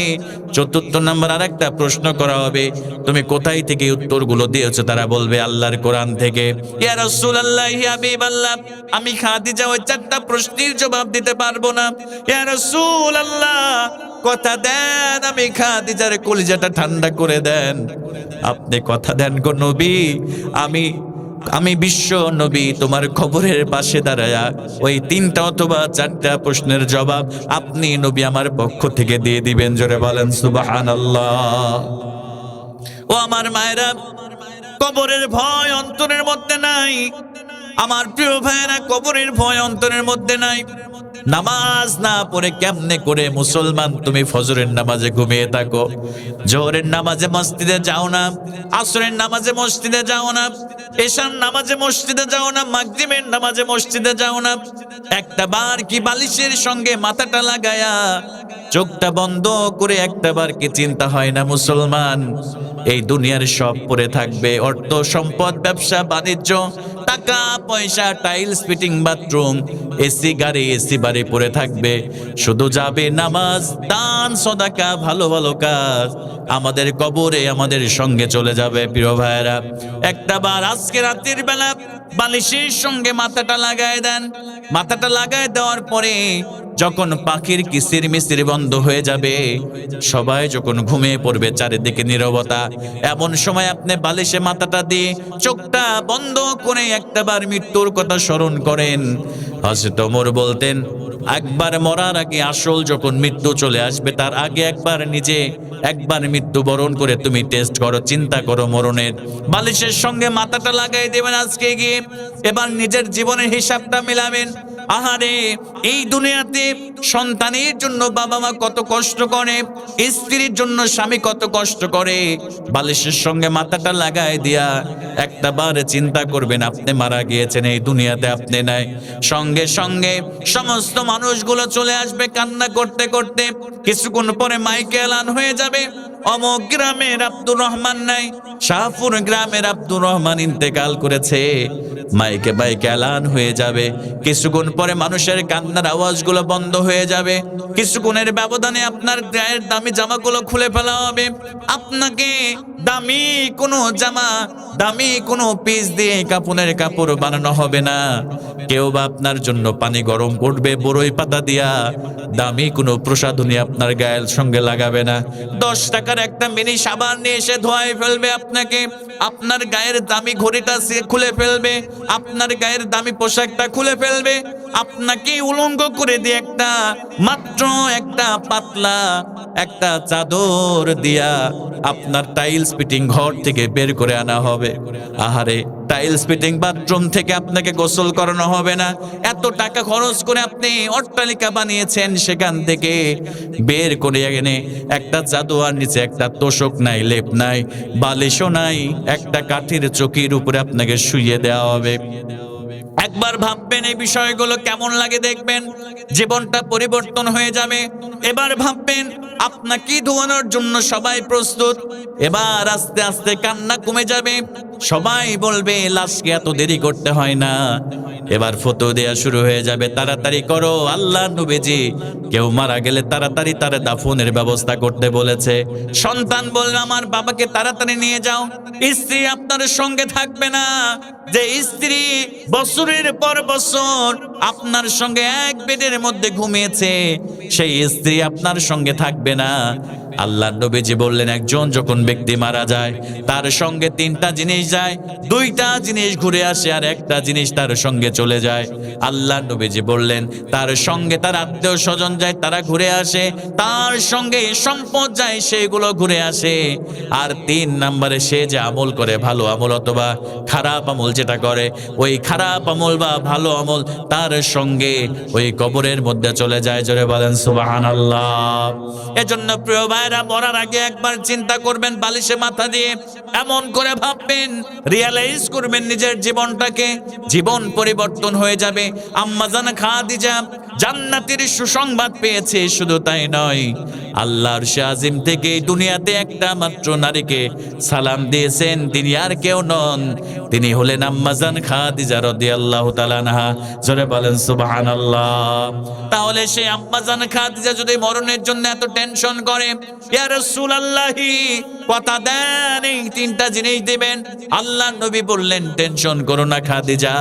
4র্থ নম্বর আরেকটা প্রশ্ন করা হবে, তুমি কোথায় থেকে উত্তরগুলো দিয়েছো? তারা বলবে আল্লাহর কোরআন থেকে। ইয়া রাসূলুল্লাহ, ইয়া হাবিবাল্লাহ, আমি খাদিজা ওই 4টা প্রশ্নের জবাব দিতে পারবো না। ইয়া রাসূলুল্লাহ, কথা দেন, আমি খাদিজার কলিজাটা ঠান্ডা করে দেন। আপনি কথা দেন গো নবী, আমি বিশ্ব নবী তোমার খবরের পাশে দাঁড়ায়া ওই 3টা অথবা 4টা প্রশ্নের জবাব আপনি নবী আমার পক্ষ থেকে দিয়ে দিবেন। জোরে বলেন সুবহানাল্লাহ। ও আমার মায়েরা, কবরের ভয় অন্তরের মধ্যে নাই। আমার প্রিয় ভাইয়েরা, কবরের ভয় অন্তরের মধ্যে নাই। নামাজ না পড়ে কেমনে করে মুসলমান তুমি ফজরের নামাজে ঘুমিয়ে থাকো, জোহরের নামাজে মসজিদে যাও না, আসরের নামাজে মসজিদে যাও না, এশার নামাজে মসজিদে যাও না, মাগরিবের নামাজে মসজিদে যাও না। একটা বার কি বালিশের সঙ্গে মাথাটা লাগায়া চোখটা বন্ধ করে একটা বার কি চিন্তা হয় না মুসলমান এই দুনিয়ার সব পড়ে থাকবে, অর্থ সম্পদ, ব্যবসা বাণিজ্য, টাকা পয়সা, টাইলস ফিটিং বাথরুম, এসি গাড়ি, এসি বাড়ি পড়ে থাকবে, শুধু যাবে নামাজ, দান, সদাকা, ভালো ভালো কাজ আমাদের কবরে আমাদের সঙ্গে চলে যাবে। প্রিয় ভাইয়েরা, একটা বার আজকে রাতের বেলা বালিশের সঙ্গে মাথাটা লাগায় দেন। মাথাটা লাগায় দেওয়ার পরে যখন পাখির কিচির মিচির বন্ধ হয়ে যাবে, সবাই যখন ঘুমিয়ে পড়বে, চারিদিকে নীরবতা, এমন সময় আপনি বালিশে মাথাটা দিয়ে চোখটা বন্ধ করে একটাবার মৃত্যুর কথা স্মরণ করেন। হযরত ওমর বলতেন, একবার মরার আগে, আসল যখন মৃত্যু চলে আসবে তার আগে একবার মৃত্যুবরণ করে তুমি টেস্ট করো, চিন্তা করো মরণের। বালিশের সঙ্গে মাথাটা লাগাই দেবেন আজকে গিয়ে, এবার নিজের জীবনের হিসাবটা মিলাবেন। আহারে, এই দুনিয়াতে সন্তানের জন্য বাবা মা কত কষ্ট করে, স্ত্রীর জন্য স্বামী কত কষ্ট করে। বালিশের সঙ্গে মাথাটা লাগায় দিয়া একটা বার চিন্তা করবেন, আপনি মারা গিয়েছেন, এই দুনিয়াতে আপনি নাই। সঙ্গে সঙ্গে সমস্ত মানুষগুলো চলে আসবে কান্না করতে করতে। কিছুক্ষণ পরে মাইকে এলান হয়ে যাবে, অমুক গ্রামের আব্দুর রহমান নাই, শাহপুর গ্রামের আব্দুর রহমান ইন্তেকাল করেছে। মাইকে বাইকে এলান হয়ে যাবে। কিছুক্ষণ পরে মানুষের কান্নার আওয়াজগুলো বন্ধ হয়ে যাবে। কিছুক্ষণের ব্যবধানে আপনার গায়ের দামি জামাগুলো খুলে ফেলা হবে। আপনাকে দামি কোনো জামা, দামি কোনো পিস দিয়ে কাপড়ের কাপড় বানানো হবে না। কেউ বা আপনার জন্য পানি গরম করবে বড়ই পাতা দিয়া, দামি কোনো প্রসাধনী আপনার গায়ের সঙ্গে লাগাবে না। 10 টাকার একটা মিনি সাবান নিয়ে এসে ধোয়ায় ফেলবে আপনাকে। আপনার গায়ের দামি ঘড়িটা সে খুলে ফেলবে, আপনার গায়ের দামি পোশাকটা খুলে ফেলবে। আপনাকে উলঙ্গ করে দিয়ে মাত্র একটা পাতলা একটা চাদর দিয়া আপনার টাইলস ফিটিং ঘর থেকে বের করে আনা হবে। আহারে, টাইলস ফিটিং বাথরুম থেকে আপনাকে গোসল করানো হবে না। এত টাকা খরচ করে আপনি অট্টালিকা বানিয়েছেন, সেখান থেকে বের করে এনে একটা চাদর নিচে একটা তোষক নাই, লেপ নাই, বালিশও নাই, একটা কাঠের চৌকির উপরে আপনাকে শুইয়ে দেওয়া হবে। একবার ভাববেন এই বিষয়গুলো কেমন লাগে, দেখবেন জীবনটা পরিবর্তন হয়ে যাবে। এবার ভাববেন আপনাকে ধোয়ানোর জন্য সবাই প্রস্তুত। এবার আস্তে আস্তে কান্না কমে যাবে, সবাই বলবে লাশকে এত দেরি করতে হয় না। এবার ফটো দেয়া শুরু হয়ে যাবে, তাড়াতাড়ি করো, আল্লাহর নবীজি কেউ মারা গেলে তাড়াতাড়ি তার দাফনের ব্যবস্থা করতে বলেছে। সন্তান বলবে আমার বাবাকে তাড়াতাড়ি নিয়ে যাও। স্ত্রী আপনার সঙ্গে থাকবে না, যে স্ত্রী বছরের পর বছর আপনার সঙ্গে এক বেডের মধ্যে ঘুমিয়েছে, সেই স্ত্রী আপনার সঙ্গে থাকবে না। আল্লাহর নবীজি বললেন, একজন যখন ব্যক্তি মারা যায় তার সঙ্গে 3টা জিনিস যায়, 2টা জিনিস ঘুরে আসে আর একটা জিনিস তার সঙ্গে চলে যায়। আল্লাহর নবীজি বললেন, তার সঙ্গে তার আত্মীয় স্বজন যায়, তারা ঘুরে আসে, তার সঙ্গে সম্পদ যায়, সেগুলো ঘুরে আসে। আর 3 নম্বরে সে যে আমল করে, ভালো আমল অথবা খারাপ আমল যেটা করে, ওই খারাপ আমল বা ভালো আমল তার সঙ্গে ওই কবরের মধ্যে চলে যায়। জোরে বলেন সুবহানাল্লাহ। এজন্য প্রিয় ভাইরা, মরার আগে একবার চিন্তা করবেন, বালিশে মাথা দিয়ে এমন করে ভাববেন, রিয়ালাইজ করবেন নিজের জীবনটাকে, জীবন পরিবর্তন হয়ে যাবে। আম্মা জান খাদিজা জান্নাতের সুসংবাদ পেয়েছে। শুধু তাই নয়, আল্লাহর শাজিম থেকে দুনিয়াতে একটা মাত্র নারীকে সালাম দিয়েছেন, তিনি আর কেউ নন, তিনি হলেন আম্মাজান খাদিজা রাদিয়াল্লাহু তাআলা আনহা। জোরে বলেন সুবহানাল্লাহ। তাহলে সেই আম্মাজান খাদিজা যদি মরণের জন্য এত টেনশন করে, ইয়া রাসূলুল্লাহি কথা দেন এই তিনটা জিনিস দিবেন। আল্লাহর নবী বললেন, টেনশন করো না খাদিজা,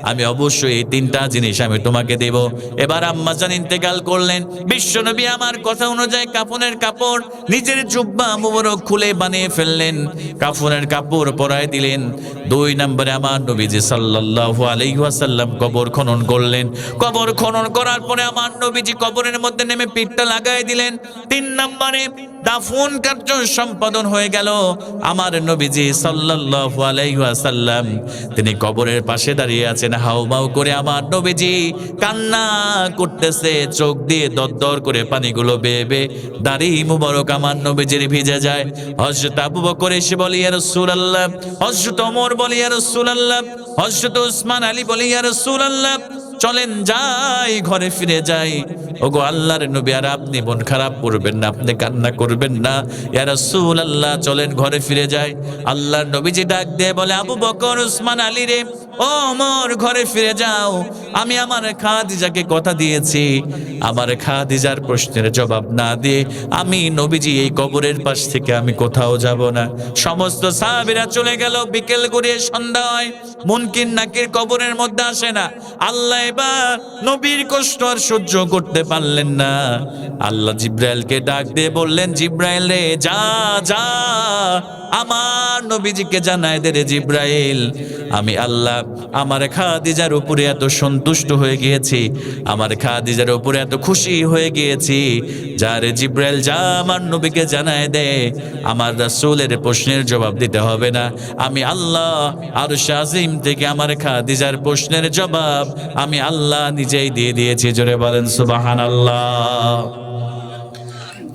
আমি অবশ্যই এই তিনটা জিনিস আমি তোমাকে দেব। এবার আম্মাজান ইন্তেকাল করলেন। বিশ্বনবী আমার কথা অনুযায়ী কাফনের কাপড় নিজের জুব্বা মুবারক খুলে বানিয়ে ফেললেন, কাফনের কাপড় পরায় দিলেন। 2 নম্বরে আমার নবীজি সাল্লাল্লাহু আলাইহি ওয়াসাল্লাম কবর খনন করলেন। কবর খনন করার পরে আমার নবীজি কবরের মধ্যে নেমে পিঠটা লাগাই দিলেন। 3 নম্বরে দাফন কার্য সম্পাদন হয়ে গেল। আমার নবীজি সাল্লাল্লাহু আলাইহি ওয়াসাল্লাম তিনি কবরের পাশে দাঁড়িয়ে আছেন, হাউমাউ করে আমার নবীজি কান্না করতেছে, চোখ দিয়ে দরদর করে পানিগুলো বেয়ে বেয়ে দাড়ি মুবারক আমার নবীজির ভিজে যায়। হযরত আবু বকর এসে বলে, ইয়া রাসূলুল্লাহ। হযরত ওমর বলে, ইয়া রাসূলুল্লাহ। হযরত উসমান আলী বলে, ইয়া রাসূলুল্লাহ, চলেন যাই, ঘরে ফিরে যাই। ওগো আল্লাহর নবী, আর আপনি মন খারাপ করবেন না, আপনি কান্না করবেন না, ইয়া রাসূলুল্লাহ, চলেন ঘরে ফিরে যাই। আল্লাহর নবীজি ডাক দিয়ে বলে, আবু বকর, উসমান আলী রে, ও ওমর, ঘরে ফিরে যাও। আমি আমার খাদিজাকে কথা দিয়েছি, আমার খাদিজার প্রশ্নের জবাব না দিয়ে আমি নবীজি এই কবরের পাশ থেকে আমি কোথাও যাব না। সমস্ত সাহাবীরা চলে গেল। বিকেল গড়িয়ে সন্ধ্যা হয়, মুনকির নাকির কবরের মধ্যে আসে না। আল্লাহ এবার নবীর কষ্ট আর সহ্য করতে পারলেন না। আল্লাহ জিব্রাইলকে ডাক দিয়ে বললেন, জিব্রাইল রে, যা যা আমার নবীজিকে জানায় দে রে জিব্রাইল, আমি আল্লাহ আমার খাদিজার উপরে এত সন্তুষ্ট হয়ে গিয়েছি, আমার খাদিজার উপরে এত খুশি হয়ে গিয়েছি। যা রে জিব্রাইল, যা আমার নবীকে জানায় দে, আমার রাসূলের প্রশ্নের জবাব দিতে হবে না। আমি আল্লাহ আরশ আজিম থেকে আমার খাদিজার প্রশ্নের জবাব আমি আল্লাহ নিজেই দিয়ে দিয়েছি। জোরে বলেন সুবহানাল্লাহ।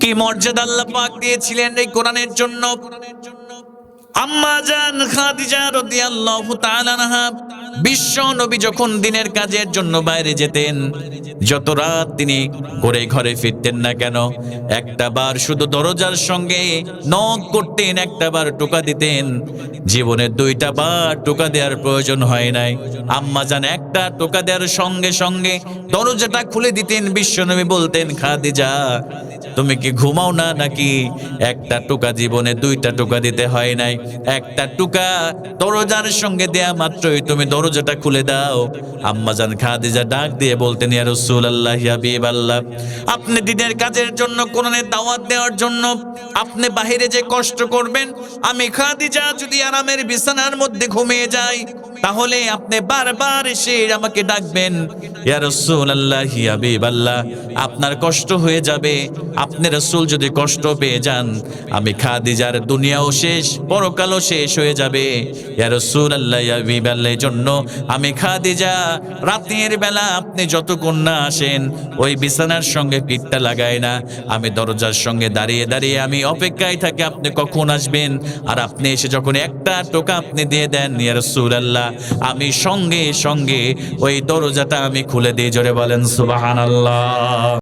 কি মর্যাদা আল্লাহ পাক দিয়েছিলেন এই কোরআনের জন্য। আম্মা জান খাদিজা রাদিয়াল্লাহু তাআলা আনহা, বিশ্ব নবী যখন দিনের কাজের জন্য বাইরে যেতেন, যত রাত তিনি ঘরে ঘরে ফিরতেন না কেন, একটা বার শুধু দরজার সঙ্গে নক করতেন, একটা বার টোকা দিতেন। জীবনে 2টা বার টোকা দেওয়ার প্রয়োজন হয় নাই। আম্মা জান একটা টোকা দেওয়ার সঙ্গে সঙ্গে দরজাটা খুলে দিতেন। বিশ্ব নবী বলতেন, খাদিজা তুমি কি ঘুমাও না নাকি? একটা টোকা জীবনে 2টা টোকা দিতে হয় নাই, একটা টোকা দরজার সঙ্গে দেয়া মাত্রই তুমি দরজাটা খুলে দাও। আম্মাজান খাদিজা ডাক দিয়ে বলতেন, ইয়া রাসূলুল্লাহ, ইয়া হাবিবাল্লাহ, আপনি দিনের কাজের জন্য, কোরআনের দাওয়াত দেওয়ার জন্য আপনি বাহিরে যে কষ্ট করবেন, আমি খাদিজা যদি আরামের বিছানার মধ্যে ঘুমিয়ে যাই, তাহলে আপনি বারবার এসে আমাকে ডাকবেন, ইয়া রাসূলুল্লাহ, ইয়া হাবিবাল্লাহ, আপনার কষ্ট হয়ে যাবে। আপনি রাসূল যদি কষ্ট পেয়ে যান, আমি খাদিজার দুনিয়াও শেষ, পরকালও শেষ হয়ে যাবে। ইয়া রাসূলুল্লাহ, ইয়া হাবিবাল্লাহ, এর জন্য আমি খাদিজা রাতের বেলা আপনি যতক্ষণ না আসেন ওই বিছানার সঙ্গে পিঠটা লাগাই না, আমি দরজার সঙ্গে দাঁড়িয়ে দাঁড়িয়ে আমি অপেক্ষায় থাকি আপনি কখন আসবেন। আর আপনি এসে যখন একটা টোকা আপনি দিয়ে দেন, ইয়া রাসূলুল্লাহ, আমি সঙ্গে সঙ্গে ওই দরজাটা আমি খুলে দিই। জোরে বলেন সুবহানাল্লাহ।